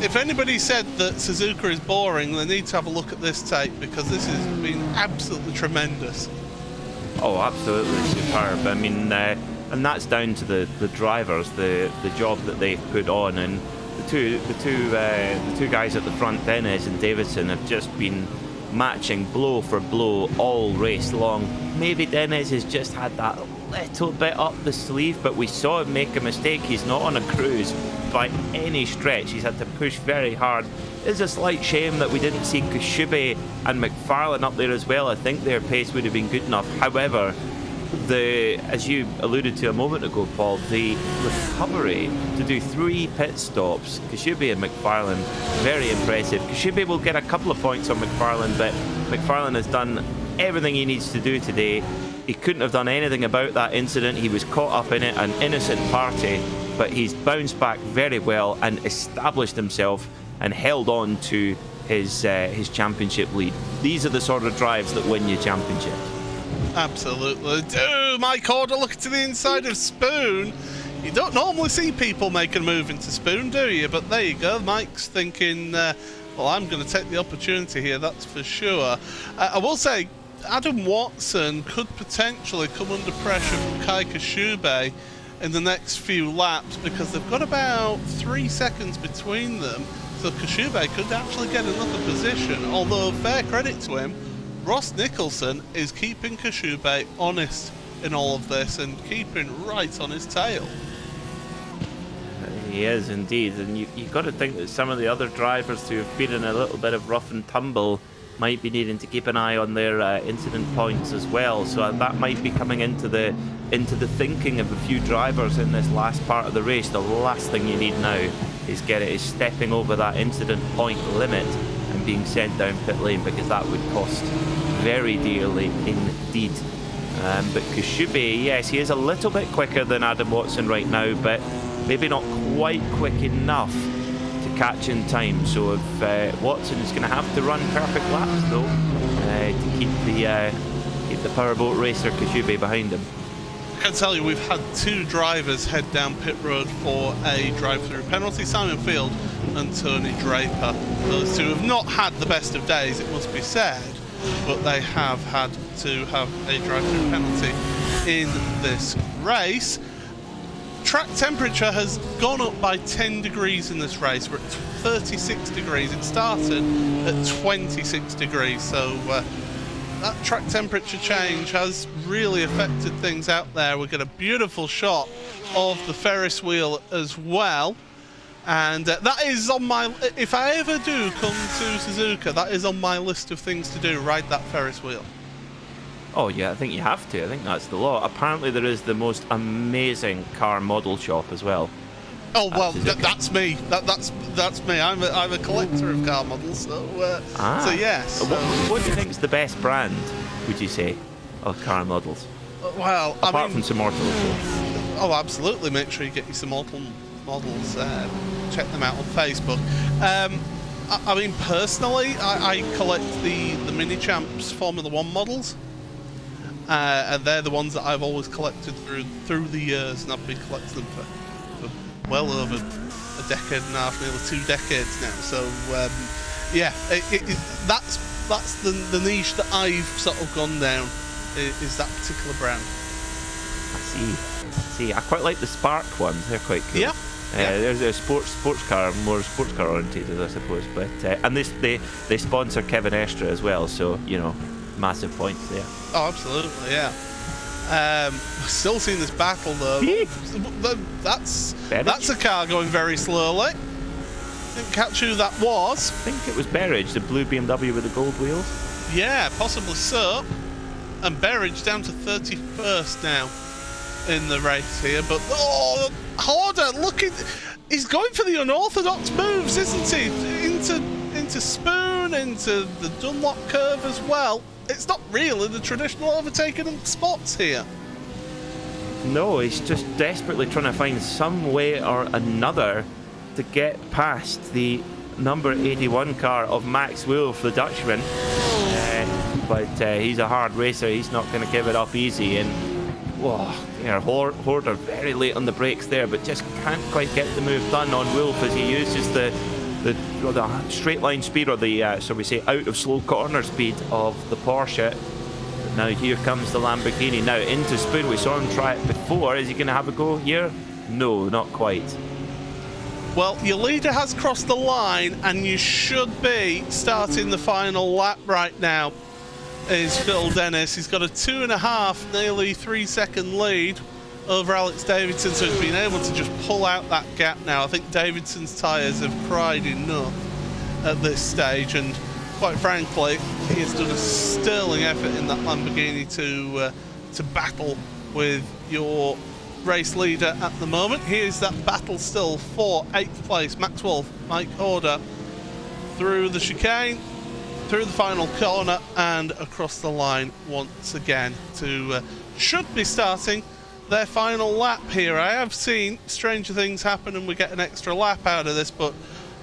if anybody said that Suzuka is boring, they need to have a look at this tape, because this has been absolutely tremendous. Oh, absolutely superb. I mean, and that's down to the drivers, the job that they've put on, and the two guys at the front, Dennis and Davidson, have just been matching blow for blow all race long. Maybe Dennis has just had that little bit up the sleeve, but we saw him make a mistake. He's not on a cruise by any stretch. He's had to push very hard. It's a slight shame that we didn't see Kashupe and McFarlane up there as well. I think their pace would have been good enough. However, as you alluded to a moment ago, Paul, the recovery to do 3 pit stops, Kashupe and McFarlane, very impressive. Kashupe will get a couple of points on McFarlane, but McFarlane has done everything he needs to do today. He couldn't have done anything about that incident. He was caught up in it, an innocent party, but he's bounced back very well and established himself and held on to his championship lead. These are the sort of drives that win you championships. Absolutely do. Mike Horder looking to the inside of Spoon. You don't normally see people make a move into Spoon, do you? But there you go. Mike's thinking, well, I'm going to take the opportunity here, that's for sure. I will say, Adam Watson could potentially come under pressure from Kai Kashupe in the next few laps, because they've got about 3 seconds between them. So Kashupe could actually get another position, although fair credit to him, Ross Nicholson is keeping Kashupe honest in all of this and keeping right on his tail. He is indeed, and you've got to think that some of the other drivers who have been in a little bit of rough and tumble might be needing to keep an eye on their incident points as well. So that might be coming into the thinking of a few drivers in this last part of the race. The last thing you need now is stepping over that incident point limit and being sent down pit lane, because that would cost very dearly indeed. But Kashubi, yes, he is a little bit quicker than Adam Watson right now, but maybe not quite quick enough to catch in time. So if Watson is going to have to run perfect laps though to keep the powerboat racer Kashubi behind him. I can tell you we've had 2 drivers head down pit road for a drive-through penalty, Simon Field and Tony Draper. Those 2 have not had the best of days, it must be said, but they have had to have a drive-through penalty in this race. Track temperature has gone up by 10 degrees in this race. We're at 36 degrees. It started at 26 degrees, so that track temperature change has really affected things out there. We get a beautiful shot of the Ferris wheel as well, and that is on my, if I ever do come to Suzuka, that is on my list of things to do, ride that Ferris wheel. Oh yeah, I think you have to. I think that's the law. Apparently there is the most amazing car model shop as well. Oh well, that's me. That's me. I'm a collector of car models. So yes. So, what do you think is the best brand? Would you say of car models? Well, apart from some Immortal. Oh, absolutely. Make sure you get your Immortal models. Check them out on Facebook. I mean, personally, I collect the Mini Champs Formula 1 models. And they're the ones that I've always collected through the years, and I've been collecting them for well over a decade and a half, nearly 2 decades now. So yeah, that's the niche that I've sort of gone down, is that particular brand. I see. I quite like the Spark ones. They're quite cool. Yeah. There's a sports car, more sports car oriented, I suppose. But and they sponsor Kevin Estra as well, so you know, massive points there. Oh, absolutely, yeah. Still seeing this battle though. That's a car going very slowly. Didn't catch who that was. I think it was Berridge, the blue BMW with the gold wheels. Yeah, possibly so. And Berridge down to 31st now in the race here. But oh, Horder, look at, he's going for the unorthodox moves, isn't he? Into spoon, into the Dunlop curve as well. It's not really the traditional overtaking spots here. No, he's just desperately trying to find some way or another to get past the number 81 car of Max Wolf, the Dutchman. But he's a hard racer. He's not going to give it up easy. And whoa, Horder very late on the brakes there, but just can't quite get the move done on Wolf as he uses the straight line speed, or the so we say out of slow corner speed of the Porsche. Now here comes the Lamborghini. Now into spoon. We saw him try it before. Is he going to have a go here? No, not quite. Well, your leader has crossed the line, and you should be starting the final lap right now. Is Phil Dennis. He's got a 2.5, nearly 3 second lead over Alex Davidson, so he's been able to just pull out that gap now. I think Davidson's tyres have cried enough at this stage, and quite frankly, he has done a sterling effort in that Lamborghini to battle with your race leader at the moment. Here's that battle still for 8th place. Max Wolf, Mike Horder through the chicane, through the final corner, and across the line once again to should be starting their final lap here. I have seen stranger things happen and we get an extra lap out of this, but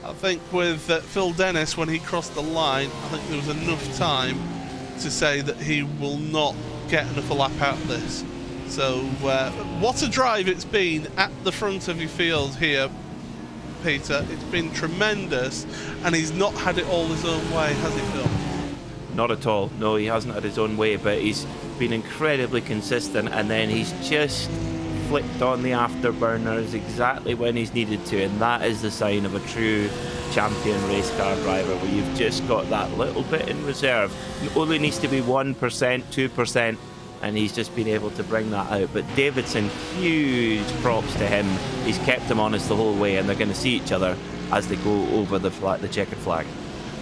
I think with Phil Dennis, when he crossed the line, I think there was enough time to say that he will not get enough a lap out of this. So what a drive it's been at the front of your field here, Peter. It's been tremendous, and he's not had it all his own way, has he, Phil? Not at all. No, he hasn't had his own way, but he's been incredibly consistent, and then he's just flicked on the afterburners exactly when he's needed to, and that is the sign of a true champion race car driver, where you've just got that little bit in reserve. It only needs to be 1%, 2%, and he's just been able to bring that out. But Davidson, huge props to him. He's kept him honest the whole way, and they're going to see each other as they go over the checkered flag.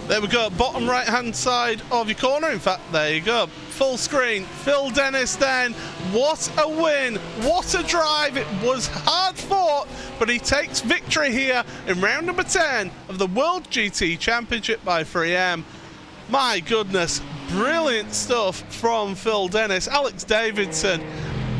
There we go, bottom right hand side of your corner. In fact, there you go, full screen. Phil Dennis then, what a win, what a drive. It was hard fought, but he takes victory here in round number 10 of the World GT Championship by 3M. My goodness, Brilliant stuff from Phil Dennis. Alex Davidson,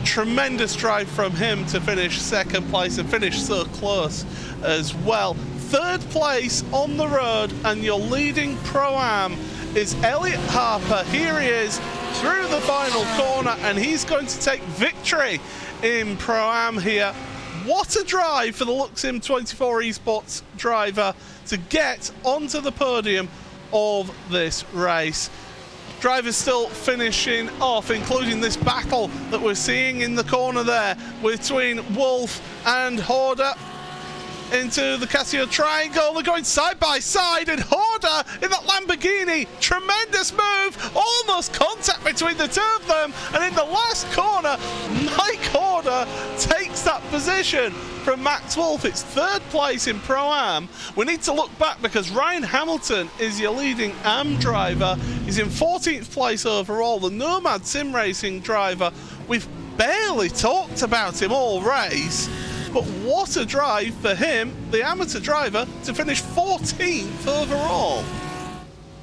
tremendous drive from him to finish second place and finish so close as well. Third place on the road, and your leading Pro-Am is Elliot Harper. Here he is through the final corner, and he's going to take victory in Pro-Am here. What a drive for the Luxim 24 Esports driver to get onto the podium of this race. Drivers still finishing off, including this battle that we're seeing in the corner there between Wolf and Horder. Into the Casio triangle, they're going side by side, and Horder in that Lamborghini, tremendous move, almost contact between the two of them, and in the last corner, Mike Horder takes that position from Max Wolf. It's third place in Pro-Am. We need to look back because Ryan Hamilton is your leading AM driver. He's in 14th place overall, the Nomad Sim Racing driver. We've barely talked about him all race. But what a drive for him, the amateur driver, to finish 14th overall.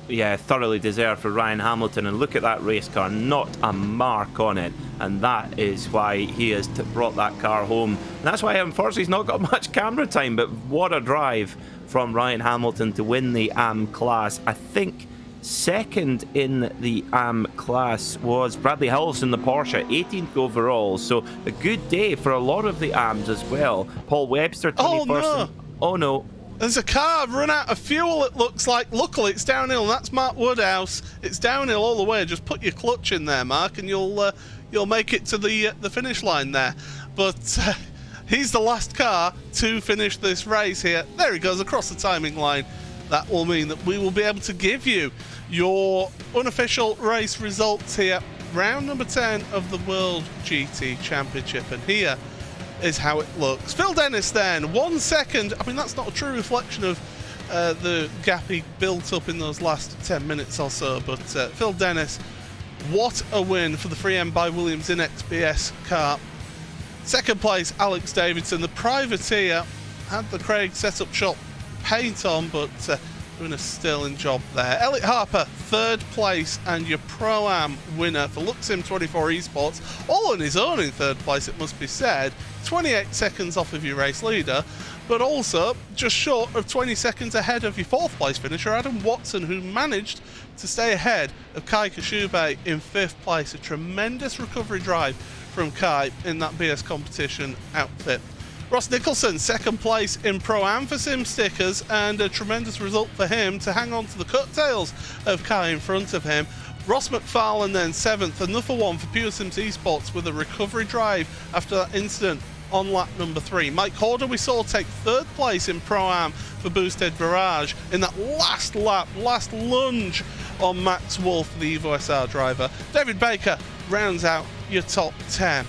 Yeah, thoroughly deserved for Ryan Hamilton, and look at that race car, not a mark on it, and that is why he has brought that car home. And that's why unfortunately he's not got much camera time, but what a drive from Ryan Hamilton to win the AM class. I think second in the AM class was Bradley Hulse in the Porsche, 18th overall, so a good day for a lot of the AMs as well. Paul Webster, 21st. Oh no. There's a car run out of fuel, it looks like. Luckily it's downhill, and that's Mark Woodhouse. It's downhill all the way. Just put your clutch in there, Mark, and you'll make it to the finish line there. But he's the last car to finish this race here. There he goes across the timing line. That will mean that we will be able to give you your unofficial race results here. Round number 10 of the World GT Championship, and here is how it looks. Phil Dennis then, 1 second. I mean, that's not a true reflection of the gap he built up in those last 10 minutes or so, but Phil Dennis, what a win for the 3M by Williams in XBS car. Second place, Alex Davidson, the privateer, had the Craig setup shop paint on, but doing a sterling job there. Elliot Harper, third place, and your Pro-Am winner for Luxim 24 Esports, all on his own in third place, it must be said. 28 seconds off of your race leader, but also just short of 20 seconds ahead of your fourth place finisher, Adam Watson, who managed to stay ahead of Kai Kashube in fifth place. A tremendous recovery drive from Kai in that BS competition outfit. Ross Nicholson, second place in Pro-Am for Sim Stickers, and a tremendous result for him to hang on to the coattails of Kai in front of him. Ross McFarlane then seventh, another one for Pure Sims Esports with a recovery drive after that incident on lap number 3. Mike Horder we saw take third place in Pro-Am for Boosted Virage in that last lap, last lunge on Max Wolf, the Evo SR driver. David Baker rounds out your top 10.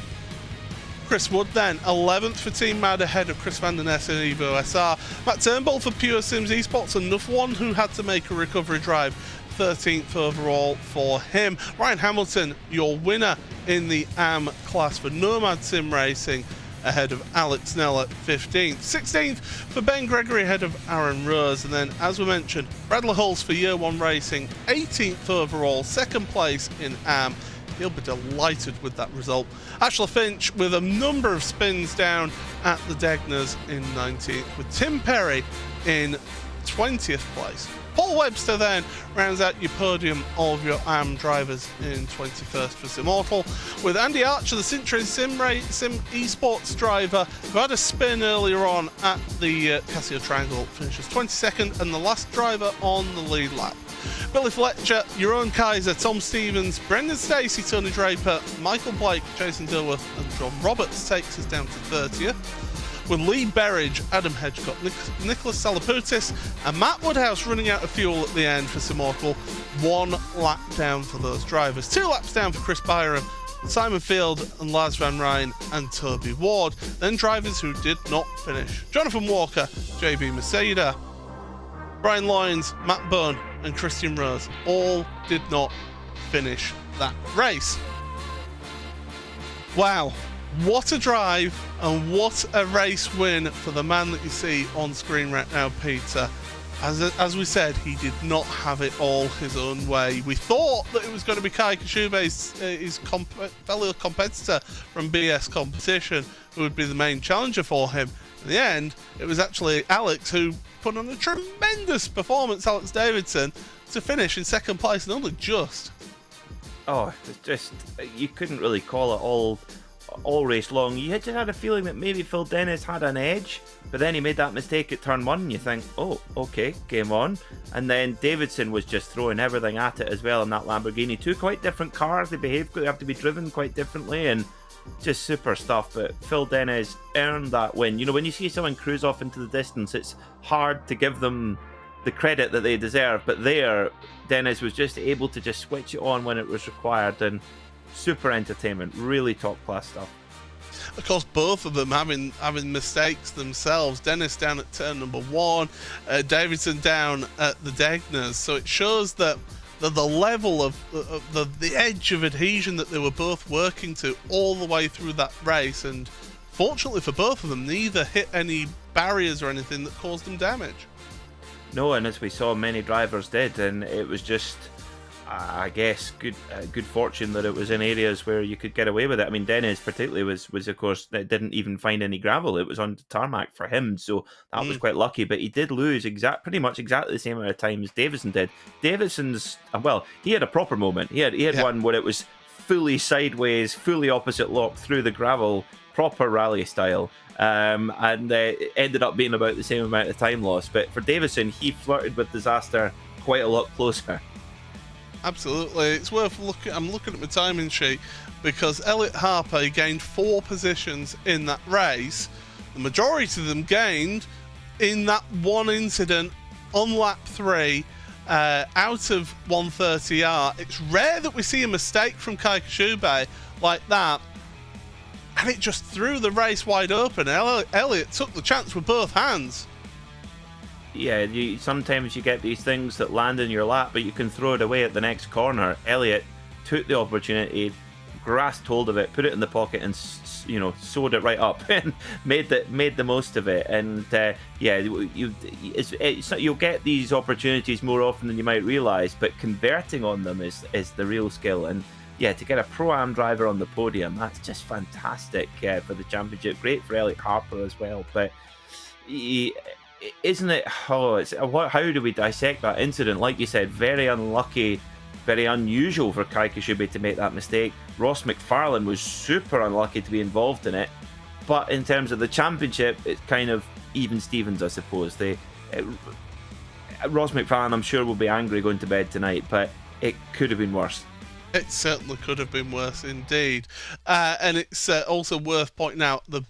Chris Wood then, 11th for Team Mad ahead of Chris van der Ness in Evo SR. Matt Turnbull for Pure Sims Esports, another one who had to make a recovery drive, 13th overall for him. Ryan Hamilton, your winner in the AM class for Nomad Sim Racing, ahead of Alex Snell at 15th. 16th for Ben Gregory ahead of Aaron Rose. And then, as we mentioned, Bradley Hulse for Year 1 Racing, 18th overall, second place in AM. He'll be delighted with that result. Ashla Finch with a number of spins down at the Degners in 19th, with Tim Perry in 20th place. Paul Webster then rounds out your podium of your AM drivers in 21st for Simmortal, with Andy Archer, the Sintrain Sim Esports driver, who had a spin earlier on at the Casio Triangle, finishes 22nd, and the last driver on the lead lap. Billy Fletcher, your own Kaiser, Tom Stevens, Brendan Stacey, Tony Draper, Michael Blake, Jason Dilworth, and John Roberts takes us down to 30th. With Lee Berridge, Adam Hedgecott, Nicholas Salaputis, and Matt Woodhouse running out of fuel at the end for Simmortal. 1 lap down for those drivers. 2 laps down for Chris Byram, Simon Field, and Lars Van Ryn, and Toby Ward. Then drivers who did not finish: Jonathan Walker, JB Mercedes, Brian Loynes, Matt Bone, and Christian Rose all did not finish that race. Wow, what a drive and what a race win for the man that you see on screen right now, Peter. As we said, he did not have it all his own way. We thought that it was going to be Kai Kashube's his fellow competitor from BS Competition who would be the main challenger for him. In the end, it was actually Alex who put on a tremendous performance, Alex Davidson, to finish in second place, and only just. Oh, it's just, you couldn't really call it all race long. You just had a feeling that maybe Phil Dennis had an edge, but then he made that mistake at turn 1 and you think, oh, okay, game on. And then Davidson was just throwing everything at it as well in that Lamborghini. Two quite different cars, they have to be driven quite differently, and just super stuff. But Phil Dennis earned that win. You know, when you see someone cruise off into the distance, it's hard to give them the credit that they deserve, but there, Dennis was just able to just switch it on when it was required, and super entertainment, really top class stuff. Of course, both of them having mistakes themselves. Dennis down at turn number 1, Davidson down at the Degners. So it shows that the level of the edge of adhesion that they were both working to all the way through that race. And fortunately for both of them, neither hit any barriers or anything that caused them damage. No, and as we saw, many drivers did, and it was just, I guess, good fortune that it was in areas where you could get away with it. I mean, Dennis particularly was of course, didn't even find any gravel. It was on tarmac for him, so that was quite lucky. But he did lose pretty much exactly the same amount of time as Davison did. Davison's, well, he had a proper moment. He had one where it was fully sideways, fully opposite lock through the gravel, proper rally style. And it ended up being about the same amount of time lost. But for Davison, he flirted with disaster quite a lot closer. Absolutely, it's worth looking. I'm looking at my timing sheet because Elliot Harper gained 4 positions in that race. The majority of them gained in that one incident on lap 3 out of 130R. It's rare that we see a mistake from Kai Kashube like that, and it just threw the race wide open. Elliot took the chance with both hands. Yeah, sometimes you get these things that land in your lap, but you can throw it away at the next corner. Elliot took the opportunity, grasped hold of it, put it in the pocket, and sewed it right up and made the most of it. And you'll get these opportunities more often than you might realise, but converting on them is the real skill. And yeah, to get a Pro-Am driver on the podium, that's just fantastic for the championship. Great for Elliot Harper as well. But isn't it? How do we dissect that incident? Like you said, very unlucky, very unusual for Kai Kashube to make that mistake. Ross McFarlane was super unlucky to be involved in it. But in terms of the championship, it's kind of even Stevens, I suppose. Ross McFarlane, I'm sure, will be angry going to bed tonight, but it could have been worse. It certainly could have been worse indeed. And it's also worth pointing out the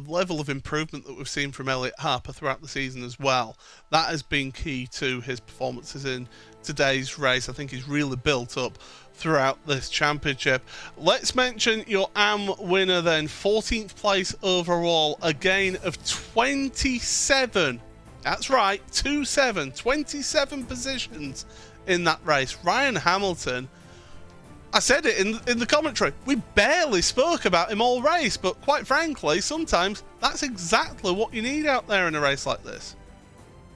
level of improvement that we've seen from Elliot Harper throughout the season as well. That has been key to his performances in today's race. I think he's really built up throughout this championship. Let's mention your AM winner then. 14th place overall, a gain of 27. That's right, 27 positions in that race. Ryan Hamilton. I said it in the commentary. We barely spoke about him all race, but quite frankly, sometimes that's exactly what you need out there in a race like this.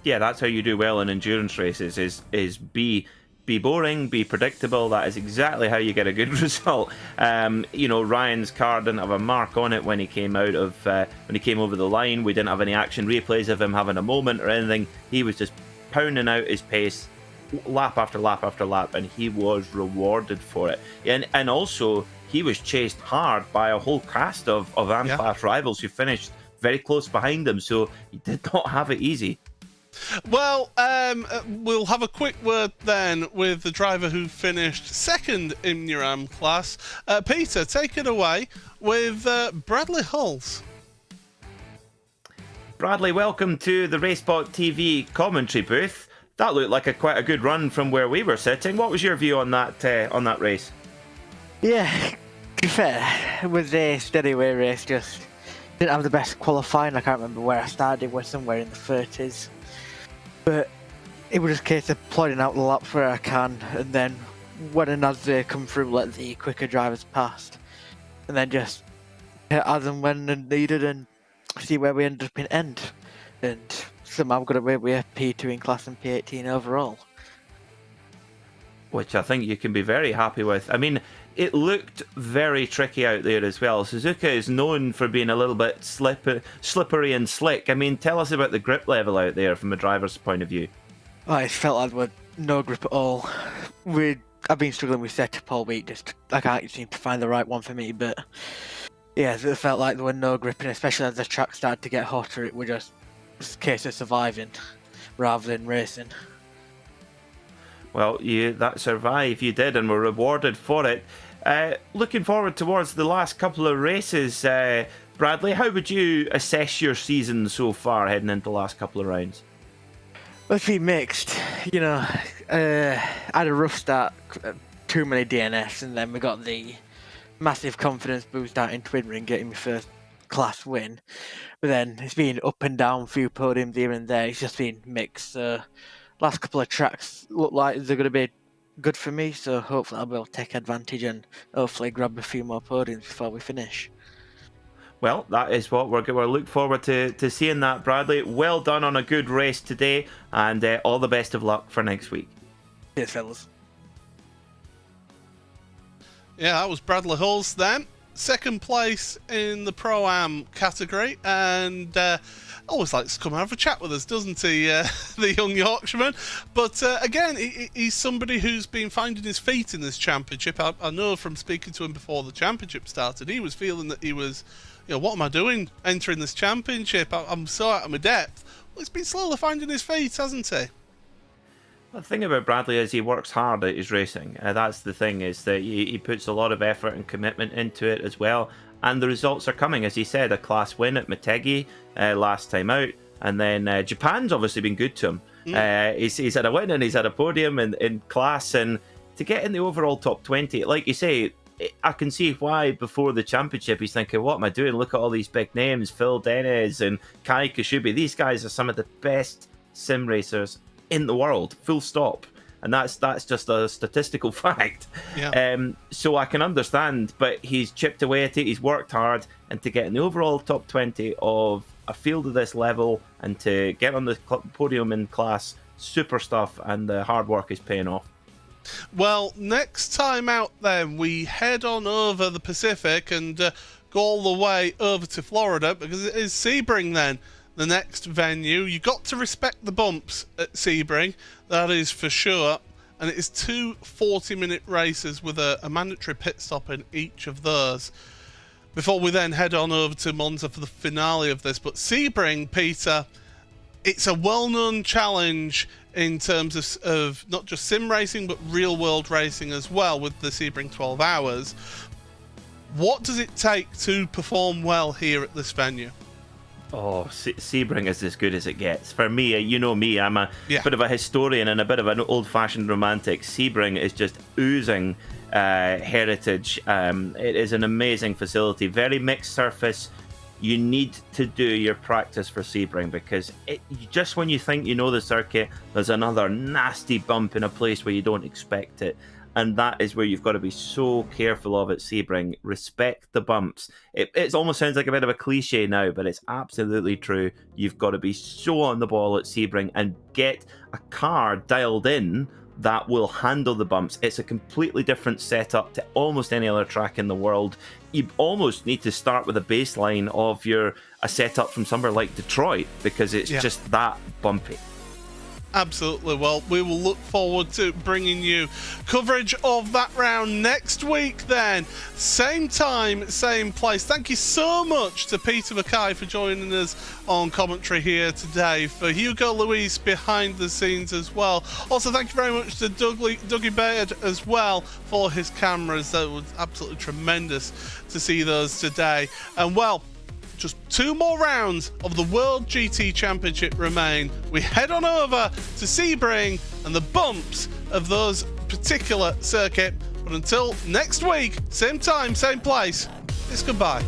Yeah, that's how you do well in endurance races. Is be boring, be predictable. That is exactly how you get a good result. Ryan's car didn't have a mark on it when he came out of when he came over the line. We didn't have any action replays of him having a moment or anything. He was just pounding out his pace, lap after lap after lap, and he was rewarded for it. And also he was chased hard by a whole cast of AM-class rivals who finished very close behind him, so he did not have it easy. Well, we'll have a quick word then with the driver who finished second in your AM class. Peter, take it away with Bradley Hulse. Bradley, welcome to the RaceSpotTV commentary booth. That looked like quite a good run from where we were sitting. What was your view on that race? Yeah, to be fair, it was a steady away race. Just didn't have the best qualifying. I can't remember where I started. It was somewhere in the 30s. But it was just a case of plodding out the laps where I can, and then when and as they come through, let the quicker drivers past, and then just hit as and when needed and see where we ended up in end. And somehow got away with a P2 in class and P18 overall. Which I think you can be very happy with. I mean, it looked very tricky out there as well. Suzuka is known for being a little bit slippery and slick. I mean, tell us about the grip level out there from a driver's point of view. Oh, it felt like there was no grip at all. I've been struggling with setup all week, just I can't seem to find the right one for me, but yeah, it felt like there was no grip, and especially as the track started to get hotter, it was just a case of surviving rather than racing. Well, that survive you did, and were rewarded for it. Looking forward towards the last couple of races, Bradley, how would you assess your season so far heading into the last couple of rounds? Well, it's been mixed. You know, I had a rough start, too many DNFs, and then we got the massive confidence boost out in Twin Ring, getting my first class win. But then it's been up and down, a few podiums here and there. It's just been mixed. Last couple of tracks look like they're going to be good for me, so hopefully I'll be able to take advantage and hopefully grab a few more podiums before we finish. Well, that is what we're going to look forward to seeing that, Bradley. Well done on a good race today, and all the best of luck for next week. Cheers, fellas. Yeah, that was Bradley Hulls then. Second place in the Pro-Am category, and always likes to come and have a chat with us, doesn't he, the young Yorkshireman? But again, he's somebody who's been finding his feet in this championship. I know from speaking to him before the championship started, he was feeling that he was, you know, what am I doing entering this championship? I'm so out of my depth. Well, he's been slowly finding his feet, hasn't he? The thing about Bradley is he works hard at his racing. That's the thing, is that he puts a lot of effort and commitment into it as well. And the results are coming. As he said, a class win at Motegi last time out. And then Japan's obviously been good to him. He's had a win and he's had a podium in class. And to get in the overall top 20, like you say, I can see why before the championship he's thinking, what am I doing? Look at all these big names, Phil Dennis and Kai Kashubi. These guys are some of the best sim racers in the world, full stop. And that's just a statistical fact. Yeah. So I can understand, but he's chipped away at it, he's worked hard, and to get in the overall top 20 of a field of this level and to get on the podium in class, super stuff, and the hard work is paying off. Well, next time out then, we head on over the Pacific and go all the way over to Florida, because it is Sebring then, the next venue. You got to respect the bumps at Sebring, that is for sure. And it is two 40-minute races with a mandatory pit stop in each of those, before we then head on over to Monza for the finale of this. But Sebring, Peter, it's a well-known challenge in terms of not just sim racing, but real-world racing as well, with the Sebring 12 Hours. What does it take to perform well here at this venue? Oh, Sebring is as good as it gets. For me, you know me, I'm a bit of a historian and a bit of an old-fashioned romantic. Sebring is just oozing heritage. It is an amazing facility, very mixed surface. You need to do your practice for Sebring, because just when you think you know the circuit, there's another nasty bump in a place where you don't expect it. And that is where you've got to be so careful of at Sebring. Respect the bumps. It almost sounds like a bit of a cliche now, but it's absolutely true. You've got to be so on the ball at Sebring and get a car dialed in that will handle the bumps. It's a completely different setup to almost any other track in the world. You almost need to start with a baseline of a setup from somewhere like Detroit, because it's just that bumpy. Absolutely. Well, we will look forward to bringing you coverage of that round next week then. Same time, same place. Thank you so much to Peter Mackay for joining us on commentary here today. For Hugo Luis behind the scenes as well. Also, thank you very much to Dougie Baird as well for his cameras. That was absolutely tremendous to see those today. And well, just two more rounds of the World GT Championship remain. We head on over to Sebring and the bumps of those particular circuit. But until next week, same time, same place, it's goodbye.